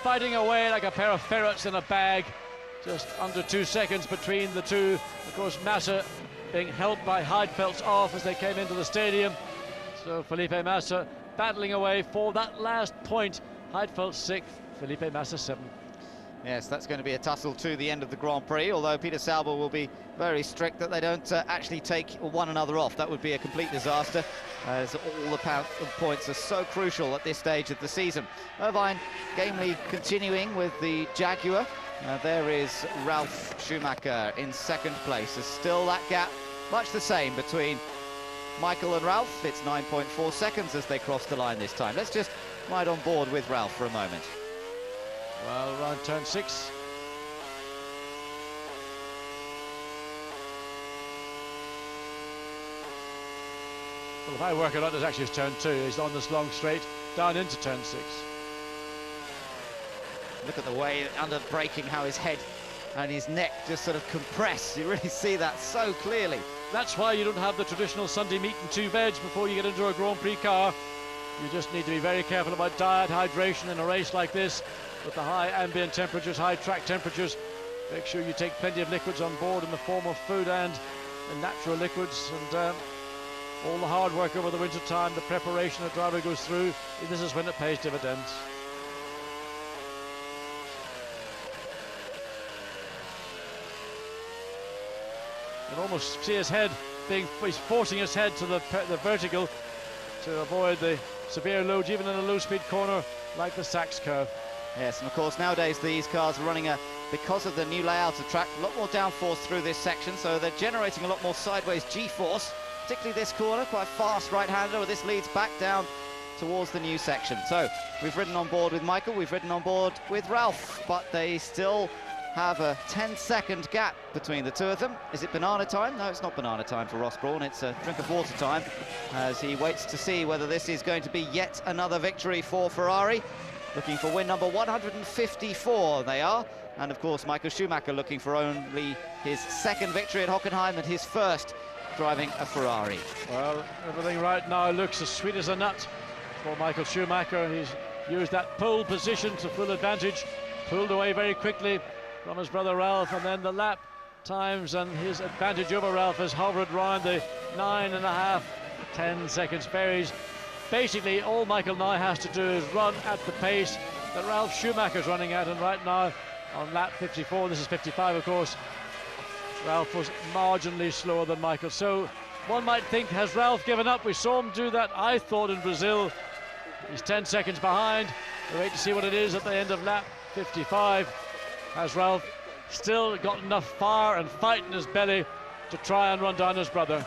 fighting away like a pair of ferrets in a bag. Just under 2 seconds between the two. Of course, Massa being helped by Heidfeld's off as they came into the stadium. So Felipe Massa battling away for that last point. Heidfeld 6th, Felipe Massa 7th. Yes, that's going to be a tussle to the end of the Grand Prix, although Peter Sauber will be very strict that they don't actually take one another off. That would be a complete disaster, as all the points are so crucial at this stage of the season. Irvine gamely continuing with the Jaguar. There is Ralf Schumacher in second place. There's still that gap, much the same between Michael and Ralf. It's 9.4 seconds as they cross the line this time. Let's just ride on board with Ralf for a moment. Well, around turn 6. Well, if I work it out, it's actually turn 2. He's on this long straight down into turn 6. Look at the way under braking, how his head and his neck just sort of compress. You really see that so clearly. That's why you don't have the traditional Sunday meat and 2 veg before you get into a Grand Prix car. You just need to be very careful about diet, hydration in a race like this. With the high ambient temperatures, high track temperatures, make sure you take plenty of liquids on board in the form of food and natural liquids, and all the hard work over the winter time, the preparation the driver goes through, this is when it pays dividends. You can almost see his head he's forcing his head to the vertical to avoid the severe loads, even in a low-speed corner like the Sachs curve. Yes, and of course nowadays these cars are running because of the new layout of track, a lot more downforce through this section, so they're generating a lot more sideways G-force, particularly this corner, quite fast right-hander, where this leads back down towards the new section. So we've ridden on board with Michael, we've ridden on board with Ralf, but they still have a 10-second gap between the two of them. Is it banana time? No, it's not banana time for Ross Brawn. It's a drink of water time as he waits to see whether this is going to be yet another victory for Ferrari. Looking for win number 154, they are. And of course, Michael Schumacher looking for only his second victory at Hockenheim and his first driving a Ferrari. Well, everything right now looks as sweet as a nut for Michael Schumacher. He's used that pole position to full advantage, pulled away very quickly from his brother Ralf, and then the lap times and his advantage over Ralf has hovered around the 9.5, 10 seconds varies. Basically, all Michael now has to do is run at the pace that Ralf Schumacher's running at, and right now on lap 54, this is 55 of course, Ralf was marginally slower than Michael. So one might think, has Ralf given up? We saw him do that, I thought, in Brazil. He's 10 seconds behind. We'll wait to see what it is at the end of lap 55. Has Ralf still got enough fire and fight in his belly to try and run down his brother?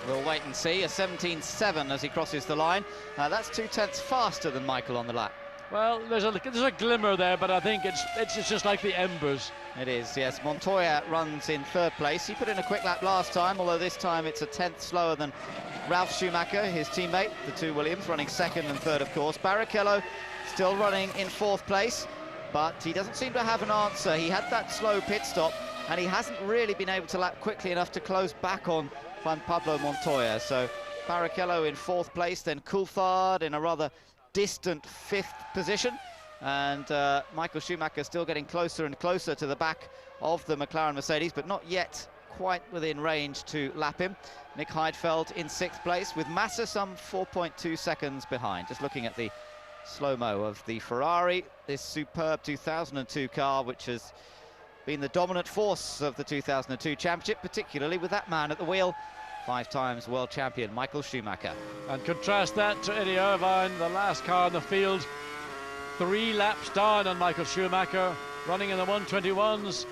We'll wait and see. A 17.7 as he crosses the line. That's 0.2 faster than Michael on the lap. Well, there's a glimmer there, but I think it's just like the embers. It is, yes. Montoya runs in third place. He put in a quick lap last time, although this time it's a 10th slower than Ralf Schumacher, his teammate. The two Williams running second and third, of course. Barrichello still running in fourth place, but he doesn't seem to have an answer. He had that slow pit stop, and he hasn't really been able to lap quickly enough to close back on Juan Pablo Montoya. So Barrichello in fourth place, then Coulthard in a rather distant fifth position, and Michael Schumacher still getting closer and closer to the back of the McLaren Mercedes, but not yet quite within range to lap him. Nick Heidfeld in sixth place, with Massa some 4.2 seconds behind. Just looking at the slow-mo of the Ferrari, this superb 2002 car, which has been the dominant force of the 2002 championship, particularly with that man at the wheel, 5 times world champion Michael Schumacher. And contrast that to Eddie Irvine, the last car in the field, 3 laps down on Michael Schumacher, running in the 121s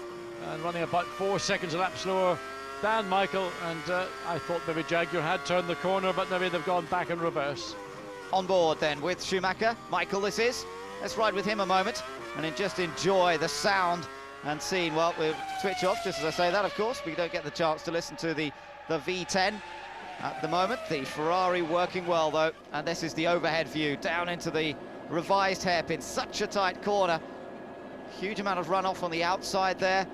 and running about 4 seconds a lap slower than Michael. And I thought maybe Jaguar had turned the corner, but maybe they've gone back in reverse. On board then with Schumacher, Michael this is. Let's ride with him a moment and just enjoy the sound and scene. Well, we'll switch off just as I say that, of course. We don't get the chance to listen to the V10 at the moment. The Ferrari working well though, and this is the overhead view down into the revised hairpin. Such a tight corner, huge amount of runoff on the outside there,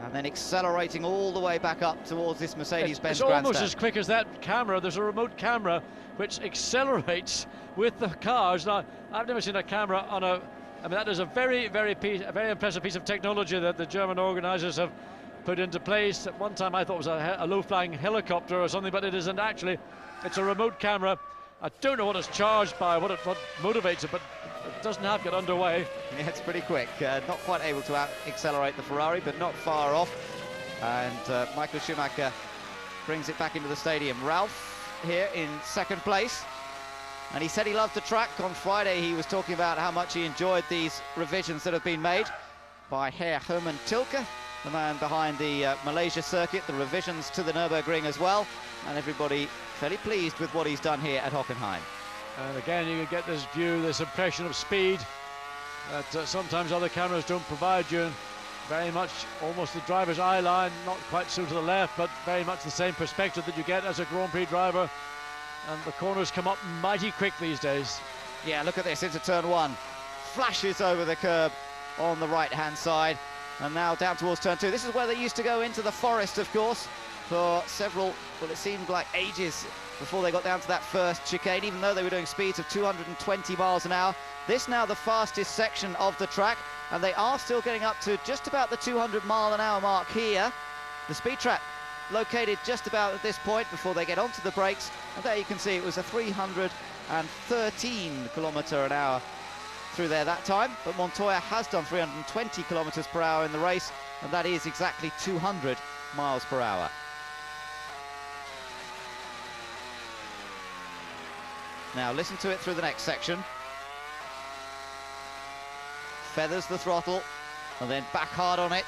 and then accelerating all the way back up towards this Mercedes-Benz grandstand. It's almost as quick as that camera. There's a remote camera which accelerates with the cars. Now, I've never seen a camera on a, I mean, that is a very impressive piece of technology that the German organisers have put into place. At one time I thought it was a low-flying helicopter or something, but it isn't actually. It's a remote camera. I don't know what it's charged by, what motivates it, but it doesn't have to get underway. Yeah, it's pretty quick. Not quite able to accelerate the Ferrari, but not far off. And Michael Schumacher brings it back into the stadium. Ralf here in second place. And he said he loved the track. On Friday he was talking about how much he enjoyed these revisions that have been made by Herr Hermann Tilke, the man behind the Malaysia circuit, the revisions to the Nürburgring as well, and everybody fairly pleased with what he's done here at Hockenheim. And again, you can get this view, this impression of speed that sometimes other cameras don't provide you. Very much almost the driver's eye line, not quite so to the left, but very much the same perspective that you get as a Grand Prix driver. And the corners come up mighty quick these days. Yeah, look at this into turn 1. Flashes over the curb on the right-hand side. And now down towards turn 2. This is where they used to go into the forest, of course, for several, well, it seemed like ages before they got down to that first chicane, even though they were doing speeds of 220 miles an hour. This now the fastest section of the track, and they are still getting up to just about the 200-mile-an-hour mark here. The speed trap located just about at this point before they get onto the brakes, and there you can see it was a 313 kilometre an hour through there that time, but Montoya has done 320 kilometers per hour in the race, and that is exactly 200 miles per hour. Now listen to it through the next section. Feathers the throttle and then back hard on it.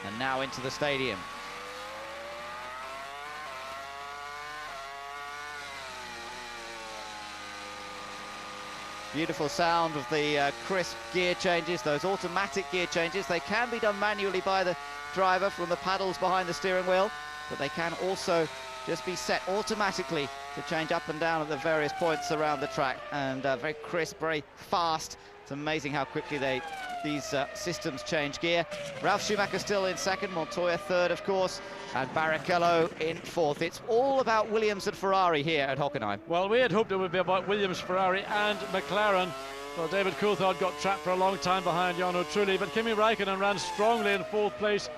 And now into the stadium. Beautiful sound of the crisp gear changes, those automatic gear changes. They can be done manually by the driver from the paddles behind the steering wheel, but they can also just be set automatically to change up and down at the various points around the track. And very crisp, very fast. It's amazing how quickly these systems change gear. Ralf Schumacher still in second, Montoya third, of course, and Barrichello in fourth. It's all about Williams and Ferrari here at Hockenheim. Well, we had hoped it would be about Williams, Ferrari and McLaren. Well, David Coulthard got trapped for a long time behind Jarno Trulli, but Kimi Räikkönen ran strongly in fourth place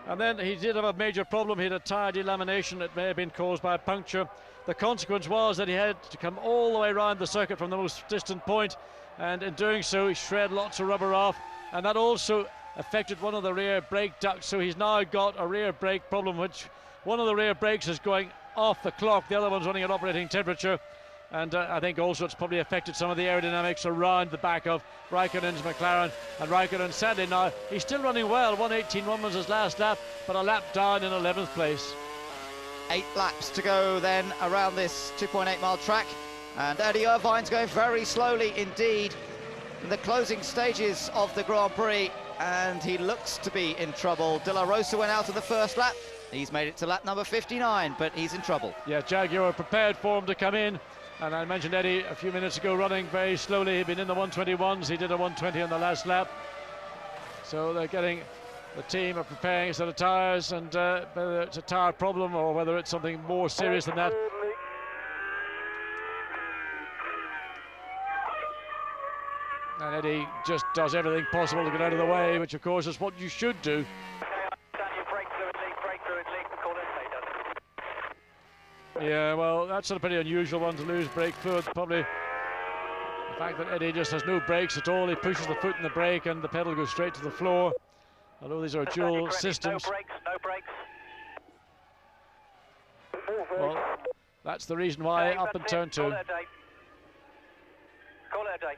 And then he did have a major problem. He had a tyre delamination that may have been caused by a puncture. The consequence was that he had to come all the way around the circuit from the most distant point, and in doing so he shred lots of rubber off, and that also affected one of the rear brake ducts. So he's now got a rear brake problem, which one of the rear brakes is going off the clock, the other one's running at operating temperature. And I think also it's probably affected some of the aerodynamics around the back of Raikkonen's McLaren. And Raikkonen, sadly now, he's still running well. 1:18.1 was his last lap, but a lap down in 11th place. 8 laps to go then around this 2.8 mile track. And Eddie Irvine's going very slowly indeed in the closing stages of the Grand Prix. And he looks to be in trouble. De La Rosa went out of the first lap. He's made it to lap number 59, but he's in trouble. Yeah, Jaguar prepared for him to come in. And I mentioned Eddie a few minutes ago running very slowly. He'd been in the 121s. He did a 120 on the last lap. So they're getting, the team are preparing a set of tyres, and whether it's a tyre problem or whether it's something more serious than that. And Eddie just does everything possible to get out of the way, which of course is what you should do. Yeah, well, that's a pretty unusual one to lose brake fluid. Probably the fact that Eddie just has no brakes at all. He pushes the foot in the brake and the pedal goes straight to the floor. Although these are dual systems. No brakes. Well, that's the reason why up in turn 2. Call it a day.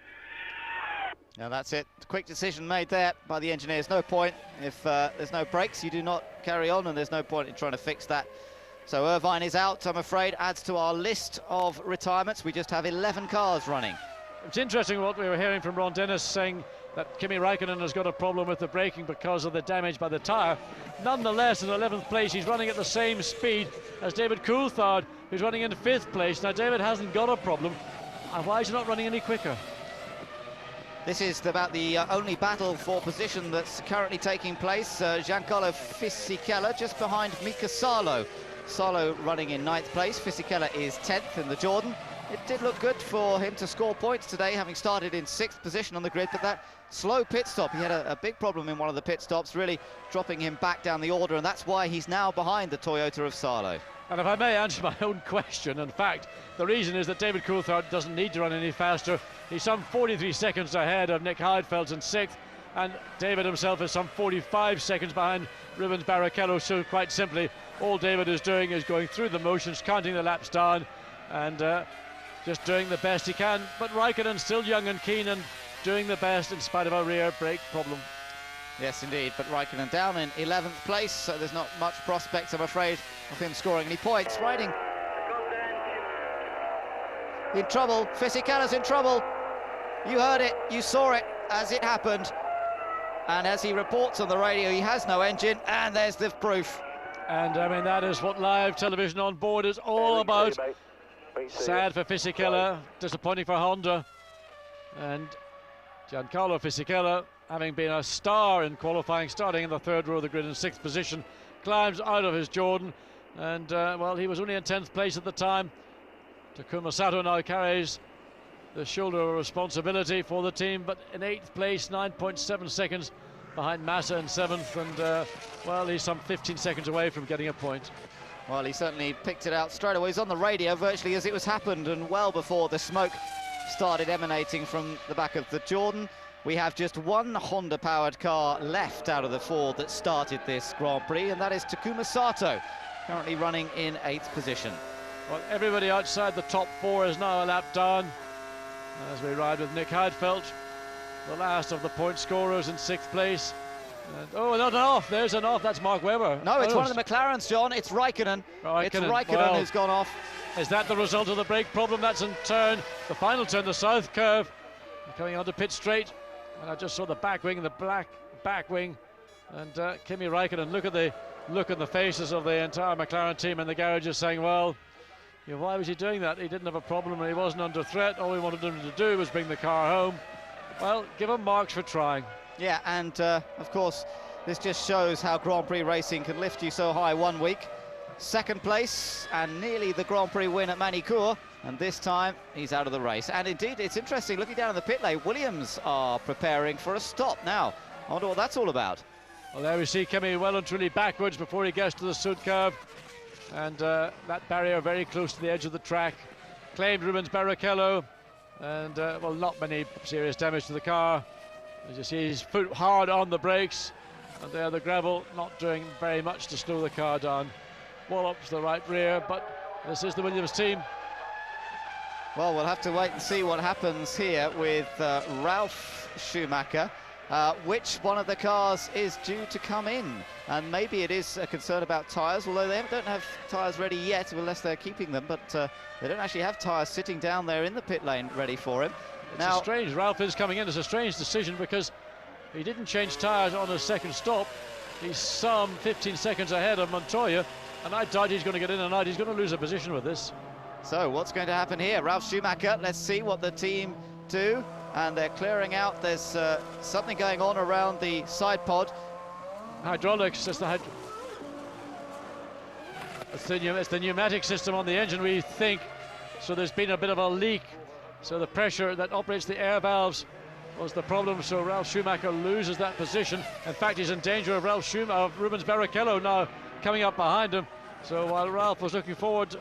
Now that's it. Quick decision made there by the engineers. No point if there's no brakes, you do not carry on, and there's no point in trying to fix that. So Irvine is out, I'm afraid, adds to our list of retirements. We just have 11 cars running. It's interesting what we were hearing from Ron Dennis, saying that Kimi Raikkonen has got a problem with the braking because of the damage by the tyre. Nonetheless, in 11th place, he's running at the same speed as David Coulthard, who's running in 5th place. Now, David hasn't got a problem. And why is he not running any quicker? This is about the only battle for position that's currently taking place. Giancarlo Fisichella just behind Mika Salo. Salo running in 9th place. Fisichella is 10th in the Jordan. It did look good for him to score points today, having started in 6th position on the grid, but that slow pit stop, he had a big problem in one of the pit stops, really dropping him back down the order, and that's why he's now behind the Toyota of Salo. And if I may answer my own question, in fact, the reason is that David Coulthard doesn't need to run any faster. He's some 43 seconds ahead of Nick Heidfeld in 6th, and David himself is some 45 seconds behind Rubens Barrichello. So quite simply, all David is doing is going through the motions, counting the laps down, and just doing the best he can. But Raikkonen's still young and keen and doing the best in spite of a rear brake problem. Yes, indeed, but Raikkonen down in 11th place, so there's not much prospect, I'm afraid, of him scoring any points. Riding in trouble. Fisichella's in trouble. You heard it, you saw it as it happened. And as he reports on the radio, he has no engine, and there's the proof. And I mean, that is what live television on board is all about. Sad for Fisichella, disappointing for Honda. And Giancarlo Fisichella, having been a star in qualifying, starting in the 3rd row of the grid in 6th position, climbs out of his Jordan. And, well, he was only in 10th place at the time. Takuma Sato now carries the shoulder of responsibility for the team, but in 8th place, 9.7 seconds behind Massa in 7th, and well, he's some 15 seconds away from getting a point. Well, he certainly picked it out straight away. He's on the radio virtually as it was happened, and well before the smoke started emanating from the back of the Jordan. We have just one Honda-powered car left out of the 4 that started this Grand Prix, and that is Takuma Sato, currently running in 8th position. Well, everybody outside the top 4 is now a lap down as we ride with Nick Heidfeld, the last of the point scorers, in 6th place. And, oh, not an off. There's an off. That's Mark Webber. No, it's one of the McLarens, John. It's Raikkonen. It's Raikkonen, well, who's gone off. Is that the result of the brake problem? That's in turn, the final turn, the south curve, coming onto pit straight. And I just saw the back wing, the black back wing, and Kimi Raikkonen. Look at the look in the faces of the entire McLaren team in the garages, saying, well, you know, why was he doing that? He didn't have a problem and he wasn't under threat. All we wanted him to do was bring the car home. Well, give him marks for trying. Yeah, and of course, this just shows how Grand Prix racing can lift you so high one week. 2nd place and nearly the Grand Prix win at Manicourt, and this time he's out of the race. And indeed, it's interesting, looking down in the pit lane, Williams are preparing for a stop now. I wonder what that's all about. Well, there we see Kimi well and truly backwards before he gets to the Sud curve. And that barrier very close to the edge of the track. Claimed Rubens Barrichello. And, well, not many serious damage to the car. As you see, his foot hard on the brakes. And there the gravel not doing very much to slow the car down. Wallops the right rear, but this is the Williams team. Well, we'll have to wait and see what happens here with Ralf Schumacher. Which one of the cars is due to come in? And maybe it is a concern about tyres, although they don't have tyres ready yet, unless they're keeping them, but they don't actually have tyres sitting down there in the pit lane ready for him. It's strange, Ralf is coming in. It's a strange decision because he didn't change tyres on his second stop. He's some 15 seconds ahead of Montoya, and I doubt he's going to get in and out. He's going to lose a position with this. So what's going to happen here? Ralf Schumacher, let's see what the team do. And they're clearing out. There's something going on around the side pod. Hydraulics, it's the pneumatic system on the engine, we think. So there's been a bit of a leak. So the pressure that operates the air valves was the problem. So Ralf Schumacher loses that position. In fact, he's in danger of Rubens Barrichello now coming up behind him. So while Ralf was looking forward,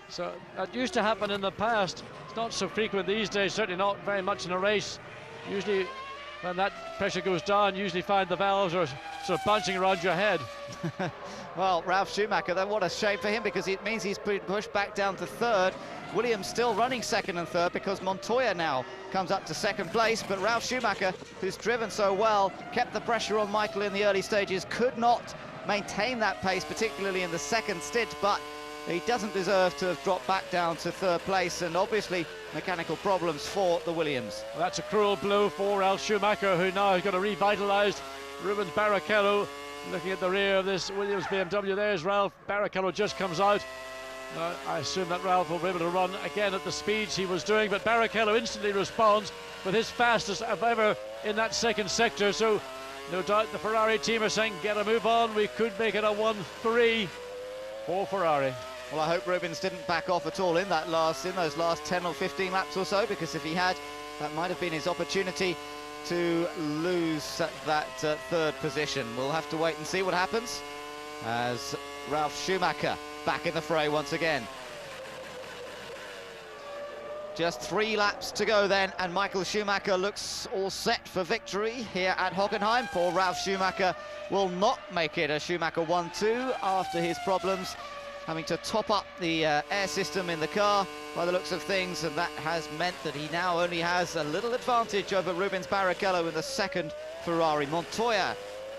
so that used to happen in the past. It's not so frequent these days, certainly not very much in a race. Usually when that pressure goes down, you usually find the valves are sort of bouncing around your head. Well, Ralf Schumacher, then what a shame for him, because it means he's pushed back down to third. Williams still running second and third because Montoya now comes up to second place, but Ralf Schumacher, who's driven so well, kept the pressure on Michael in the early stages, could not maintain that pace, particularly in the second stint, but he doesn't deserve to have dropped back down to third place, and obviously mechanical problems for the Williams. Well, that's a cruel blow for Ralf Schumacher, who now has got a revitalised Rubens Barrichello. Looking at the rear of this Williams BMW, there's Ralf. Barrichello just comes out. I assume that Ralf will be able to run again at the speeds he was doing, but Barrichello instantly responds with his fastest of ever in that second sector. So no doubt the Ferrari team are saying, get a move on, we could make it a 1-3 for Ferrari. Well, I hope Rubens didn't back off at all in those last 10 or 15 laps or so, because if he had, that might have been his opportunity to lose that third position. We'll have to wait and see what happens as Ralf Schumacher back in the fray once again. Just 3 laps to go then, and Michael Schumacher looks all set for victory here at Hockenheim. Poor Ralf Schumacher will not make it a Schumacher 1-2 after his problems, having to top up the air system in the car by the looks of things, and that has meant that he now only has a little advantage over Rubens Barrichello in the second Ferrari. Montoya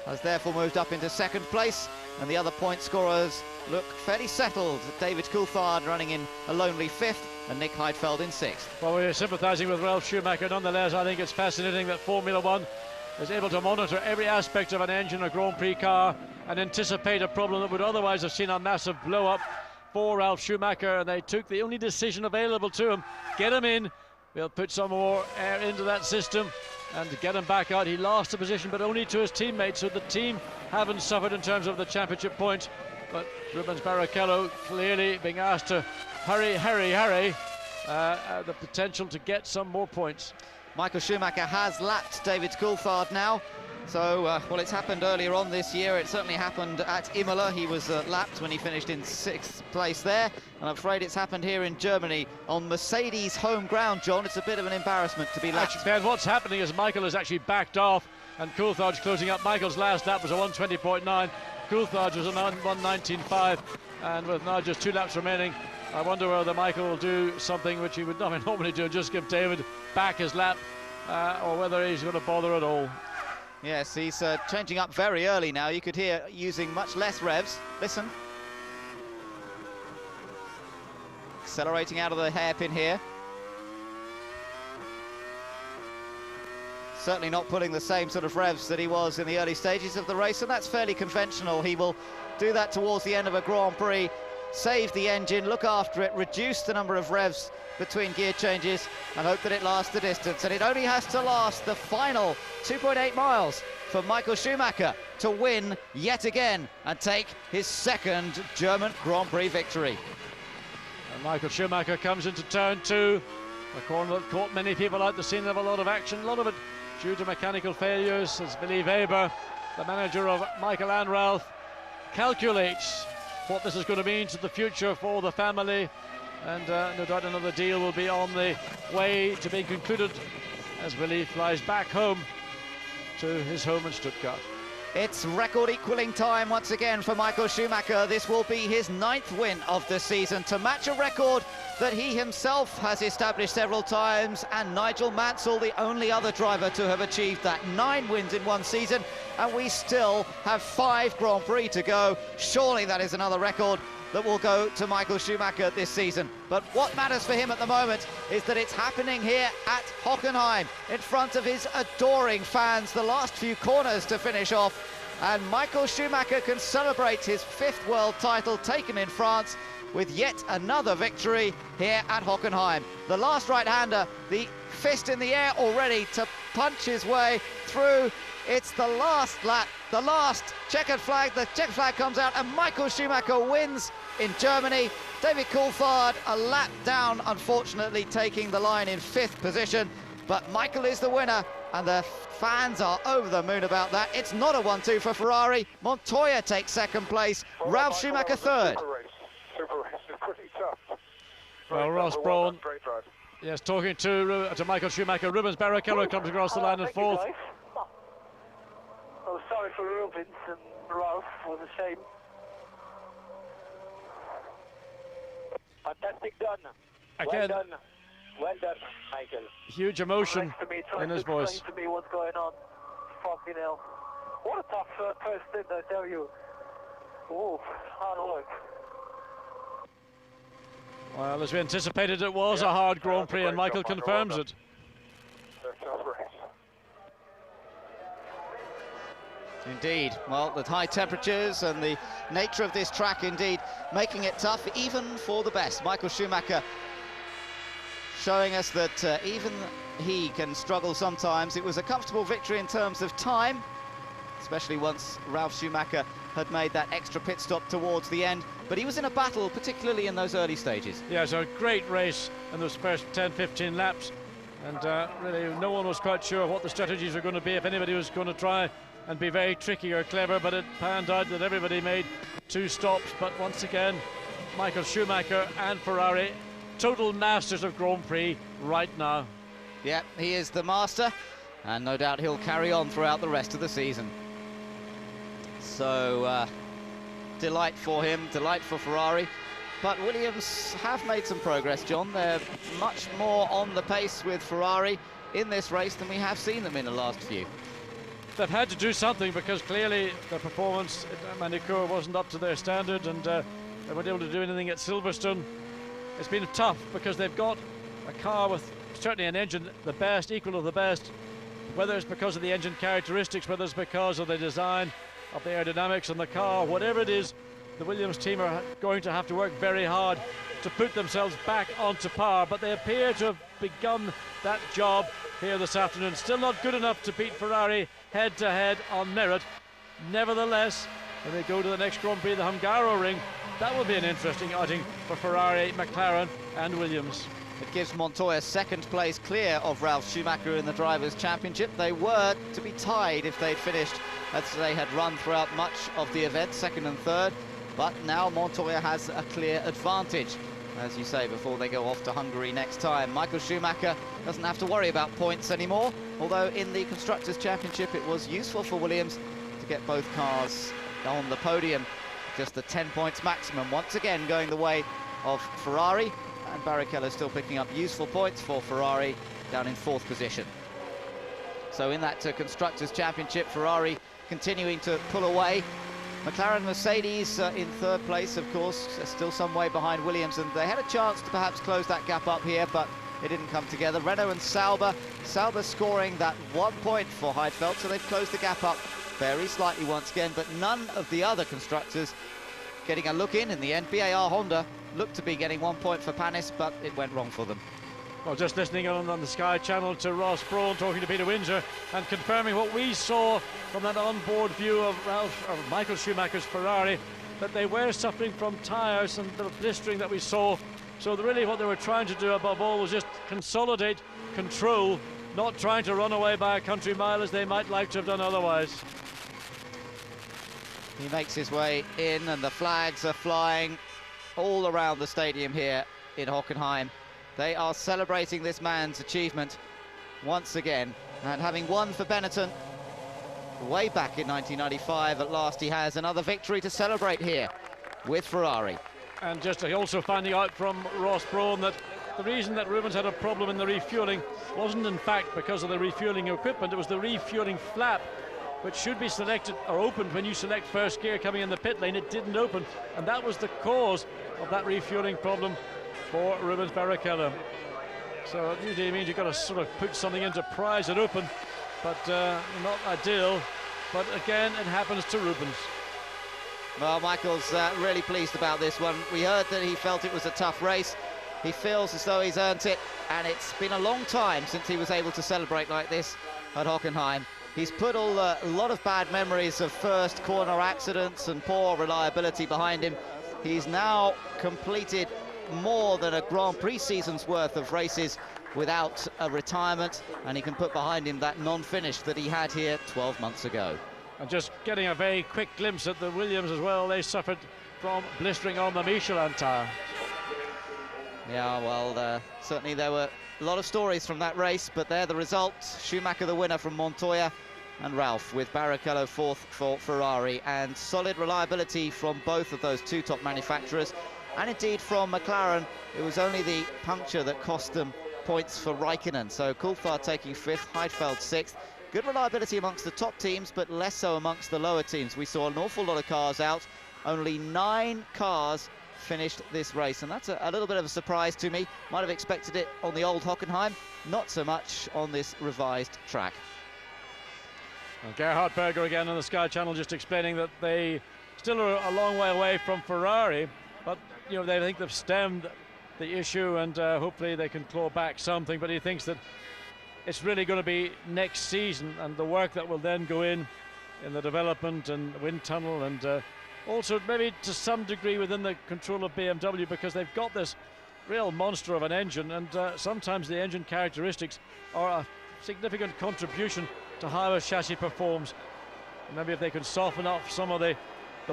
has therefore moved up into second place, and the other point scorers look fairly settled. David Coulthard running in a lonely 5th, and Nick Heidfeld in 6th. Well, we're sympathising with Ralf Schumacher. Nonetheless, I think it's fascinating that Formula One is able to monitor every aspect of an engine, a Grand Prix car, and anticipate a problem that would otherwise have seen a massive blow-up for Ralf Schumacher, and they took the only decision available to him. Get him in, we'll put some more air into that system and get him back out. He lost the position, but only to his teammates, so the team haven't suffered in terms of the championship point, but Rubens Barrichello clearly being asked to hurry, the potential to get some more points. Michael Schumacher has lapped David Coulthard now. So, well, it's happened earlier on this year. It certainly happened at Imola. He was lapped when he finished in 6th place there. And I'm afraid it's happened here in Germany on Mercedes' home ground, John. It's a bit of an embarrassment to be lapped. Actually, Ben, what's happening is Michael has actually backed off and Coulthard's closing up. Michael's last lap was a 1:20.9. Coulthard's was a 1:19.5. And with now just 2 laps remaining, I wonder whether Michael will do something which he would not normally do, just give David back his lap, or whether he's going to bother at all. Yes, he's changing up very early now. You could hear using much less revs. Listen. Accelerating out of the hairpin here. Certainly not putting the same sort of revs that he was in the early stages of the race, and that's fairly conventional. He will do that towards the end of a Grand Prix, save the engine, look after it, reduce the number of revs between gear changes, and hope that it lasts the distance. And it only has to last the final 2.8 miles for Michael Schumacher to win yet again and take his 2nd German Grand Prix victory. And Michael Schumacher comes into turn 2, a corner that caught many people out the scene of a lot of action, a lot of it due to mechanical failures, as Willy Weber the manager of Michael Anralth, calculates what this is going to mean to the future for the family, and no doubt another deal will be on the way to being concluded as Willie flies back home to his home in Stuttgart. It's record equaling time once again for Michael Schumacher. This will be his 9th win of the season, to match a record that he himself has established several times, and Nigel Mansell, the only other driver to have achieved that. 9 wins in one season, and we still have 5 Grand Prix to go. Surely that is another record that will go to Michael Schumacher this season. But what matters for him at the moment is that it's happening here at Hockenheim in front of his adoring fans. The last few corners to finish off, and Michael Schumacher can celebrate his 5th world title taken in France with yet another victory here at Hockenheim. The last right-hander, the fist in the air already to punch his way through. It's the last lap, the last checkered flag. The checkered flag comes out and Michael Schumacher wins in Germany. David Coulthard a lap down, unfortunately taking the line in 5th position. But Michael is the winner, and the fans are over the moon about that. It's not a 1-2 for Ferrari. Montoya takes 2nd place, Ralf Schumacher 3rd. Super race is pretty tough. Well, Ross Brawn, yes, talking to Michael Schumacher. Rubens Barrichello comes across the line in 4th. Oh, sorry for Rubens and Ralph, was a shame. Fantastic done. Again, Well done, Michael. huge emotion Next to me, trying in his to voice. explain to me what's going on. Fucking hell. What a tough first stint, I tell you. Ooh, hard work. Well, as we anticipated, it was a hard Grand Prix, and Michael confirms it. Indeed. Well, the high temperatures and the nature of this track, indeed, making it tough even for the best. Michael Schumacher showing us that even he can struggle sometimes. It was a comfortable victory in terms of time, especially once Ralf Schumacher had made that extra pit stop towards the end. But he was in a battle, particularly in those early stages. Yeah, it's a great race in those first 10-15 laps. And really, no one was quite sure what the strategies were going to be, if anybody was going to try and be very tricky or clever, but it panned out that everybody made 2 stops. But once again, Michael Schumacher and Ferrari, total masters of Grand Prix right now. Yeah, he is the master, and no doubt he'll carry on throughout the rest of the season. So, delight for him, delight for Ferrari. But Williams have made some progress, John. They're much more on the pace with Ferrari in this race than we have seen them in the last few. They've had to do something, because clearly their performance at Magny-Cours wasn't up to their standard, and they weren't able to do anything at Silverstone. It's been tough because they've got a car with certainly an engine the best, equal to the best. Whether it's because of the engine characteristics, whether it's because of the design of the aerodynamics in the car, whatever it is, the Williams team are going to have to work very hard to put themselves back onto par, but they appear to have begun that job here this afternoon. Still not good enough to beat Ferrari head-to-head on merit. Nevertheless, when they go to the next Grand Prix, the Hungaroring, that will be an interesting outing for Ferrari, McLaren and Williams. It gives Montoya 2nd place clear of Ralf Schumacher in the Drivers' Championship. They were to be tied if they'd finished as they had run throughout much of the event, 2nd and 3rd. But now Montoya has a clear advantage, as you say, before they go off to Hungary next time. Michael Schumacher doesn't have to worry about points anymore, although in the Constructors' Championship it was useful for Williams to get both cars on the podium. Just the 10 points maximum, once again going the way of Ferrari, and Barrichello still picking up useful points for Ferrari down in 4th position. So in that Constructors' Championship, Ferrari continuing to pull away. McLaren, Mercedes in 3rd place, of course, still some way behind Williams, and they had a chance to perhaps close that gap up here, but it didn't come together. Renault and Sauber scoring that 1 point for Heidfeld, so they've closed the gap up very slightly once again, but none of the other constructors getting a look in the end. BAR Honda looked to be getting 1 point for Panis, but it went wrong for them. Well, just listening on the Sky Channel to Ross Brawn talking to Peter Windsor and confirming what we saw from that onboard view of Michael Schumacher's Ferrari, that they were suffering from tyres and the blistering that we saw. So really what they were trying to do above all was just consolidate, control, not trying to run away by a country mile as they might like to have done otherwise. He makes his way in, and the flags are flying all around the stadium here in Hockenheim. They are celebrating this man's achievement once again, and having won for Benetton way back in 1995, at last he has another victory to celebrate here with Ferrari. And just also finding out from Ross Brawn that the reason that Rubens had a problem in the refueling wasn't in fact because of the refueling equipment, it was the refueling flap, which should be selected or opened when you select first gear coming in the pit lane. It didn't open, and that was the cause of that refueling problem for Rubens Barrichello. So it usually means you've got to sort of put something in to prise it open, but not ideal. But again, it happens to Rubens. Well, Michael's really pleased about this one. We heard that he felt it was a tough race. He feels as though he's earned it, and it's been a long time since he was able to celebrate like this at Hockenheim. He's put a lot of bad memories of first corner accidents and poor reliability behind him. He's now completed more than a Grand Prix season's worth of races without a retirement, and he can put behind him that non-finish that he had here 12 months ago. And just getting a very quick glimpse at the Williams as well, they suffered from blistering on the Michelin tyre. Yeah, well, certainly there were a lot of stories from that race, but they're the results. Schumacher the winner from Montoya, and Ralph with Barrichello fourth for Ferrari, and solid reliability from both of those two top manufacturers, and indeed from McLaren. It was only the puncture that cost them points for Raikkonen. So Coulthard taking fifth, Heidfeld sixth. Good reliability amongst the top teams, but less so amongst the lower teams. We saw an awful lot of cars out. Only 9 cars finished this race, and that's a little bit of a surprise to me. Might have expected it on the old Hockenheim, not so much on this revised track. And Gerhard Berger again on the Sky Channel, just explaining that they still are a long way away from Ferrari, but you know, they think they've stemmed the issue, and hopefully they can claw back something. But he thinks that it's really going to be next season, and the work that will then go in the development and wind tunnel, and also maybe to some degree within the control of BMW, because they've got this real monster of an engine, and sometimes the engine characteristics are a significant contribution to how a chassis performs. Maybe if they could soften up some of the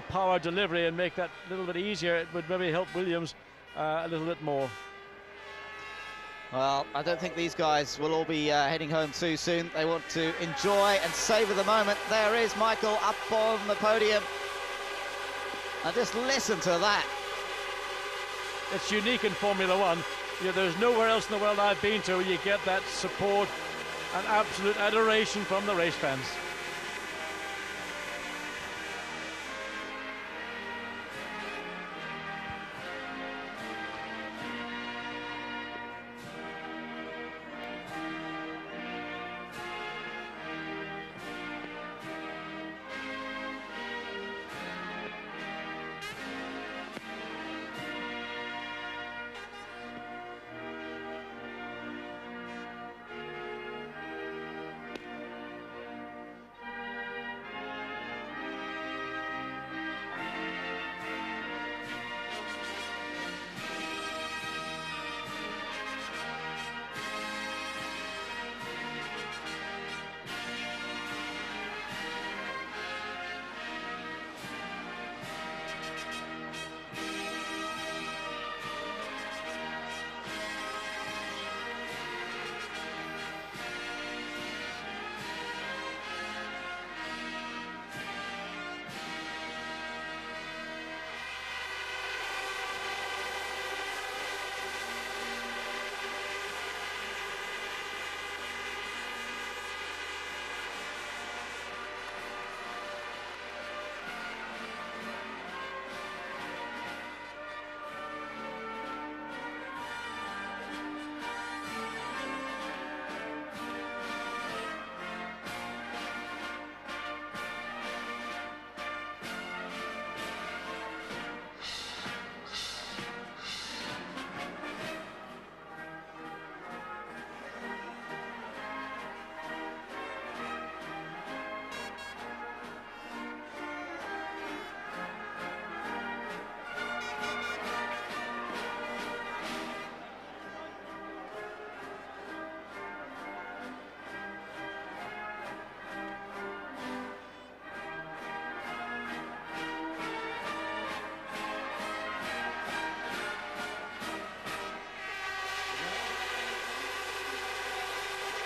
power delivery and make that a little bit easier, it would maybe help Williams a little bit more. Well, I don't think these guys will all be heading home too soon. They want to enjoy and savour the moment. There is Michael up on the podium. And just listen to that. It's unique in Formula One. You know, there's nowhere else in the world I've been to where you get that support and absolute adoration from the race fans.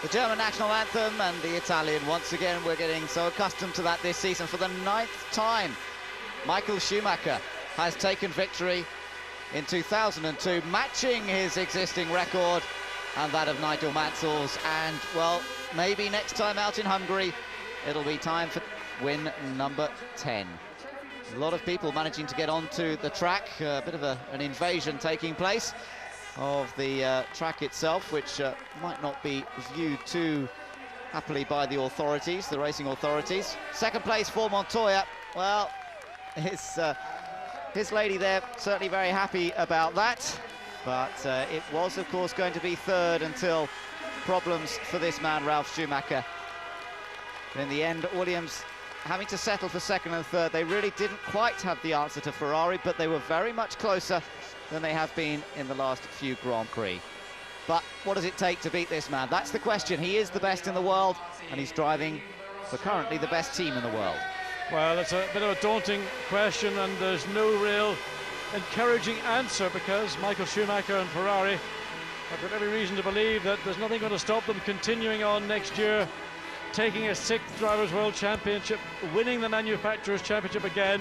The German national anthem and the Italian. Once again, we're getting so accustomed to that this season. For the 9th time, Michael Schumacher has taken victory in 2002, matching his existing record and that of Nigel Mansell's. And, well, maybe next time out in Hungary, it'll be time for win number 10. A lot of people managing to get onto the track, a bit of an invasion taking place of the track itself, which might not be viewed too happily by the authorities, the racing authorities. Second place for Montoya. Well, his lady there certainly very happy about that, but it was, of course, going to be third until problems for this man, Ralf Schumacher. In the end, Williams having to settle for second and third. They really didn't quite have the answer to Ferrari, but they were very much closer than they have been in the last few Grand Prix. But what does it take to beat this man? That's the question. He is the best in the world, and he's driving for currently the best team in the world. Well, it's a bit of a daunting question, and there's no real encouraging answer, because Michael Schumacher and Ferrari have got every reason to believe that there's nothing going to stop them continuing on next year, taking a 6th Drivers' World Championship, winning the Manufacturers' Championship again,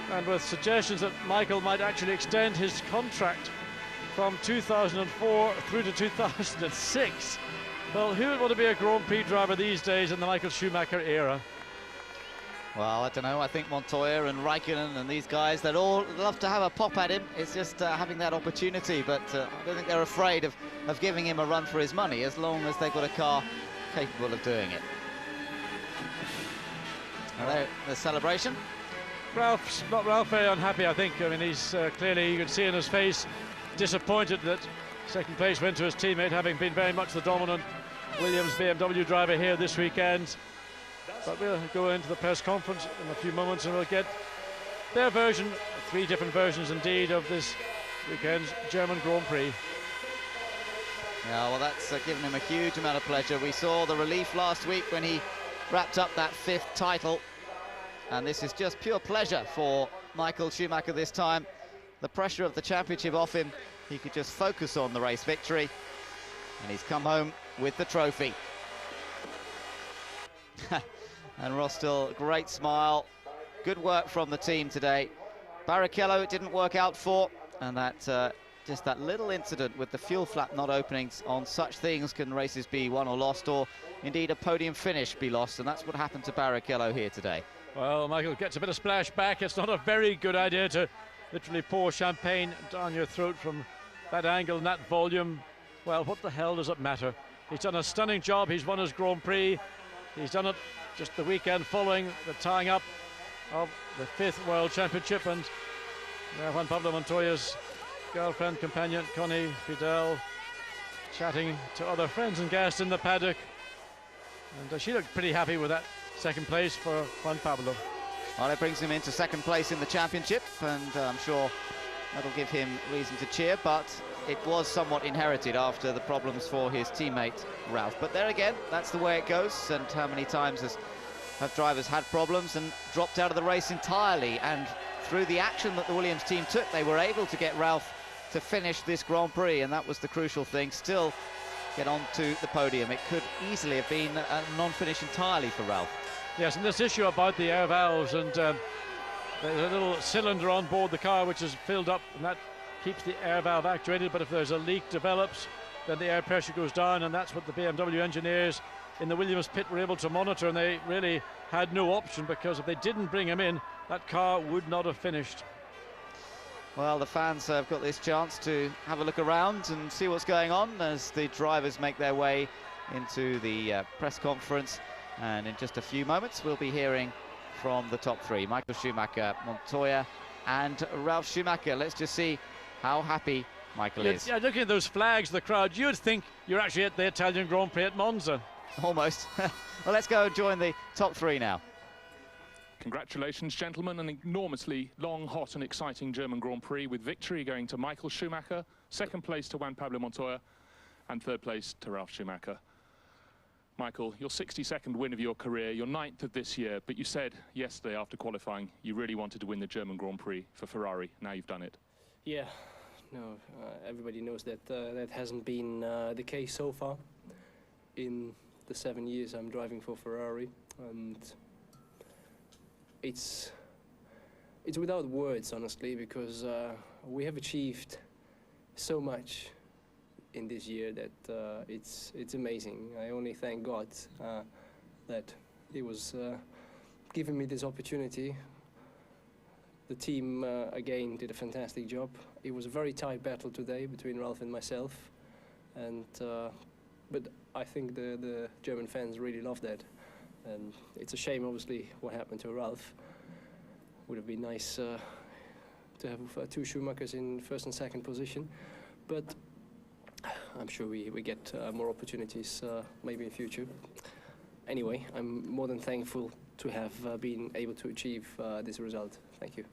and with suggestions that Michael might actually extend his contract from 2004 through to 2006. Well, who would want to be a Grand Prix driver these days in the Michael Schumacher era? Well, I don't know. I think Montoya and Raikkonen and these guys, they'd all love to have a pop at him. It's just having that opportunity, but I don't think they're afraid of giving him a run for his money, as long as they've got a car capable of doing it. And there, the celebration. Ralph very unhappy, I think. I mean, he's clearly, you can see in his face, disappointed that second place went to his teammate, having been very much the dominant Williams BMW driver here this weekend. But we'll go into the press conference in a few moments and we'll get their version, 3 different versions indeed, of this weekend's German Grand Prix. Yeah, well, that's given him a huge amount of pleasure. We saw the relief last week when he wrapped up that 5th title, and this is just pure pleasure for Michael Schumacher this time. The pressure of the championship off him, he could just focus on the race victory, and he's come home with the trophy. And Rostel, great smile, good work from the team today. Barrichello it didn't work out for, and that just that little incident with the fuel flap not opening. On such things can races be won or lost, or indeed a podium finish be lost, and that's what happened to Barrichello here today. Well, Michael gets a bit of splash back. It's not a very good idea to literally pour champagne down your throat from that angle and that volume. Well, what the hell does it matter? He's done a stunning job. He's won his Grand Prix. He's done it just the weekend following the tying up of the 5th World Championship, and Juan Pablo Montoya's girlfriend, companion, Connie Fidel, chatting to other friends and guests in the paddock, and she looked pretty happy with that second place for Juan Pablo. Well, it brings him into second place in the championship, and I'm sure that'll give him reason to cheer, but it was somewhat inherited after the problems for his teammate Ralph. But there again, that's the way it goes, and how many times have drivers had problems and dropped out of the race entirely, and through the action that the Williams team took, they were able to get Ralph to finish this Grand Prix, and that was the crucial thing. Still get onto the podium. It could easily have been a non-finish entirely for Ralph. Yes, and this issue about the air valves, and there's a little cylinder on board the car which is filled up, and that keeps the air valve actuated, but if there's a leak develops, then the air pressure goes down, and that's what the BMW engineers in the Williams pit were able to monitor, and they really had no option, because if they didn't bring him in, that car would not have finished. Well, the fans have got this chance to have a look around and see what's going on as the drivers make their way into the press conference, and in just a few moments we'll be hearing from the top 3, Michael Schumacher, Montoya and Ralf Schumacher. Let's just see how happy Michael is. Yeah, looking at those flags, the crowd, you'd think you're actually at the Italian Grand Prix at Monza. Almost. Well, let's go and join the top 3 now. Congratulations, gentlemen, an enormously long, hot and exciting German Grand Prix, with victory going to Michael Schumacher, second place to Juan Pablo Montoya, and third place to Ralf Schumacher. Michael, your 62nd win of your career, your 9th of this year, but you said yesterday after qualifying you really wanted to win the German Grand Prix for Ferrari. Now you've done it. Yeah, no, everybody knows that that hasn't been the case so far. in the 7 years I'm driving for Ferrari, and it's without words, honestly, because we have achieved so much in this year that it's amazing. I only thank God that He was giving me this opportunity. The team again did a fantastic job. It was a very tight battle today between Ralf and myself, and but I think the German fans really loved that, and it's a shame, obviously, what happened to Ralf. Would have been nice to have 2 Schumachers in first and second position, but I'm sure we get more opportunities maybe in future. Anyway, I'm more than thankful to have been able to achieve this result. Thank you.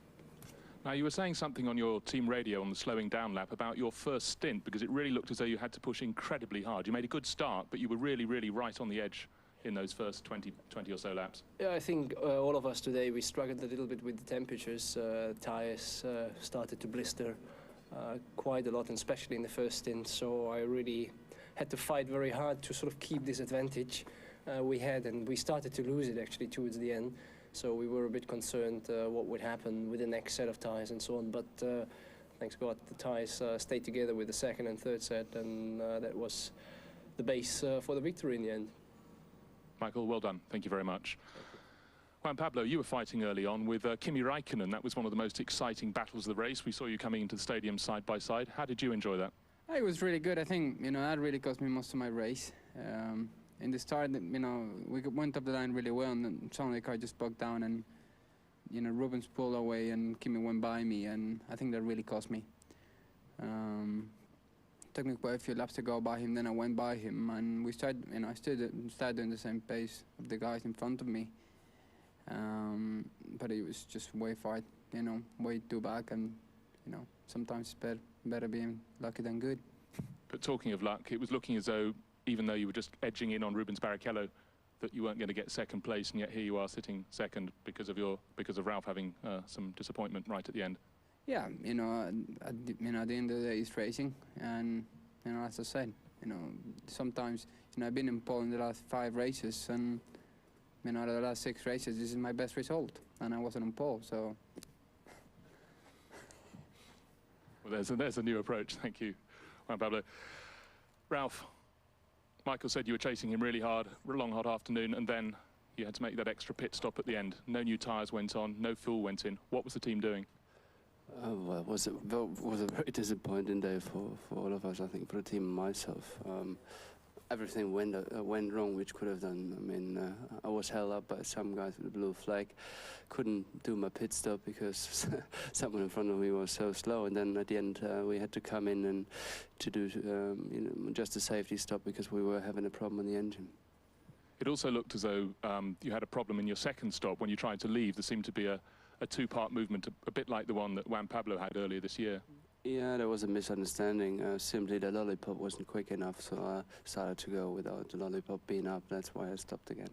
Now, you were saying something on your team radio on the slowing down lap about your first stint, because it really looked as though you had to push incredibly hard. You made a good start, but you were really, really right on the edge in those first 20 or so laps. Yeah, I think all of us today, we struggled a little bit with the temperatures. Tires started to blister quite a lot, and especially in the first stint. So I really had to fight very hard to sort of keep this advantage we had, and we started to lose it actually towards the end. So we were a bit concerned what would happen with the next set of tyres and so on. But thanks God, the tyres stayed together with the second and third set, and that was the base for the victory in the end. Michael, well done. Thank you very much. Juan Pablo, you were fighting early on with Kimi Räikkönen. That was one of the most exciting battles of the race. We saw you coming into the stadium side by side. How did you enjoy that? It was really good. I think, that really cost me most of my race. In the start, we went up the line really well, and then suddenly the car just broke down, and, Rubens pulled away and Kimi went by me, and I think that really cost me. Took me quite a few laps to go by him, then I went by him, and we started, I started doing the same pace of the guys in front of me. But it was just way far, way too back, and, sometimes it's better being lucky than good. But talking of luck, it was looking as though, even though you were just edging in on Rubens Barrichello, that you weren't going to get second place, and yet here you are sitting second because of Ralf having some disappointment right at the end. Yeah, at the end of the day, it's racing, and as I said, sometimes I've been in pole in the last 5 races, and out of the last 6 races, this is my best result, and I wasn't on pole, so. Well, there's a new approach. Thank you, Juan Pablo. Ralf, Michael said you were chasing him really hard, a long, hot afternoon, and then you had to make that extra pit stop at the end. No new tyres went on, no fuel went in. What was the team doing? Well, it was a very disappointing day for all of us, I think, for the team and myself. Everything went wrong, which could have done. I mean, I was held up by some guys with a blue flag. Couldn't do my pit stop because someone in front of me was so slow. And then at the end, we had to come in and to do just a safety stop because we were having a problem on the engine. It also looked as though you had a problem in your second stop when you tried to leave. There seemed to be a 2-part movement, a bit like the one that Juan Pablo had earlier this year. Yeah, there was a misunderstanding. Simply the lollipop wasn't quick enough, so I started to go without the lollipop being up. That's why I stopped again.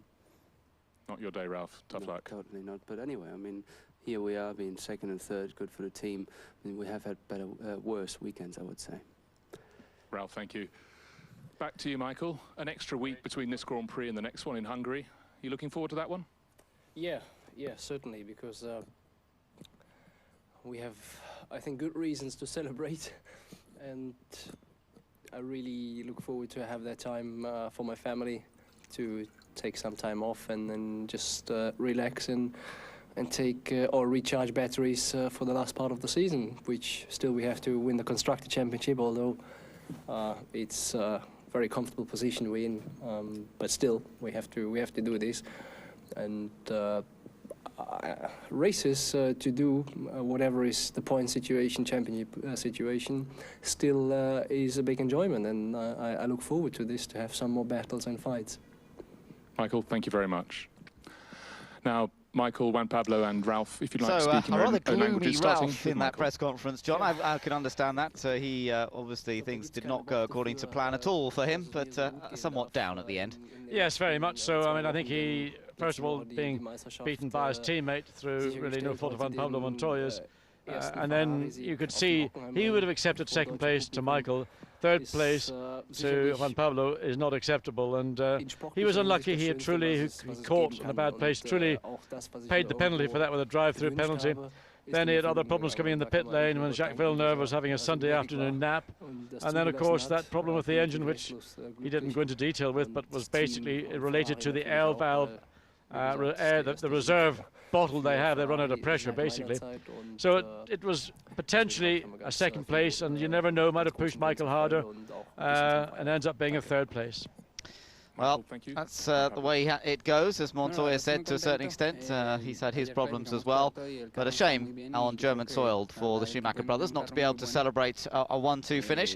Not your day, Ralf. Tough luck. Totally not. But anyway, I mean, here we are being second and third, good for the team. I mean, we have had worse weekends, I would say. Ralf, thank you. Back to you, Michael. An extra week between this Grand Prix and the next one in Hungary. You looking forward to that one? Yeah, certainly, because we have, I think, good reasons to celebrate, and I really look forward to have that time for my family, to take some time off and then just relax and take or recharge batteries for the last part of the season, which still we have to win the Constructor Championship, although it's a very comfortable position we're in, but still we have to do this, and races to do whatever is the point situation, championship situation, still is a big enjoyment, and I look forward to this, to have some more battles and fights. Michael, thank you very much. Now, Michael, Juan Pablo and Ralf, if you'd like to speak in a rather your own language, starting Ralf in that press conference, John. I can understand that. He obviously things did not go according to plan at all for him, but somewhat down at the end. Yes, very much so. I mean, I think he, first of all, being beaten by his teammate through really no fault of Juan Pablo Montoya's. And then you could see he would have accepted second place to Michael third place to Juan Pablo is not acceptable, and he was unlucky. He had truly caught in a bad place, truly paid the penalty for that with a drive-through penalty. Then he had other problems coming in the pit lane when Jacques Villeneuve was having a Sunday afternoon nap. And then, of course, that problem with the engine, which he didn't go into detail with, but was basically related to the L valve, the reserve bottle they have. They run out of pressure, basically. So it was potentially a second place, and you never know, might have pushed Michael harder, and ends up being a third place. Well, that's the way it goes, as Montoya said, to a certain extent. He's had his problems as well, but a shame on German soil for the Schumacher brothers not to be able to celebrate a 1-2 finish.